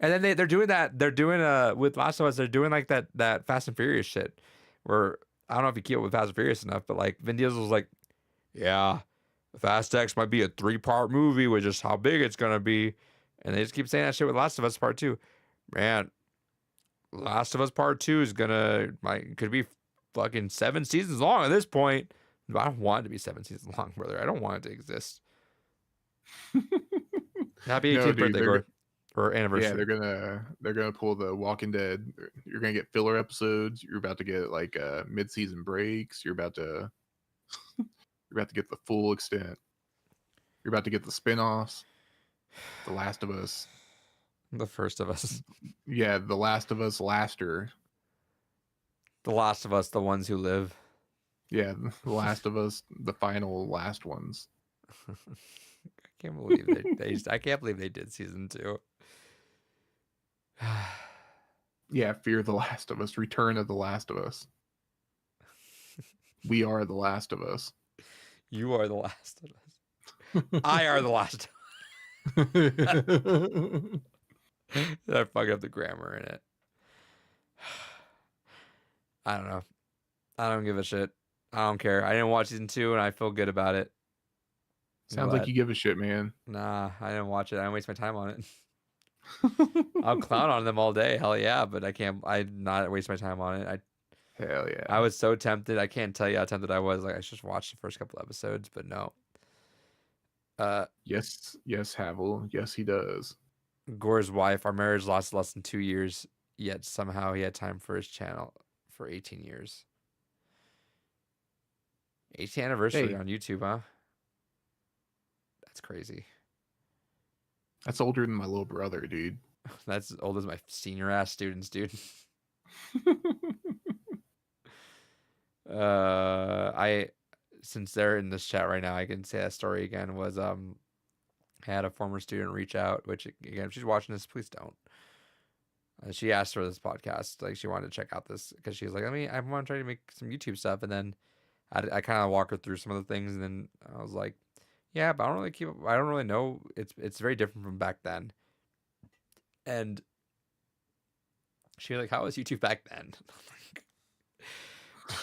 And then they're doing that. They're doing with Last of Us. They're doing like that Fast and Furious shit. Where I don't know if you keep up with Fast and Furious enough, but like Vin Diesel was like, yeah, Fast X might be a 3-part movie with just how big it's gonna be, and they just keep saying that shit with Last of Us Part Two. Man, Last of Us Part Two is could be fucking 7 seasons long at this point. But I don't want it to be 7 seasons long, brother. I don't want it to exist. Happy 18th dude, birthday or anniversary. Yeah, they're gonna pull the Walking Dead. You're gonna get filler episodes. You're about to get like mid-season breaks. You're about to get the full extent. You're about to get the spin-offs. The Last of Us. The first of us. Yeah, The Last of Us Laster. The Last of Us, the ones who live. Yeah, The Last of Us, the final last ones. I can't believe I can't believe they did season 2. Yeah, Fear the Last of Us, Return of the Last of Us. We are the Last of Us. You are the last of us. I are the last. I fucked up the grammar in it. I don't know. I don't give a shit. I don't care. I didn't watch season 2 and I feel good about it. Sounds like you give a shit, man. Nah, I didn't watch it. I didn't waste my time on it. I'll clown on them all day. Hell yeah, but I'd not waste my time on it. Hell yeah. I was so tempted. I can't tell you how tempted I was. Like I should just watch the first couple episodes, but no. Yes, Havel. Yes, he does. Gore's wife, our marriage lasted less than 2 years, yet somehow he had time for his channel for 18 years. 18th anniversary on YouTube, huh? That's crazy. That's older than my little brother, dude. That's as old as my senior ass students, dude. Since they're in this chat right now, I can say that story again was I had a former student reach out, which again, if she's watching this, please don't. She asked for this podcast, like she wanted to check out this because she was like, I want to try to make some YouTube stuff, and then I kind of walk her through some of the things, and then I was like, yeah, but I don't really know. It's very different from back then. And she was like, how was YouTube back then?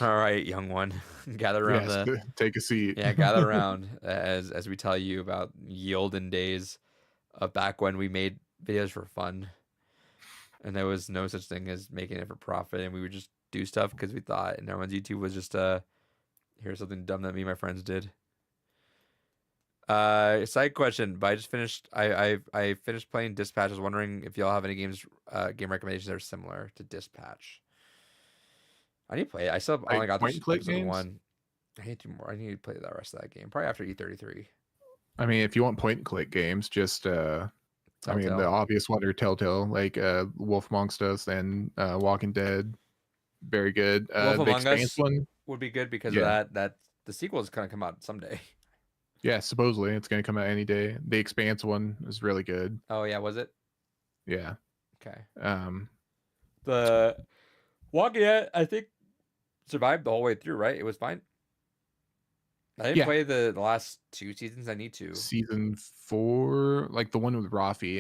All right, young one, gather around take a seat. Yeah, gather around as we tell you about ye olden days of back when we made videos for fun, and there was no such thing as making it for profit, and we would just do stuff because we thought, and everyone's YouTube was just here's something dumb that me and my friends did. Side question, but I just finished. I finished playing Dispatch. I was wondering if y'all have any game recommendations that are similar to Dispatch. I need to play it. I still Like only got point this and click episode games. 1. I need to do more. I need to play the rest of that game. Probably after E33. I mean, if you want point and click games, just I mean, the Telltale. obvious one are Telltale, like Wolf Amongst Us and Walking Dead. Very good. Wolf The Among Expanse Us one, would be good because of yeah, that. That the sequel is gonna come out someday. yeah. Supposedly it's gonna come out any day. The Expanse one is really good. Oh yeah, was it? Yeah. Okay. Um. The Walking Dead, I think, survived the whole way through, right? It was fine. I didn't Yeah. play the last 2 seasons. I need to. Season 4, like the one with Rafi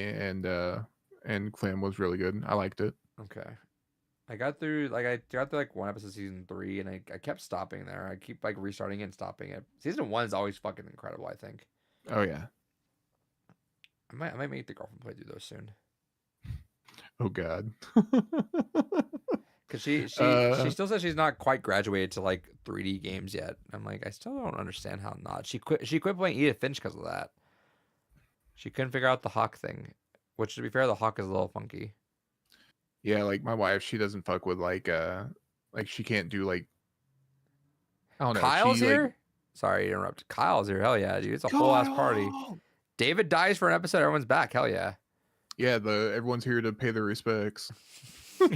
and Clem was really good. I liked it. Okay. I got through like 1 episode of season 3 and I kept stopping there. I keep like restarting it and stopping it. Season 1 is always fucking incredible, I think. Oh yeah. I might make the girlfriend play through those soon. Oh god. Cause she still says she's not quite graduated to like 3D games yet. I'm like, I still don't understand how not. She quit playing Edith Finch because of that. She couldn't figure out the hawk thing. Which to be fair, the hawk is a little funky. Yeah, like my wife, she doesn't fuck with like she can't do like I don't know. Kyle's She here? like Sorry to interrupt. Kyle's here. Hell yeah, dude. It's a whole ass party. Kyle! David dies for an episode. Everyone's back. Hell yeah. Yeah, everyone's here to pay their respects. Sorry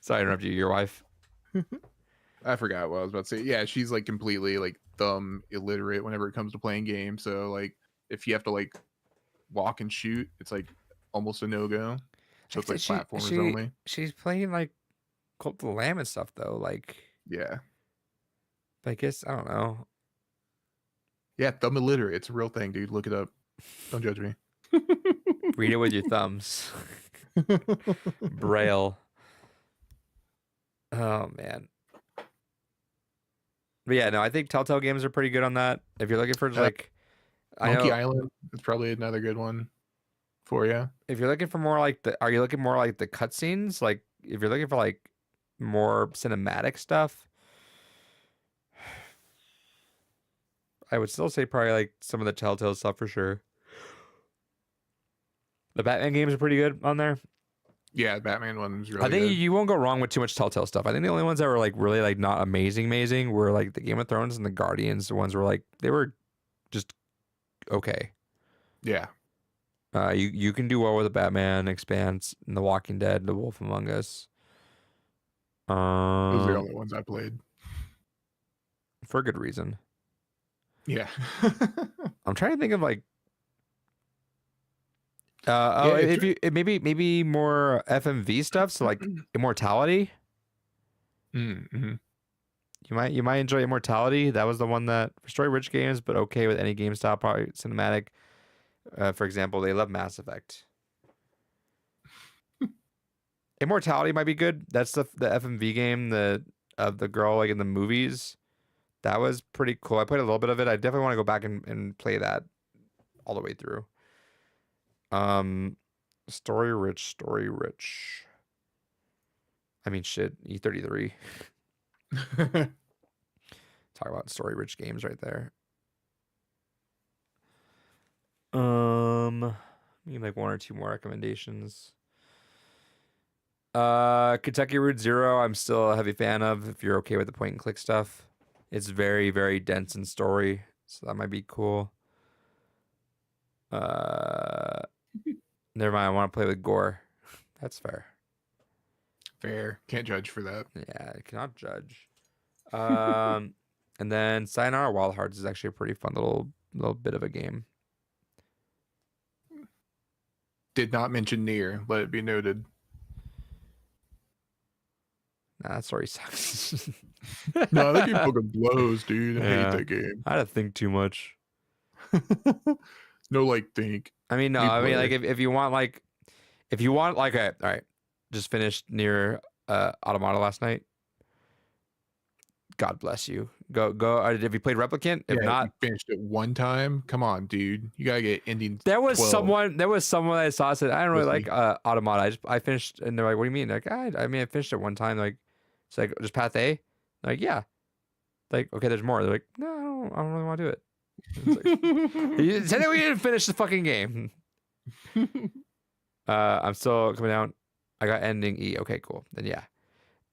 to interrupt you. Your wife. I forgot what I was about to say. Yeah, she's like completely like thumb illiterate whenever it comes to playing games. So like if you have to like walk and shoot, it's like almost a no-go. So it's like platformers only. She's playing like Cult of the Lamb and stuff though. Like, Yeah. I guess I don't know. Yeah, thumb illiterate. It's a real thing, dude. Look it up. Don't judge me. Read it with your thumbs. Braille. Oh man. But yeah, no, I think Telltale games are pretty good on that. If you're looking for like, Monkey Island is probably another good one for you. If you're looking for more like are you looking more like the cutscenes? Like, if you're looking for like more cinematic stuff, I would still say probably like some of the Telltale stuff for sure. The Batman games are pretty good on there. Yeah, Batman one's really I think good. you won't go wrong with too much Telltale stuff. I think the only ones that were like really like not amazing were like the Game of Thrones and the Guardians. The ones were like they were just okay. Yeah. You can do well with the Batman, Expanse, and The Walking Dead, The Wolf Among Us. Those are the only ones I played. For a good reason. Yeah. I'm trying to think of like maybe more FMV stuff, so like Immortality. Mm-hmm. You might enjoy Immortality. That was the one that for story rich games, but okay with any game style, probably cinematic. For example, they love Mass Effect. Immortality might be good. That's the FMV game of the girl like in the movies. That was pretty cool. I played a little bit of it. I definitely want to go back and play that all the way through. Story rich. I mean, shit. E33. Talk about story rich games right there. Maybe like 1 or 2 more recommendations. Kentucky Route Zero, I'm still a heavy fan of. If you're okay with the point and click stuff, it's very, very dense in story, so that might be cool. Never mind. I want to play with gore. That's fair. Fair. Can't judge for that. Yeah, I cannot judge. And then Sayonara Wild Hearts is actually a pretty fun little bit of a game. Did not mention Nier. Let it be noted. Nah, that story sucks. No, that game fucking blows, dude. I Yeah. hate that game. I had to think too much. No, like think. I mean, no. Need I mean, play. like if you want like all right, just finished Nier Automata last night. God bless you. Go. Have you played Replicant? If Yeah, not, you finished it one time. Come on, dude. You gotta get ending. There was 12. someone I saw said I don't really Listening. like Automata. I finished, and they're like, "What do you mean?" Like, I mean, I finished it one time. Like, it's like just path A. Like, yeah. Like, okay, there's more. They're like, no, I don't really want to do it. It's like, you said that we didn't finish the fucking game. I'm still coming down. I got ending E. Okay, cool. Then yeah.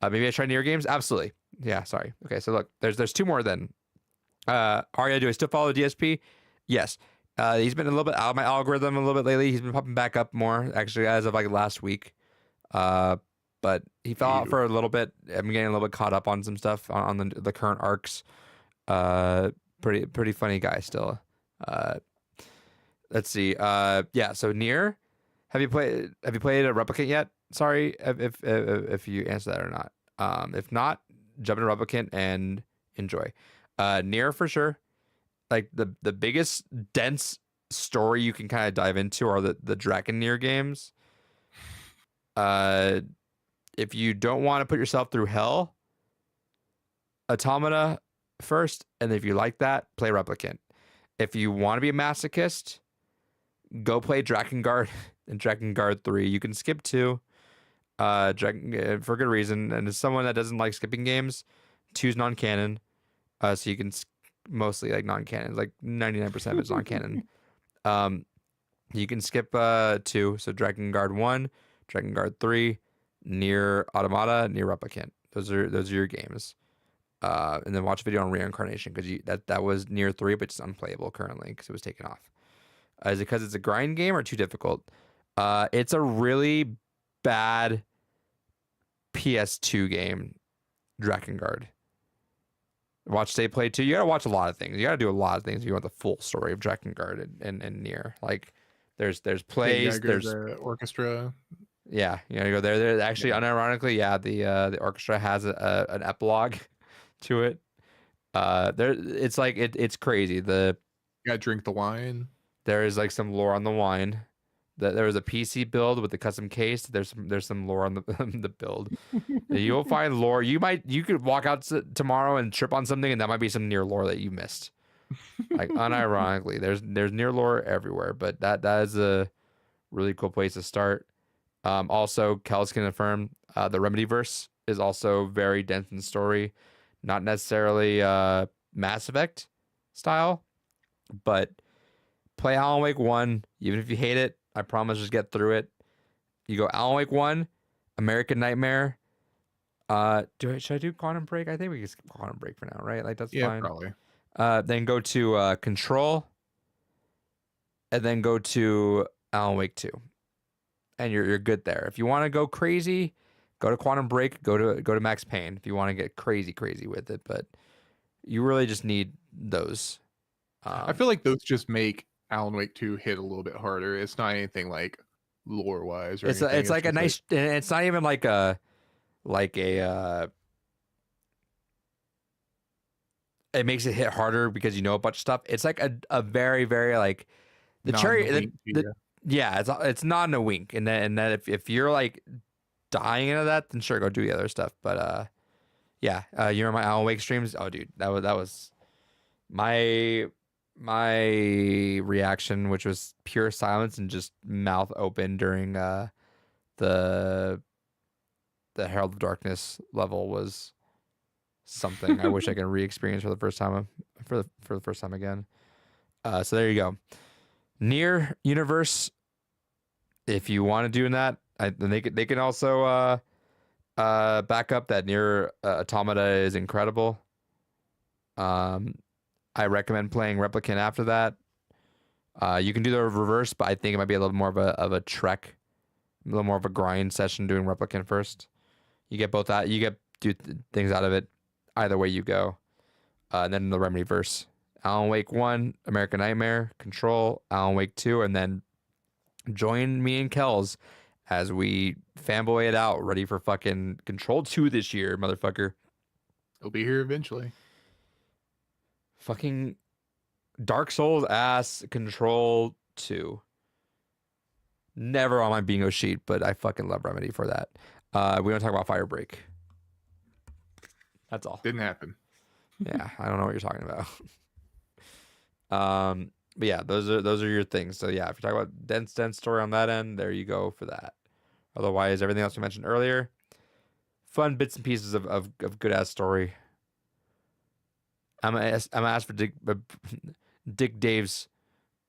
Maybe I try Nier games. Absolutely. Yeah. Sorry. Okay. So look, there's two more then. Arya, do I still follow DSP? Yes. He's been a little bit out of my algorithm a little bit lately. He's been popping back up more actually as of like last week. But he fell out Ew. for a little bit. I'm getting a little bit caught up on some stuff on the current arcs. Pretty funny guy still. Let's see. Yeah. So Nier, have you played a Replicant yet? Sorry if you answer that or not. If not, jump into Replicant and enjoy. Nier for sure. Like the biggest dense story you can kind of dive into are the Dragon Nier games. If you don't want to put yourself through hell, Automata first, and if you like that, play Replicant. If you want to be a masochist, go play Drakengard and Drakengard 3. You can skip 2, for good reason. And as someone that doesn't like skipping games, 2's non-canon. So you can mostly like non-canon, like 99% of it's non-canon. You can skip 2, so Drakengard 1, Drakengard 3, Nier Automata, Nier Replicant. Those are your games. And then watch a video on Reincarnation because that was Nier 3, but it's unplayable currently because it was taken off. Is it because it's a grind game or too difficult? It's a really bad PS2 game, Drakengard. Watch Stay Play 2. You gotta watch a lot of things. You gotta do a lot of things if you want the full story of Drakengard and Nier. Like there's plays, there's the orchestra. yeah, you gotta go there. There actually, unironically, yeah, the orchestra has an epilogue to it. It's like it's crazy. You gotta drink the wine. There is like some lore on the wine. There was a PC build with the custom case. There's some lore on the the build. You'll find lore. You could walk out tomorrow and trip on something, and that might be some Nier lore that you missed. Like unironically, there's Nier lore everywhere. But that is a really cool place to start. Also, Kels can affirm the Remedyverse is also very dense in story, not necessarily Mass Effect style, but play Alan Wake 1, even if you hate it. I promise, just get through it. You go Alan Wake 1, American Nightmare. Should I do Quantum Break? I think we can skip Quantum Break for now, right? Like that's fine. Probably. Then go to Control, and then go to Alan Wake 2, and you're good there. If you want to go crazy, go to Quantum Break. Go to Max Payne if you want to get crazy with it. But you really just need those. I feel like those just make Alan Wake 2 hit a little bit harder. It's not anything like lore wise or anything. It's like a nice. It's not even like a. It makes it hit harder because you know a bunch of stuff. It's like a very like the cherry. Yeah, it's not in a wink. And then if you're like dying into that, then sure, go do the other stuff. But yeah, you remember my Alan Wake streams? Oh, dude, that was my reaction, which was pure silence and just mouth open during the Herald of Darkness level was something I wish I could re-experience for the first time for the first time again. So there you go. Nier universe. If you want to do that, then they can also back up that Nier Automata is incredible. I recommend playing Replicant after that. You can do the reverse, but I think it might be a little more of a trek, a little more of a grind session doing Replicant first. You get both out. You get things out of it either way you go. And then the Remedyverse. Alan Wake 1, American Nightmare, Control, Alan Wake 2, and then join me and Kels as we fanboy it out, ready for fucking Control 2 this year, motherfucker. It'll be here eventually. Fucking Dark Souls ass Control 2. Never on my bingo sheet, but I fucking love Remedy for that. We don't talk about Firebreak. That's all. Didn't happen. Yeah, I don't know what you're talking about. But yeah, those are your things. So yeah, if you're talking about dense story on that end, there you go for that. Otherwise, everything else we mentioned earlier, fun bits and pieces of good ass story. I'm gonna ask for Dick Dave's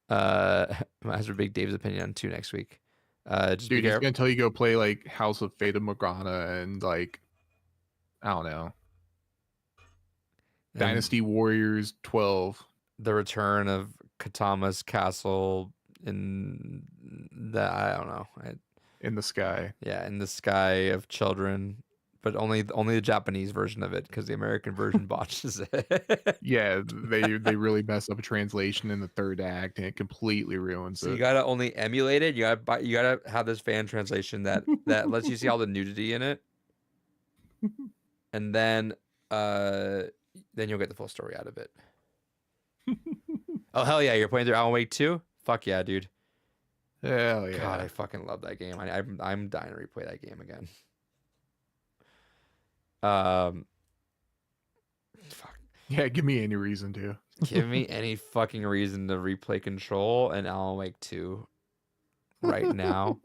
I'm gonna ask for Big Dave's opinion on 2 next week. Just Dude, he's gonna tell you go play like House of Fata Morgana and like I don't know. And Dynasty Warriors 12. the return of Katama's castle in the I don't know. In the sky. Yeah, in the sky of children, but only the Japanese version of it because the American version botches it. Yeah, they really mess up a translation in the third act, and it completely ruins So you it. gotta only emulate it. You gotta have this fan translation that lets you see all the nudity in it, and then you'll get the full story out of it. Oh hell yeah, you're playing through Alan Wake 2? Fuck yeah, dude. Hell God, yeah. I fucking love that game. I'm dying to replay that game again. Fuck. Yeah, give me any reason to. Give me any fucking reason to replay Control and Alan Wake 2 right now.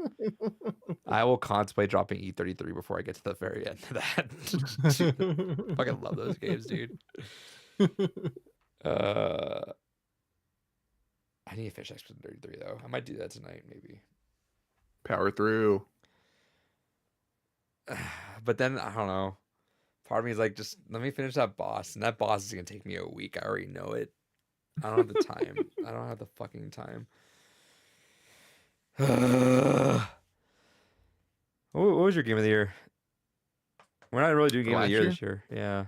I will contemplate dropping E33 before I get to the very end of that. Fucking love those games, dude. I need to finish Expedition 33 though. I might do that tonight, maybe. Power through. But then I don't know. Part of me is like, just let me finish that boss, and that boss is gonna take me a week. I already know it. I don't have the time. I don't have the fucking time. What was your game of the year? We're not really doing game of the Last year year? this year. Yeah.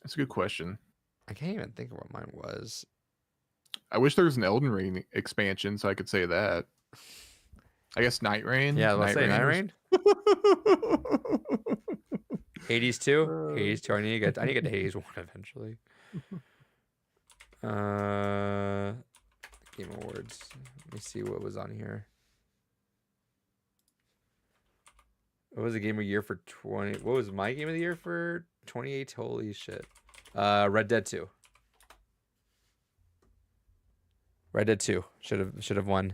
That's a good question. I can't even think of what mine was. I wish there was an Elden Ring expansion so I could say that. I guess Night Rain. Yeah, let's say Night was- Rain. Hades 2. Hades 2. I need to get to Hades 1 eventually. Game Awards. Let me see what was on here. What was the game of the year for 20? What was my game of the year for 28? Holy shit. Red Dead 2. Red Dead 2 should have won.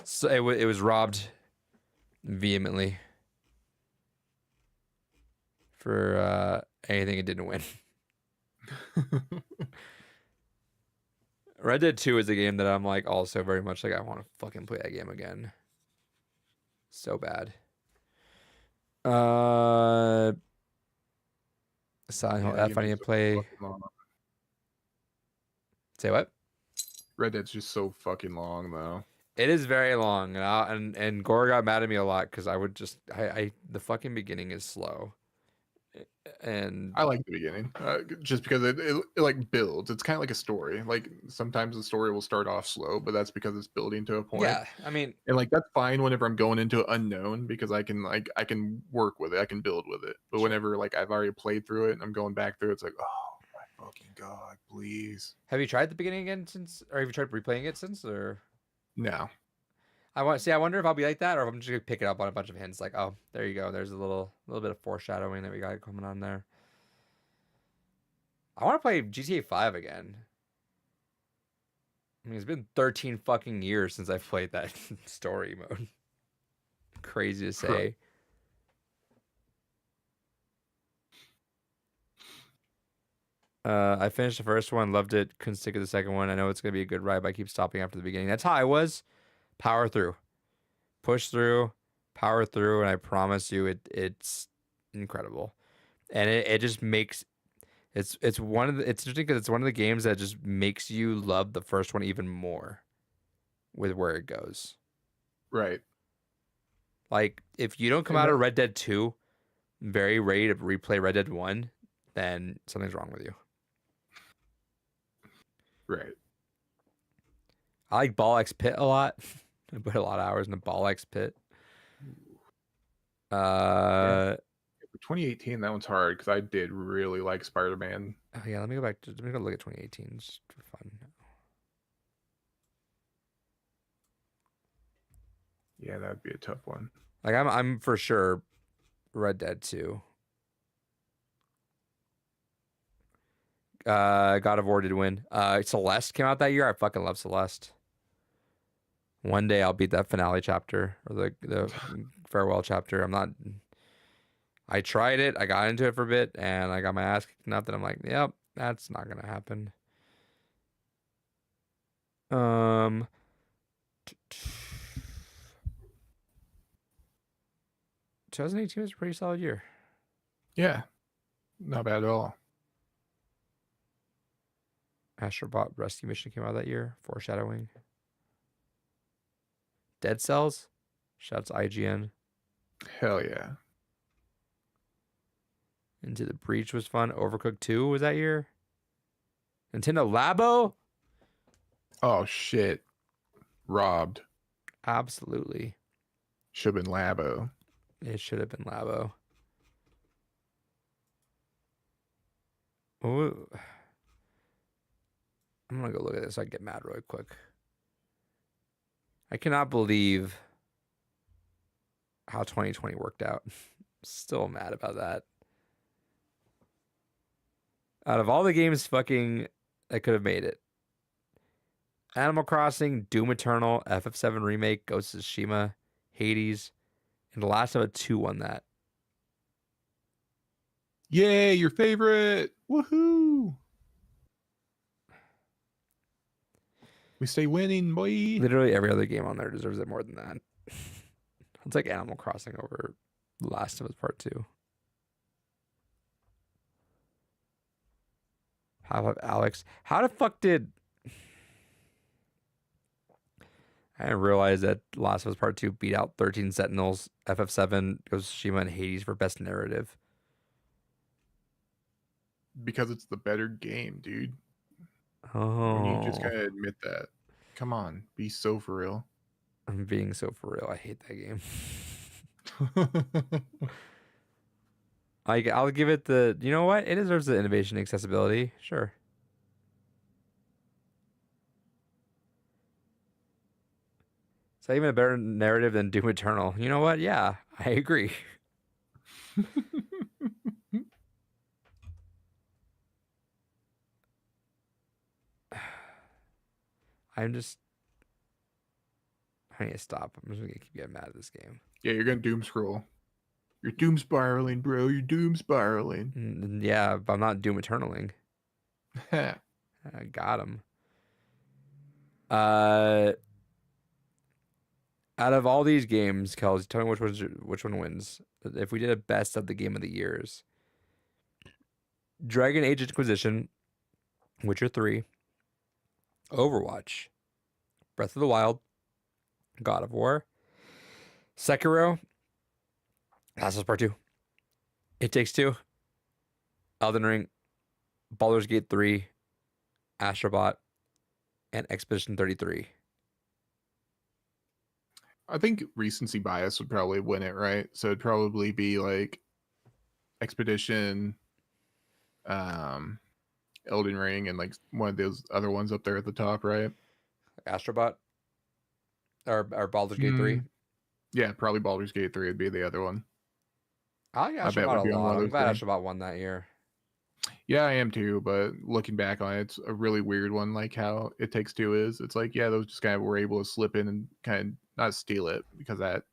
So it was robbed vehemently for anything it didn't win. Red Dead 2 is a game that I'm like also very much like I want to fucking play that game again. So bad. Silent Hill F I need to play. Say what? Red Dead's just so fucking long though. It is very long, and Gore got mad at me a lot because I would just the fucking beginning is slow, and I like the beginning, just because it like builds. It's kind of like a story. Like sometimes the story will start off slow, but that's because it's building to a point. yeah, I mean, And like that's fine whenever I'm going into unknown because I can work with it, I can build with it. But whenever like I've already played through it and I'm going back through, it's like, oh my fucking god, please. have you tried the beginning again since, or have you tried replaying it since, or? No. I wonder if I'll be like that, or if I'm just gonna pick it up on a bunch of hints. Like, oh, there you go. There's a little bit of foreshadowing that we got coming on there. I want to play GTA 5 again. I mean, it's been 13 fucking years since I've played that story mode. Crazy to say. I finished the first one, loved it, couldn't stick with the second one. I know it's gonna be a good ride, but I keep stopping after the beginning. That's how I was. Power through, push through, power through, and I promise you, it's incredible, and it just makes it's one of the, it's interesting because it's one of the games that just makes you love the first one even more with where it goes. Right. Like if you don't come out of Red Dead 2 very ready to replay Red Dead 1, then something's wrong with you. Right. I like Ball X Pit a lot. I put a lot of hours in the Ball X Pit. For 2018, that one's hard because I did really like Spider-Man. Oh yeah, let me go look at 2018 just for fun. Yeah, that'd be a tough one. Like I'm for sure Red Dead 2. God of War did win. Celeste came out that year. I fucking love Celeste. One day I'll beat that finale chapter or the farewell chapter. I tried it. I got into it for a bit and I got my ass kicked enough that I'm like, yep, that's not gonna happen. 2018 was a pretty solid year. Yeah, not bad at all. Astrobot Rescue Mission came out that year. Foreshadowing. Dead Cells. Shouts IGN. Hell yeah. Into the Breach was fun. Overcooked 2 was that year. Nintendo Labo? Oh shit. Robbed. Absolutely. Should have been Labo. It should have been Labo. Ooh. I'm gonna go look at this so I can get mad really quick. I cannot believe how 2020 worked out. Still mad about that. Out of all the games fucking that could have made it, Animal Crossing, Doom Eternal, FF7 Remake, Ghost of Tsushima, Hades, and The Last of Us 2 won that. Yay, your favorite. Woohoo. We stay winning, boy. Literally every other game on there deserves it more than that. It's like Animal Crossing over The Last of Us Part 2. Half-Life Alex. How the fuck did... I didn't realize that Last of Us Part 2 beat out 13 Sentinels, FF7, Ghost of Tsushima, and Hades for Best Narrative. Because it's the better game, dude. Oh. You just gotta admit that. Come on, be so for real. I'm being so for real. I hate that game. I'll give it the... You know what? It deserves the innovation and accessibility. Sure. Is that even a better narrative than Doom Eternal? You know what? Yeah, I agree. I'm just... I need to stop. I'm just going to keep getting mad at this game. Yeah, you're gonna doom scroll. You're doom spiraling, bro. You're doom spiraling. Yeah, but I'm not Doom Eternaling. Ha. I got him. Out of all these games, Kels, tell me which one wins. If we did a best of the game of the years, Dragon Age Inquisition, Witcher 3, Overwatch, Breath of the Wild, God of War, Sekiro, Last of Us Part 2, It Takes Two, Elden Ring, Baldur's Gate 3, Astrobot, and Expedition 33. I think recency bias would probably win it, right? So it'd probably be like Expedition, Elden Ring, and like one of those other ones up there at the top, right? Astrobot or Baldur's Gate 3. Yeah, probably Baldur's Gate 3 would be the other one. I like I bet Astrobot would a be on one lot. of I'm those glad things. Astrobot won that year. Yeah, I am too, but looking back on it, it's a really weird one, like how It Takes Two is. It's like, yeah, those just kind of were able to slip in and kind of not steal it because that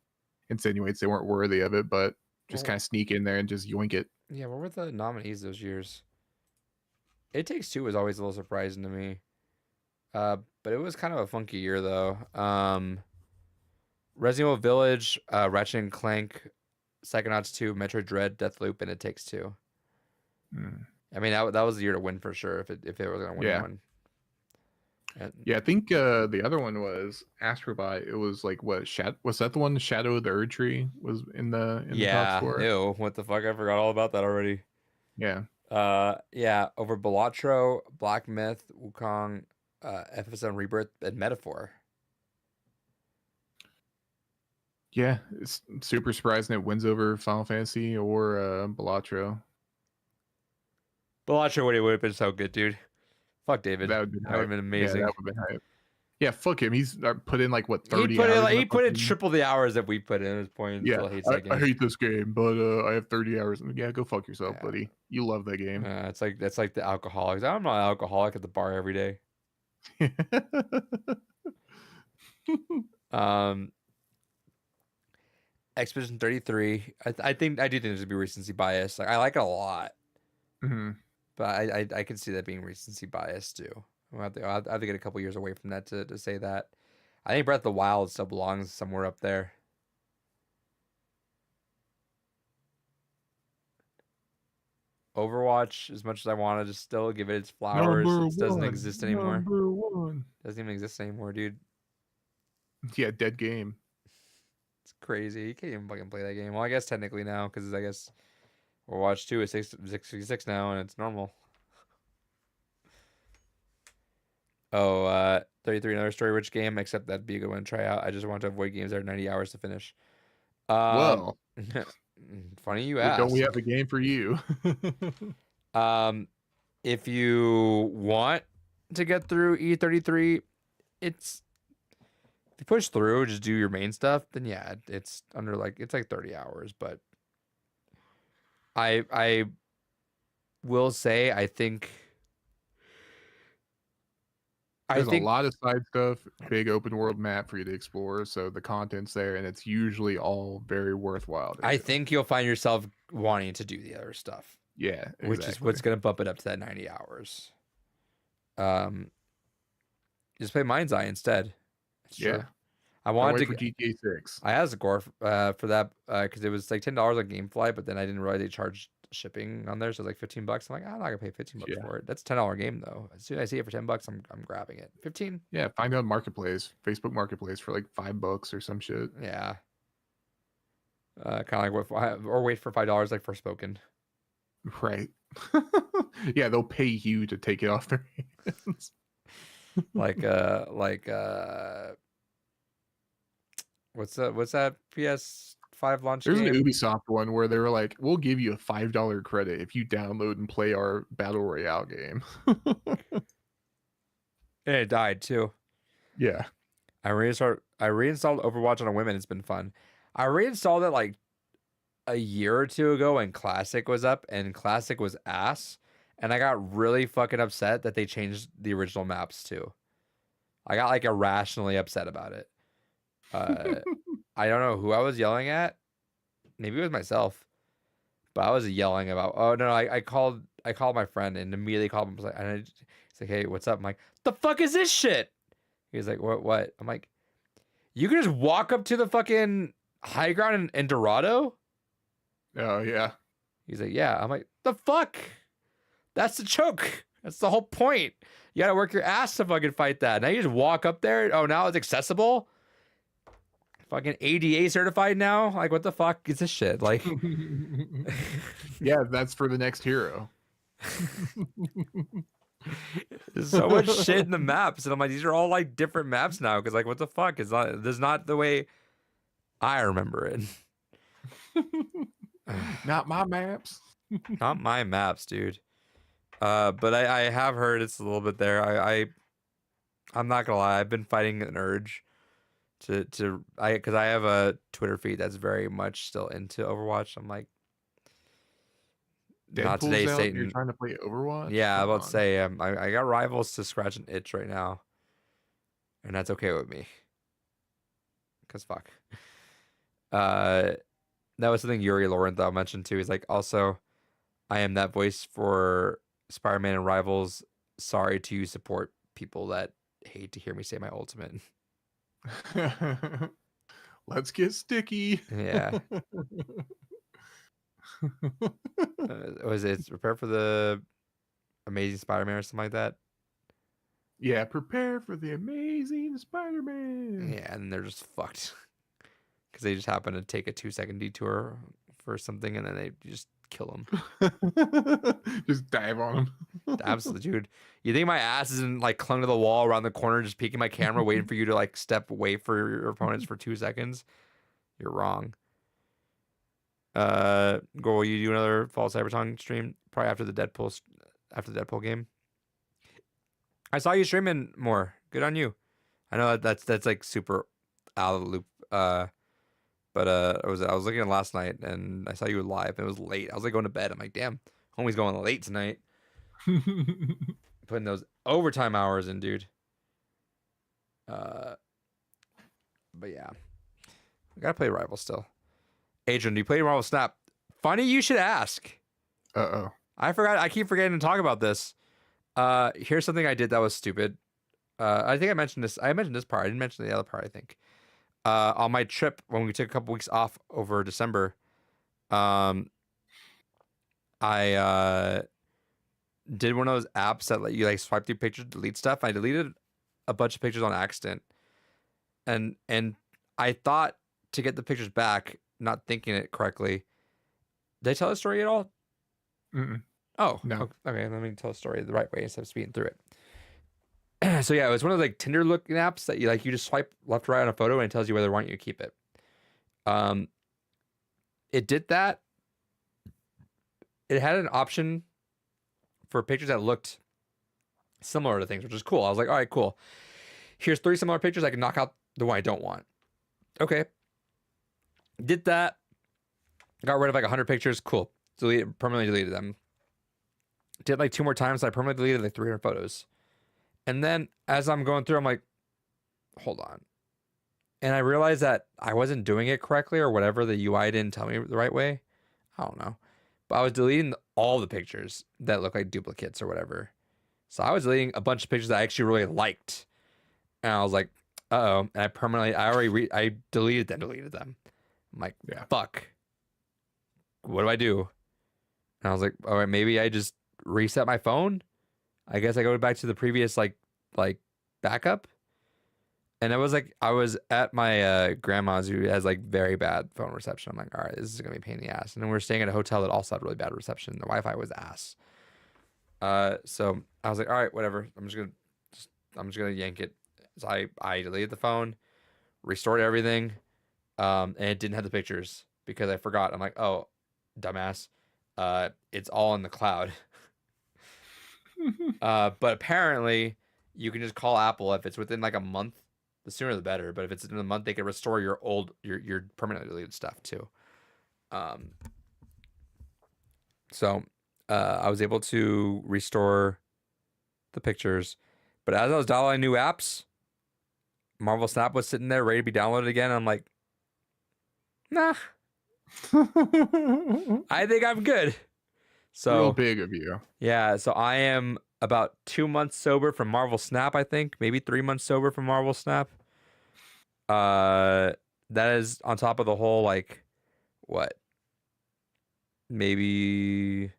insinuates they weren't worthy of it, but just Well, kind of sneak in there and just yoink it. yeah, what were the nominees those years? It Takes Two was always a little surprising to me. But it was kind of a funky year though. Resident Evil Village, Ratchet and Clank, Psychonauts 2, Metroid Dread, Deathloop, and It Takes Two. I mean, that was the year to win for sure if it was gonna win Yeah. one. And Yeah, I think the other one was Astrobot. It was like what? Was that the one? Shadow of the Erd Tree was in the top four. Ew, what the fuck? I forgot all about that already. Yeah, Yeah, over Balatro, Black Myth, Wukong, FF7 Rebirth, and Metaphor. yeah. It's super surprising it wins over Final Fantasy or Balatro. Balatro would have been so good, dude. Fuck David. That would have been amazing. Yeah, that would have been hype. Yeah, fuck him. He's put in like what 30 He put hours. in, he put in triple the hours that we put in at this point. Yeah, Still hates that game. I hate this game, but I have 30 hours. Yeah, go fuck yourself, Yeah. buddy. You love that game. It's like that's like the alcoholics. I'm not an alcoholic at the bar every day. Expedition 33. I do think there's gonna be recency bias. Like I like it a lot, but I can see that being recency bias too. I'll have to get a couple years away from that to say that. I think Breath of the Wild still belongs somewhere up there. Overwatch, as much as I want to just still give it its flowers, Number it doesn't one. exist anymore. Number one. Doesn't even exist anymore, dude. Yeah, dead game. It's crazy. You can't even fucking play that game. Well, I guess technically now, because I guess Overwatch 2 is 666 now, and it's normal. Oh, 33, another story-rich game, except that'd be a good one to try out. I just want to avoid games that are 90 hours to finish. Well, funny you don't we ask. have a game for you? If you want to get through E33, it's if you push through, just do your main stuff, then yeah, it's under it's like 30 hours. But I will say I think There's a lot of side stuff, big open world map for you to explore, so the content's there, and it's usually all very worthwhile. I think you'll find yourself wanting to do the other stuff. Yeah, exactly. Which is what's gonna bump it up to that 90 hours. Just play Mind's Eye instead. Yeah, I wanted to for GTA 6. I asked Gore for that because it was like $10 on GameFly, but then I didn't realize they charged shipping on there, so it was like $15. I'm like, I'm not gonna pay $15 for it. That's a $10 game though. As soon as I see it for $10, I'm grabbing it. 15. Yeah, find it on Marketplace, Facebook Marketplace for like $5 or some shit. Yeah. Kind of like or wait for $5 like Forspoken. Right. Yeah, they'll pay you to take it off their hands. like what's that PS5 launch There's game? an Ubisoft one where they were like, we'll give you a $5 credit if you download and play our Battle Royale game. And it died too. Yeah. I reinstalled Overwatch on a whim and it's been fun. I reinstalled it like a year or two ago when Classic was up, and Classic was ass. And I got really fucking upset that they changed the original maps too. I got like irrationally upset about it. I don't know who I was yelling at. Maybe it was myself. But I was yelling about, oh no, I called my friend and immediately called him. He's like, hey, what's up? I'm like, the fuck is this shit? He's like, what? I'm like, you can just walk up to the fucking high ground in Dorado? Oh yeah. He's like, yeah. I'm like, the fuck? That's the choke. That's the whole point. You gotta work your ass to fucking fight that. Now you just walk up there. Oh, now it's accessible? Fucking ADA certified now? Like, what the fuck is this shit? Like, yeah, that's for the next hero. There's so much shit in the maps, and I'm like, these are all like different maps now. Because like, what the fuck is not? This is not the way I remember it. Not my maps. Not my maps, dude. But I have heard it's a little bit there. I'm not gonna lie. I've been fighting an urge because I have a Twitter feed that's very much still into Overwatch. I'm like, not today, Satan. You're trying to play Overwatch? Yeah, I was about to say, I got rivals to scratch an itch right now, and that's okay with me. Cause fuck. That was something Yuri Lorenthal mentioned too. He's like, also, I am that voice for Spider-Man and Rivals. Sorry to support people that hate to hear me say my ultimate. Let's get sticky. Yeah. Was it prepare for the Amazing Spider-Man or something like that? Yeah, prepare for the Amazing Spider-Man. Yeah, and they're just fucked because they just happen to take a 2-second detour for something, and then they just kill them. Just dive on them. Absolutely, dude. You think my ass isn't like clung to the wall around the corner, just peeking my camera, waiting for you to like step away for your opponents for 2 seconds? You're wrong. Will you do another Fall Cyberpunk stream probably after the Deadpool game? I saw you streaming more. Good on you. I know that's like super out of the loop. But I was looking at last night and I saw you live and it was late. I was like going to bed. I'm like, damn, homie's going late tonight. Putting those overtime hours in, dude. But yeah, I gotta play Rival still. Adrian, do you play Marvel Snap? Funny you should ask. Uh-oh. I forgot. I keep forgetting to talk about this. Here's something I did that was stupid. I think I mentioned this. I mentioned this part. I didn't mention the other part, I think. On my trip when we took a couple weeks off over December, I did one of those apps that let you like swipe through pictures, delete stuff. I deleted a bunch of pictures on accident, and I thought to get the pictures back, not thinking it correctly. Did I tell the story at all? Mm-mm. Oh, No. okay. Let me tell the story the right way instead of speeding through it. So yeah, it was one of those like Tinder looking apps that you just swipe left or right on a photo and it tells you whether they want you to keep it. Um, it did that. It had an option for pictures that looked similar to things, which is cool. I was like, all right, cool. Here's 3 similar pictures. I can knock out the one I don't want. Okay. Did that. Got rid of like 100 pictures. Cool. Permanently deleted them. Did like 2 more times. I permanently deleted like 300 photos. And then as I'm going through, I'm like, hold on. And I realized that I wasn't doing it correctly or whatever. The UI didn't tell me the right way. I don't know. But I was deleting all the pictures that look like duplicates or whatever. So I was deleting a bunch of pictures that I actually really liked. And I was like, uh-oh. And I deleted them. I'm like, Yeah. fuck. What do I do? And I was like, all right, maybe I just reset my phone. I guess I go back to the previous like backup. And it was like I was at my grandma's who has like very bad phone reception. I'm like, all right, this is gonna be a pain in the ass. And then we were staying at a hotel that also had really bad reception. The Wi-Fi was ass. So I was like, all right, whatever. I'm just gonna yank it. So I deleted the phone, restored everything, and it didn't have the pictures because I forgot. I'm like, oh, dumbass. It's all in the cloud. But apparently you can just call Apple if it's within like a month. The sooner the better. But if it's in a month, they can restore your permanently deleted stuff too. So I was able to restore the pictures. But as I was downloading new apps, Marvel Snap was sitting there ready to be downloaded again. I'm like, nah, I think I'm good. So Real big of you. yeah, so I am about 2 months sober from Marvel Snap, I think. Maybe 3 months sober from Marvel Snap. That is on top of the whole, like, what? Maybe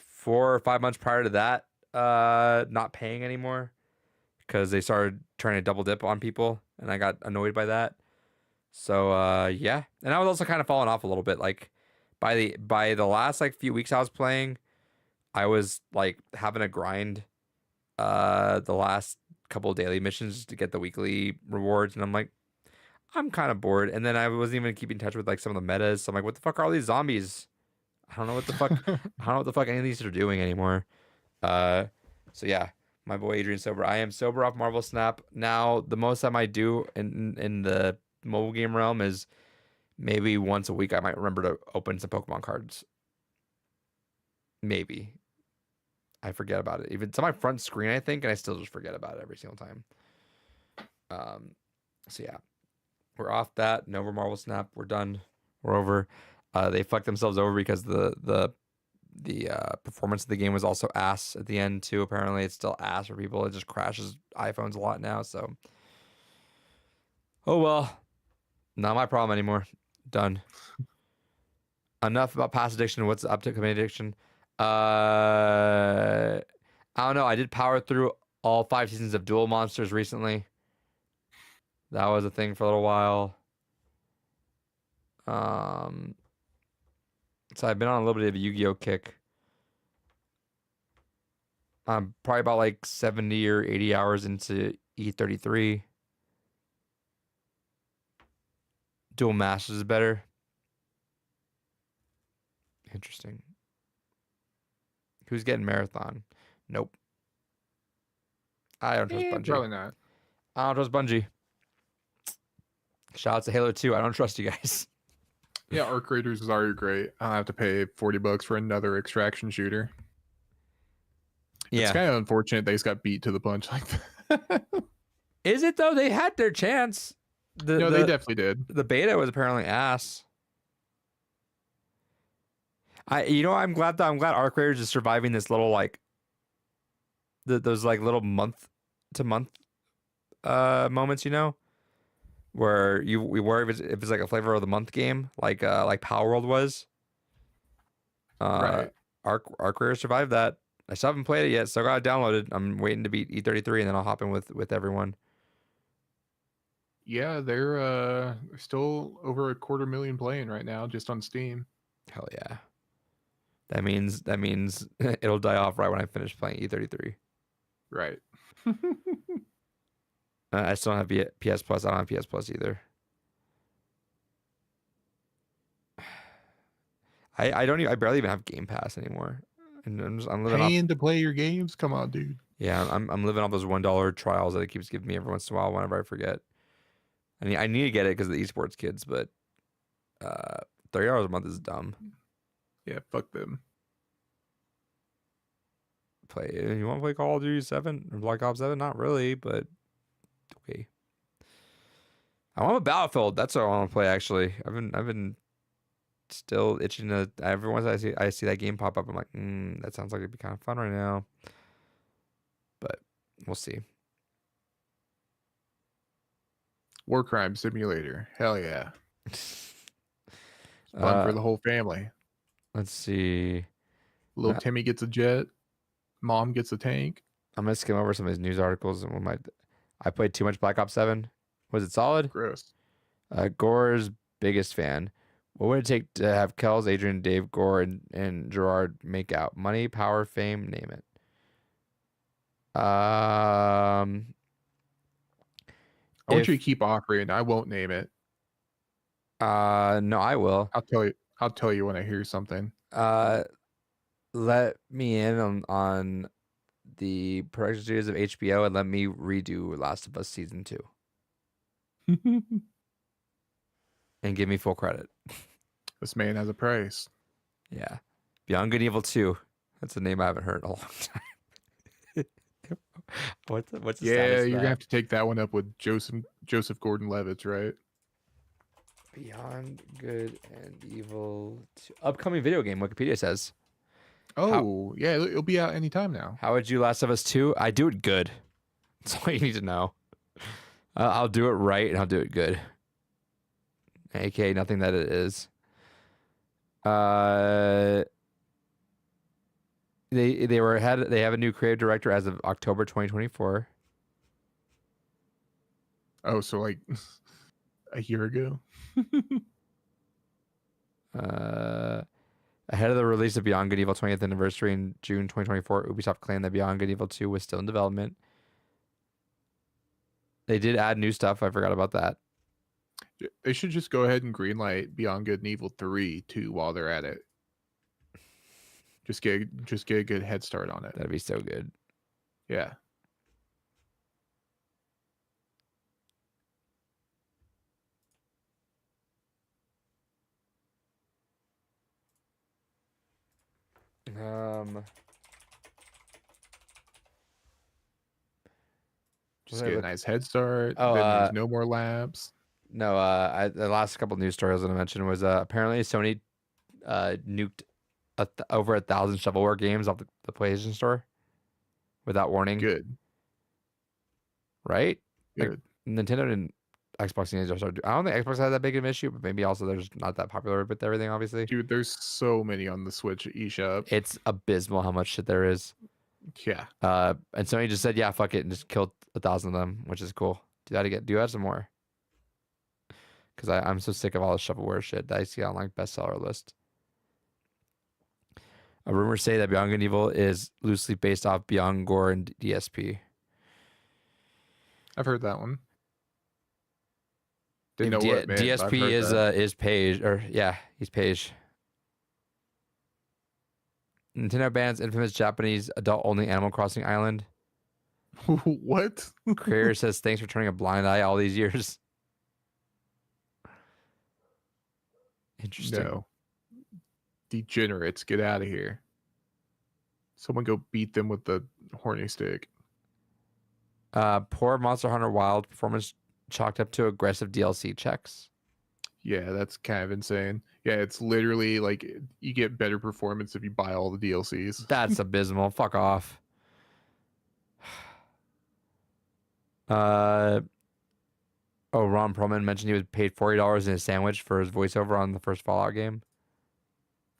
4 or 5 months prior to that, not paying anymore because they started trying to double dip on people, and I got annoyed by that. So, yeah. And I was also kind of falling off a little bit. Like, by the last, like, few weeks I was playing, I was, like, having to grind the last couple of daily missions to get the weekly rewards, and I'm like, I'm kind of bored. And then I wasn't even keeping in touch with like some of the metas. So I'm like, what the fuck are all these zombies? I don't know what the fuck any of these are doing anymore. So yeah, my boy Adrian sober. I am sober off Marvel Snap now. The most I might do in the mobile game realm is maybe once a week I might remember to open some Pokemon cards. Maybe. I forget about it. Even it's on my front screen, I think, and I still just forget about it every single time. So yeah, we're off that. No more Marvel Snap. We're done. We're over. They fucked themselves over because the performance of the game was also ass at the end too. Apparently, it's still ass for people. It just crashes iPhones a lot now. So, oh well, not my problem anymore. Done. Enough about past addiction. What's up to coming addiction? I don't know. I did power through all 5 seasons of Duel Monsters recently. That was a thing for a little while. So I've been on a little bit of a Yu-Gi-Oh kick. I'm probably about like 70 or 80 hours into E33. Dual Masters is better. Interesting. Who's getting Marathon? Nope. I don't trust Bungie. Probably not. I don't trust Bungie. Shout out to Halo 2. I don't trust you guys. Yeah, Arc Raiders is already great. I'll have to pay $40 for another extraction shooter. Yeah. It's kind of unfortunate they just got beat to the punch like that. Is it though? They had their chance. They definitely did. The beta was apparently ass. I'm glad Arc Raiders is surviving this little like those like little month to month moments, where we worry if it's like a flavor of the month game, like Power World was. Uh, Right. our career survived that. I still haven't played it yet. Still got it downloaded. I'm waiting to beat E33 and then I'll hop in with everyone. Yeah, they're still over 250,000 playing right now just on Steam. Hell yeah. That means it'll die off right when I finish playing E33. Right. I still don't have PS Plus. I don't have PS Plus either. I barely even have Game Pass anymore. And I'm living off. Paying to play your games? Come on, dude. Yeah, I'm living off those $1 trials that it keeps giving me every once in a while whenever I forget. I need to get it because of the esports kids, but uh, $30 a month is dumb. Yeah, fuck them. You want to play Call of Duty 7 or Black Ops 7? Not really, but okay. I want a Battlefield. That's what I want to play. Actually, I've been still itching to. Every once I see that game pop up, I'm like, that sounds like it'd be kind of fun right now. But we'll see. War Crime Simulator. Hell yeah. Fun for the whole family. Let's see. Little Timmy gets a jet. Mom gets a tank. I'm gonna skim over some of these news articles and I played too much Black Ops 7. Was it solid? Gross. Gore's biggest fan. What would it take to have Kells, Adrian, Dave, Gore, and Gerard make out? Money, power, fame, name it. I want you to keep offering. I won't name it. No, I will. I'll tell you when I hear something. Let me in on the production studios of HBO and let me redo Last of Us season 2 and give me full credit. This man has a price. Yeah, Beyond Good and Evil 2. That's a name I haven't heard in a long time. What's the Yeah, status of you're gonna that? have to take that one up with Joseph Gordon-Levitt, right? Beyond Good and Evil 2. Upcoming video game, Wikipedia says. Oh, yeah, it'll be out anytime now. How would you Last of Us 2? I do it good. That's all you need to know. I'll do it right and I'll do it good. AKA nothing that it is. They have a new creative director as of October 2024. Oh, so like a year ago. Ahead of the release of Beyond Good and Evil 20th anniversary in June 2024, Ubisoft claimed that Beyond Good and Evil 2 was still in development. They did add new stuff. I forgot about that. They should just go ahead and greenlight Beyond Good and Evil 3 too while they're at it. Just get a good head start on it. That'd be so good. Yeah. Just get a nice head start. Oh, then there's no more labs. No, the last couple news stories that I mentioned was apparently Sony nuked over 1,000 shovelware games off the PlayStation Store without warning. Good. Right? Good. Like, Nintendo and Xbox needs to start. I don't think Xbox has that big of an issue, but maybe also they're just not that popular with everything. Obviously, Dude, there's so many on the Switch eShop. it's abysmal how much shit there is. Yeah. And Sony just said, yeah, fuck it, and just killed 1,000 of them, which is cool. Do that again. Do that some more. Because I'm so sick of all the shovelware shit that I see on like bestseller list. Rumors say that Beyond Good and Evil is loosely based off Beyond Gore and DSP. I've heard that one. Didn't know what it meant, DSP is Page, or yeah, he's Page. Nintendo bans infamous Japanese adult-only Animal Crossing Island. What? Creator says thanks for turning a blind eye all these years. Interesting. No. Degenerates, get out of here. Someone go beat them with the horny stick. Poor Monster Hunter Wild performance chalked up to aggressive DLC checks. Yeah, that's kind of insane. Yeah, it's literally like you get better performance if you buy all the DLCs. That's abysmal. Fuck off. Ron Perlman mentioned he was paid $40 in a sandwich for his voiceover on the first Fallout game.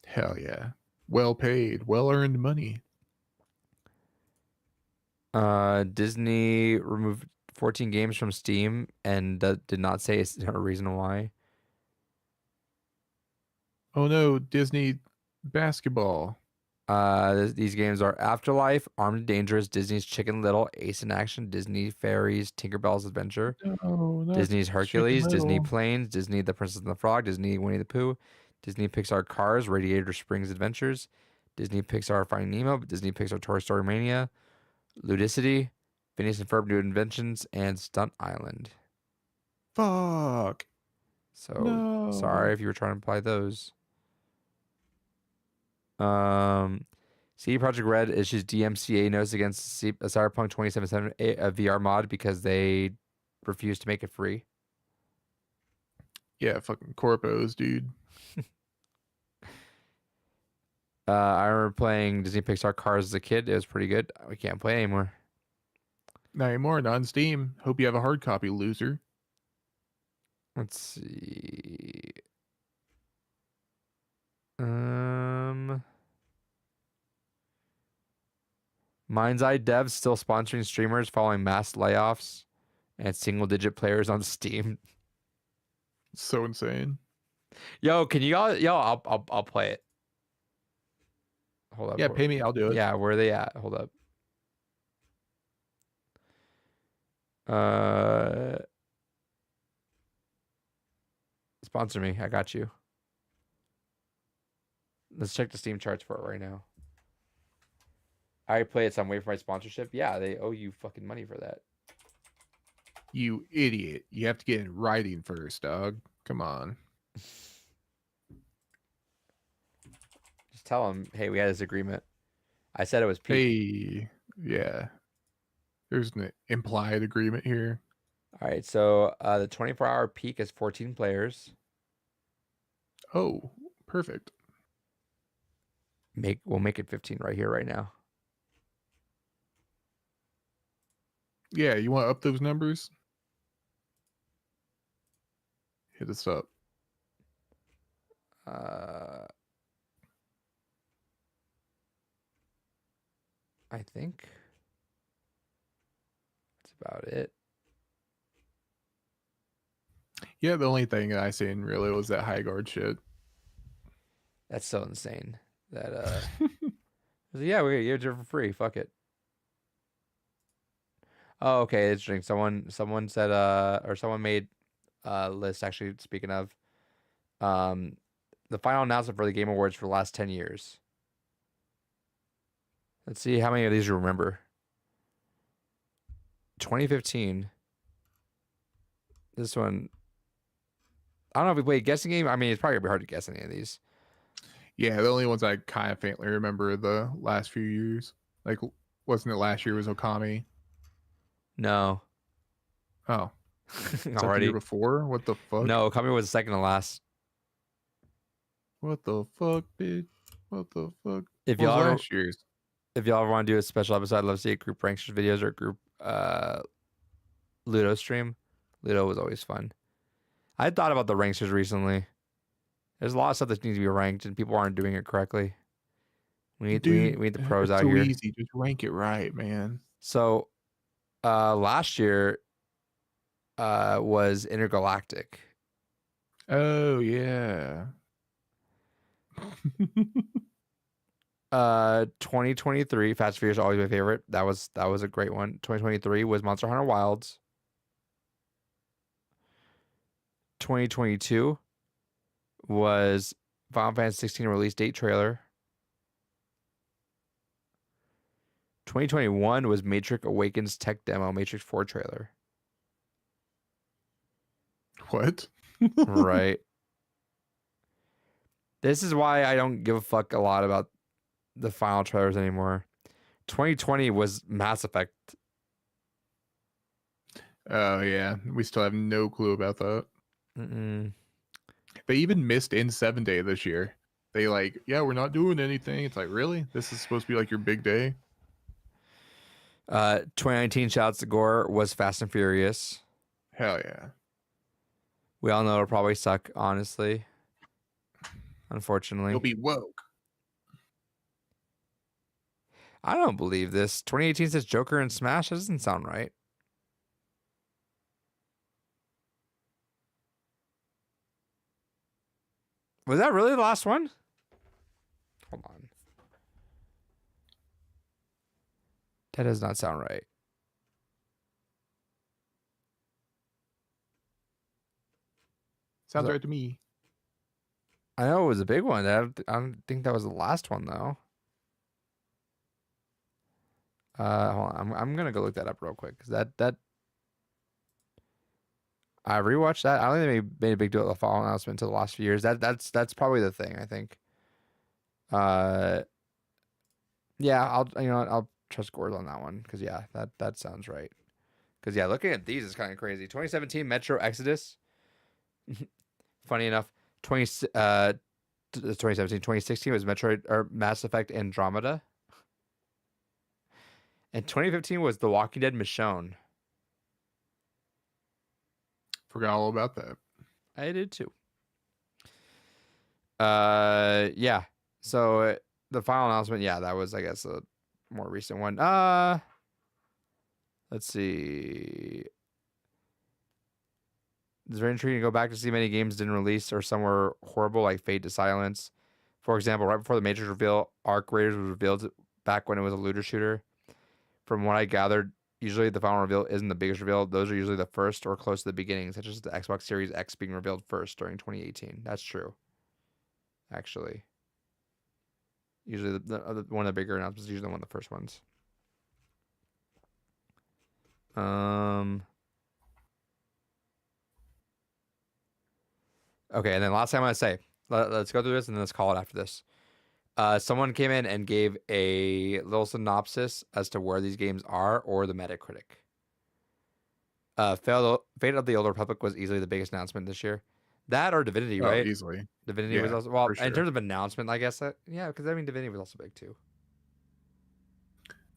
Hell yeah. Well paid, well earned money. Disney removed 14 games from Steam and did not say a reason why. Oh no, Disney basketball. These games are Afterlife, Armed and Dangerous, Disney's Chicken Little, Ace in Action, Disney Fairies, Tinkerbell's Adventure, No, not Disney's Chicken Hercules, Disney Little. Planes, Disney The Princess and the Frog, Disney Winnie the Pooh, Disney Pixar Cars, Radiator Springs Adventures, Disney Pixar Finding Nemo, Disney Pixar Toy Story Mania, Ludicity, Phineas and Ferb New Inventions, and Stunt Island. Fuck. So sorry No. if you were trying to apply those. CD Projekt Red issues DMCA notice against Cyberpunk 2077 a VR mod because they refused to make it free. Yeah, fucking corpos, dude. I remember playing Disney Pixar Cars as a kid. It was pretty good. We can't play anymore. Not anymore, not on Steam. Hope you have a hard copy, loser. Let's see. Mind's Eye Devs still sponsoring streamers following mass layoffs and single-digit players on Steam. So insane. Yo, can you all? Yo, I'll play it. Hold up. Yeah, pay me, I'll do it. Yeah, where are they at? Hold up. Sponsor me. I got you. Let's check the Steam charts for it right now. I already play it, so I'm waiting for my sponsorship. Yeah, they owe you fucking money for that. You idiot. You have to get in writing first, dog. Come on. Just tell them, hey, we had this agreement. I said it was peak. Hey, yeah. There's an implied agreement here. All right, so the 24-hour peak is 14 players. Oh, perfect. We'll make it 15 right here, right now. Yeah, you want to up those numbers? Hit us up. I think that's about it. Yeah, the only thing I seen really was that high guard shit. That's so insane. That yeah, we get it for free. Fuck it. Oh, okay, interesting. Someone said or someone made a list actually, speaking of the final announcement for the Game Awards for the last 10 years. Let's see how many of these you remember. 2015. This one. I don't know if we played guessing game. I mean, it's probably gonna be hard to guess any of these. Yeah, the only ones I kind of faintly remember the last few years. Like, wasn't it last year was Okami? No. Oh. Is that the Already. year before? What the fuck? No, Okami was second to last. What the fuck, dude? What the fuck? If What was y'all ever, last year's? if y'all ever want to do a special episode, I'd love to see a group rankings videos or a group Ludo stream. Ludo was always fun. I thought about the ranksters recently. There's a lot of stuff that needs to be ranked, and people aren't doing it correctly. We need the pros it's out so here. easy. Just rank it right, man. So, last year, was Intergalactic. Oh yeah. 2023, Fast and Furious, always my favorite. That was a great one. 2023 was Monster Hunter Wilds. 2022 was Final Fantasy 16 release date trailer. 2021 was Matrix Awakens tech demo, Matrix 4 trailer. What? Right. This is why I don't give a fuck a lot about the final trailers anymore. 2020 was Mass Effect. Oh yeah, we still have no clue about that. They even missed N7 Day this year. They like, yeah, we're not doing anything. It's like, really? This is supposed to be like your big day? 2019 shouts to Gore was Fast and Furious. Hell yeah. We all know it'll probably suck, honestly. Unfortunately. You'll be woke. I don't believe this. 2018 says Joker and Smash. That doesn't sound right. Was that really the last one? Hold on. That does not sound right. Sounds right to me. I know it was a big one. I don't think that was the last one though. Hold on. I'm gonna go look that up real quick because that I rewatched that. I don't think they made a big deal of the fall announcement until the last few years. That's probably the thing. I think. Yeah. I'll trust Gord on that one because yeah, that sounds right. Because yeah, looking at these is kind of crazy. 2017 Metro Exodus. Funny enough, 2017, 2016 was Metroid or Mass Effect Andromeda. And 2015 was The Walking Dead Michonne. Forgot all about that. I did too. Yeah. So the final announcement, yeah, that was I guess a more recent one. Let's see. It's very intriguing to go back to see many games didn't release or some were horrible, like Fade to Silence. For example, right before the Matrix reveal, Arc Raiders was revealed back when it was a looter shooter. From what I gathered, usually the final reveal isn't the biggest reveal. Those are usually the first or close to the beginning, such as the Xbox Series X being revealed first during 2018. That's true. Actually. Usually one of the bigger announcements is usually one of the first ones. Okay, and then last thing I'm gonna say, let's go through this and then let's call it after this. Someone came in and gave a little synopsis as to where these games are or the Metacritic. Fate of the Old Republic was easily the biggest announcement this year. That or Divinity, right? Easily. Divinity was also well in terms of announcement, I guess. Yeah, because I mean Divinity was also big too.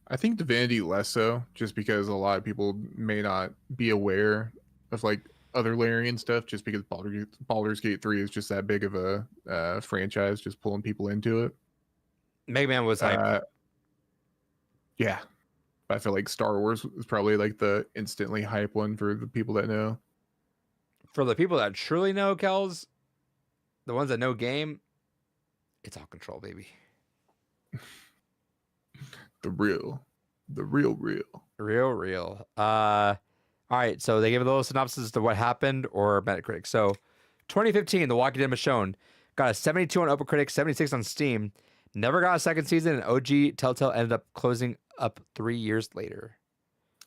I think Divinity less so, just because a lot of people may not be aware of like other Larian stuff, just because Baldur's Gate 3 is just that big of a franchise, just pulling people into it. Mega Man was hype. Yeah, but I feel like Star Wars is probably like the instantly hype one for the people that know. For the people that truly know, Kells, the ones that know game, it's all Control, baby. The real. All right, so they gave a little synopsis to what happened or Metacritic. So 2015, The Walking Dead Michonne got a 72 on OpenCritic, 76 on Steam. Never got a second season, and OG Telltale ended up closing up 3 years later.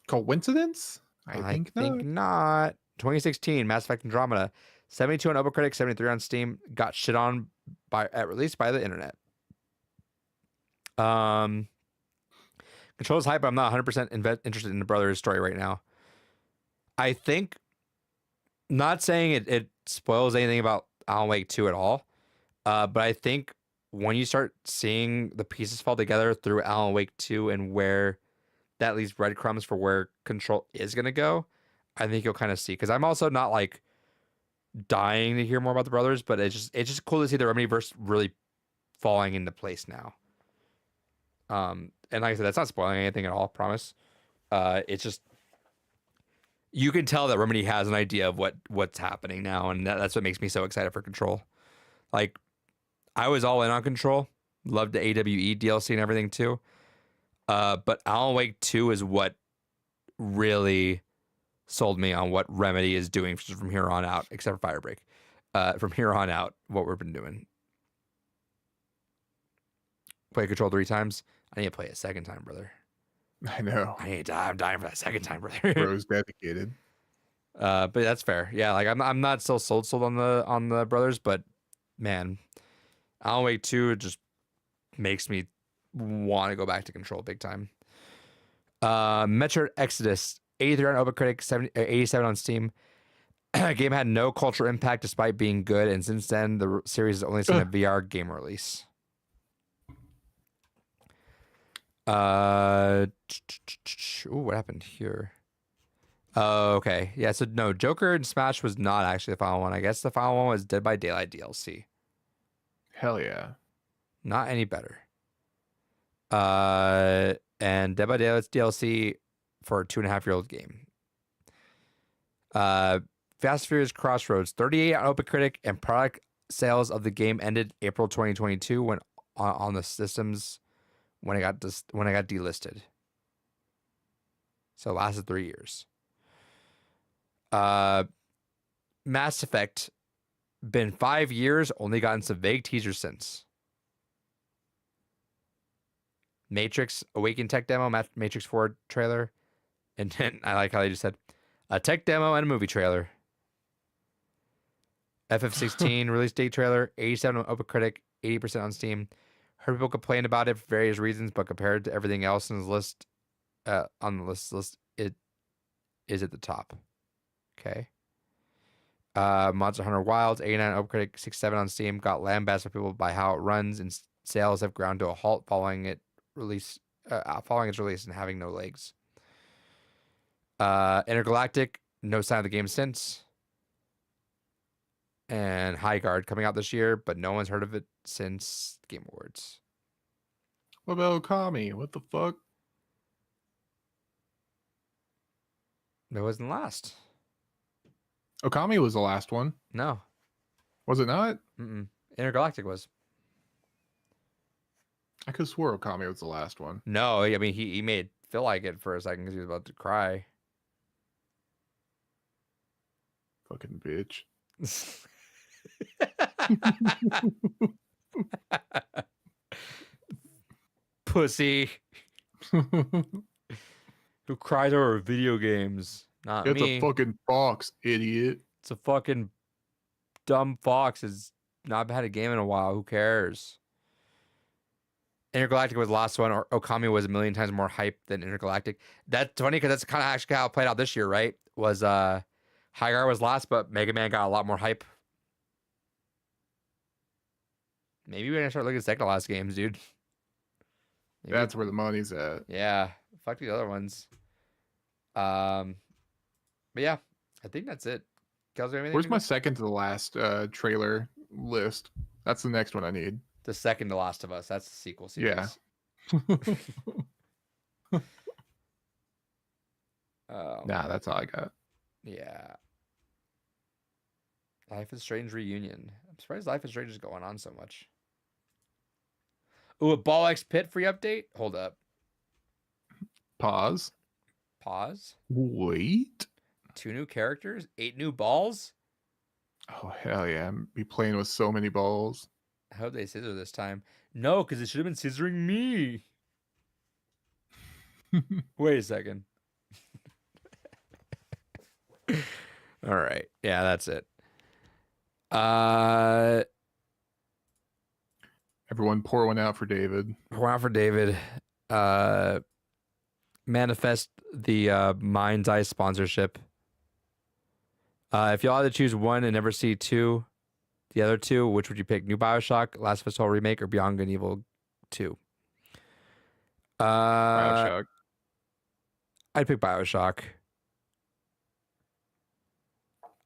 Coincidence? I think not. 2016, Mass Effect Andromeda, 72 on OpenCritic, 73 on Steam. Got shit on at release by the internet. Control's hype, but I'm not 100% interested in the brother's story right now. I think, not saying it spoils anything about Alan Wake 2 at all, but I think when you start seeing the pieces fall together through Alan Wake 2 and where that leaves breadcrumbs for where Control is going to go, I think you'll kind of see. Because I'm also not like dying to hear more about the brothers, but it's just cool to see the Remedyverse really falling into place now. And like I said, that's not spoiling anything at all, promise. It's just you can tell that Remedy has an idea of what's happening now, and that's what makes me so excited for Control. Like, I was all in on Control, loved the AWE DLC and everything too. But Alan Wake 2 is what really sold me on what Remedy is doing from here on out, except for Firebreak. From here on out, what we've been doing. Play Control 3 times. I need to play it a second time, brother. I know. I'm dying for that second time, brother. Bro's dedicated. But that's fair. Yeah, like I'm not still sold on the brothers, but man, Alan Wake 2 just makes me want to go back to Control big time. Metro Exodus, 83 on OpenCritic, 87 on Steam. Game had no cultural impact despite being good, and since then the series has only seen a VR game release. What happened here? Okay. Yeah, so no, Joker and Smash was not actually the final one. I guess the final one was Dead by Daylight DLC. Hell yeah. Not any better. And Dead by Daylight's DLC for a 2.5-year-old game. Fast and Furious Crossroads, 38 on OpenCritic, and product sales of the game ended April 2022 when on the systems when it got delisted. So it lasted 3 years. Mass Effect, been 5 years, only gotten some vague teasers since. Matrix Awaken tech demo, Matrix 4 trailer, and then I like how they just said a tech demo and a movie trailer. FF16 release date trailer, 87 on OpenCritic, 80% on Steam. Heard people complain about it for various reasons, but compared to everything else in the list, on the list, it is at the top. Okay. Monster Hunter Wilds, 89 on OpenCritic, 67 on Steam. Got lambasted by people by how it runs, and sales have ground to a halt following its release and having no legs. Intergalactic, no sign of the game since. And High Guard coming out this year, but no one's heard of it since Game Awards. What about Okami? What the fuck? It wasn't last. Okami was the last one. No. Was it not? Intergalactic was. I could have swore Okami was the last one. No, I mean, he made Phil like it for a second because he was about to cry. Fucking bitch. Pussy. Who cries over video games? Not It's me. a fucking fox, idiot. It's a fucking dumb fox. Has not had a game in a while. Who cares? Intergalactic was the last one. Or Okami was a million times more hype than Intergalactic. That's funny because that's kind of actually how it played out this year, right? Was Hygar was last, but Mega Man got a lot more hype. Maybe we're gonna start looking at second to last games, dude. Maybe. That's where the money's at. Yeah. Fuck the other ones. But yeah, I think that's it. Kels, Where's my second to the last trailer list? That's the next one I need. The second to Last of Us. That's the sequel series. Yeah. Nah, that's all I got. Yeah. Life is Strange reunion. I'm surprised Life is Strange is going on so much. Ooh, a Ball X Pit free update? Hold up. Pause. Wait. 2 new characters? 8 new balls? Oh, hell yeah. Be playing with so many balls. I hope they scissor this time. No, because it should have been scissoring me. Wait a second. All right. Yeah, that's it. Everyone pour one out for David. Pour out for David. Manifest the Mind's Eye sponsorship. If y'all had to choose one and never see the other two, which would you pick? New BioShock, Last of Us Whole Remake, or Beyond Good and Evil 2? BioShock. I'd pick BioShock.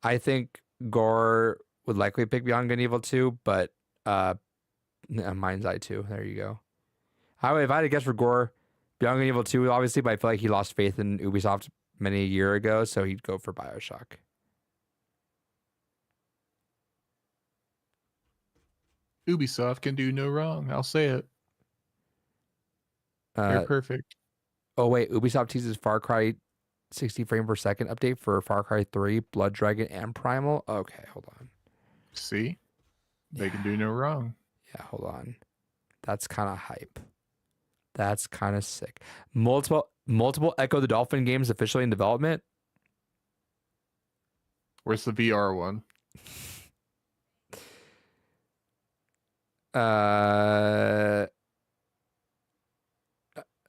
I think Gore would likely pick Beyond Good and Evil 2, but Mind's Eye 2. There you go. If I had to guess for Gore, Beyond Good and Evil 2, obviously, but I feel like he lost faith in Ubisoft many a year ago, so he'd go for BioShock. Ubisoft can do no wrong. I'll say it. They're perfect. Oh, wait. Ubisoft teases Far Cry 60 frame per second update for Far Cry 3, Blood Dragon, and Primal. Okay, hold on. See? They can do no wrong. Yeah, hold on. That's kind of hype. That's kind of sick. Multiple Echo the Dolphin games officially in development. Where's the VR one?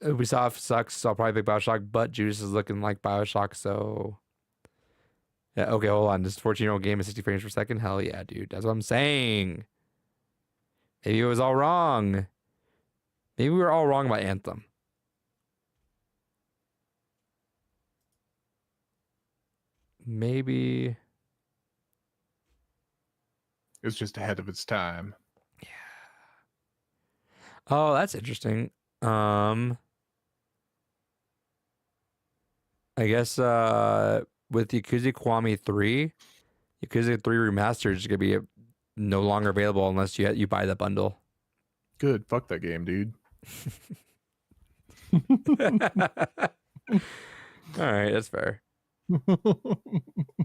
Ubisoft sucks, so I'll probably pick BioShock, but Judas is looking like BioShock, so yeah, okay, hold on. This 14-year-old game is 60 frames per second. Hell yeah, dude. That's what I'm saying. Maybe it was all wrong. Maybe we were all wrong about Anthem. Maybe It was just ahead of its time. Oh, that's interesting. I guess with Yakuza Kiwami 3, Yakuza 3 Remastered is gonna be no longer available unless you buy the bundle. Good. Fuck that game, dude. All right, that's fair.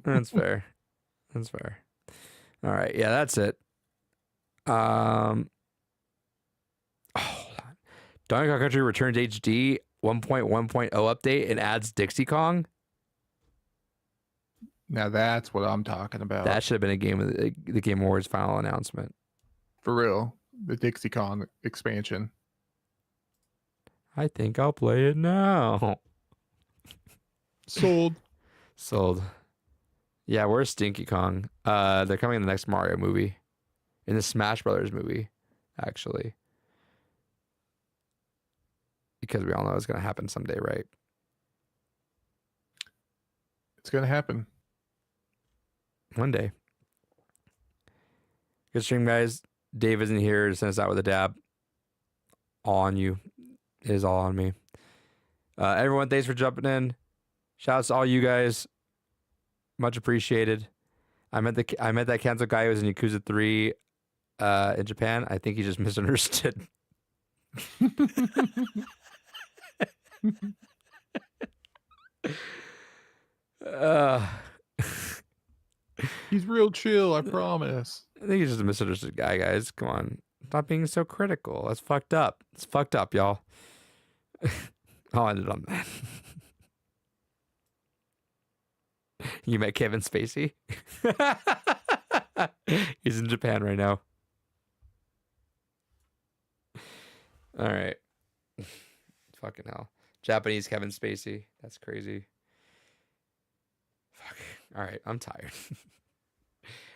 That's fair. That's fair. All right, yeah, that's it. Oh, hold on. Donkey Kong Country returns HD 1.1.0 update and adds Dixie Kong. Now that's what I'm talking about. That should have been a game of the Game Awards final announcement. For real. The Dixie Kong expansion. I think I'll play it now. Sold. Sold. Yeah, where's Stinky Kong? They're coming in the next Mario movie, in the Smash Brothers movie, actually, because we all know it's gonna happen someday, right? It's gonna happen. One day. Good stream, guys. Dave isn't here to send us out with a dab. All on you. It is all on me. Everyone, thanks for jumping in. Shouts to all you guys. Much appreciated. I met that canceled guy who was in Yakuza 3 in Japan. I think he just misunderstood. He's real chill, I promise. I think he's just a misunderstood guy, guys. Come on. Stop being so critical. That's fucked up. It's fucked up, y'all. I'll end it on that. You met Kevin Spacey? He's in Japan right now. All right. Fucking hell. Japanese Kevin Spacey. That's crazy. Fuck. All right. I'm tired.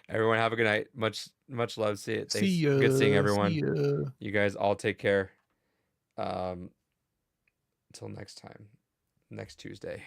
Everyone have a good night. Much love. See it. Thanks. See ya. Good seeing everyone. See ya. You guys all take care. Until next time. Next Tuesday.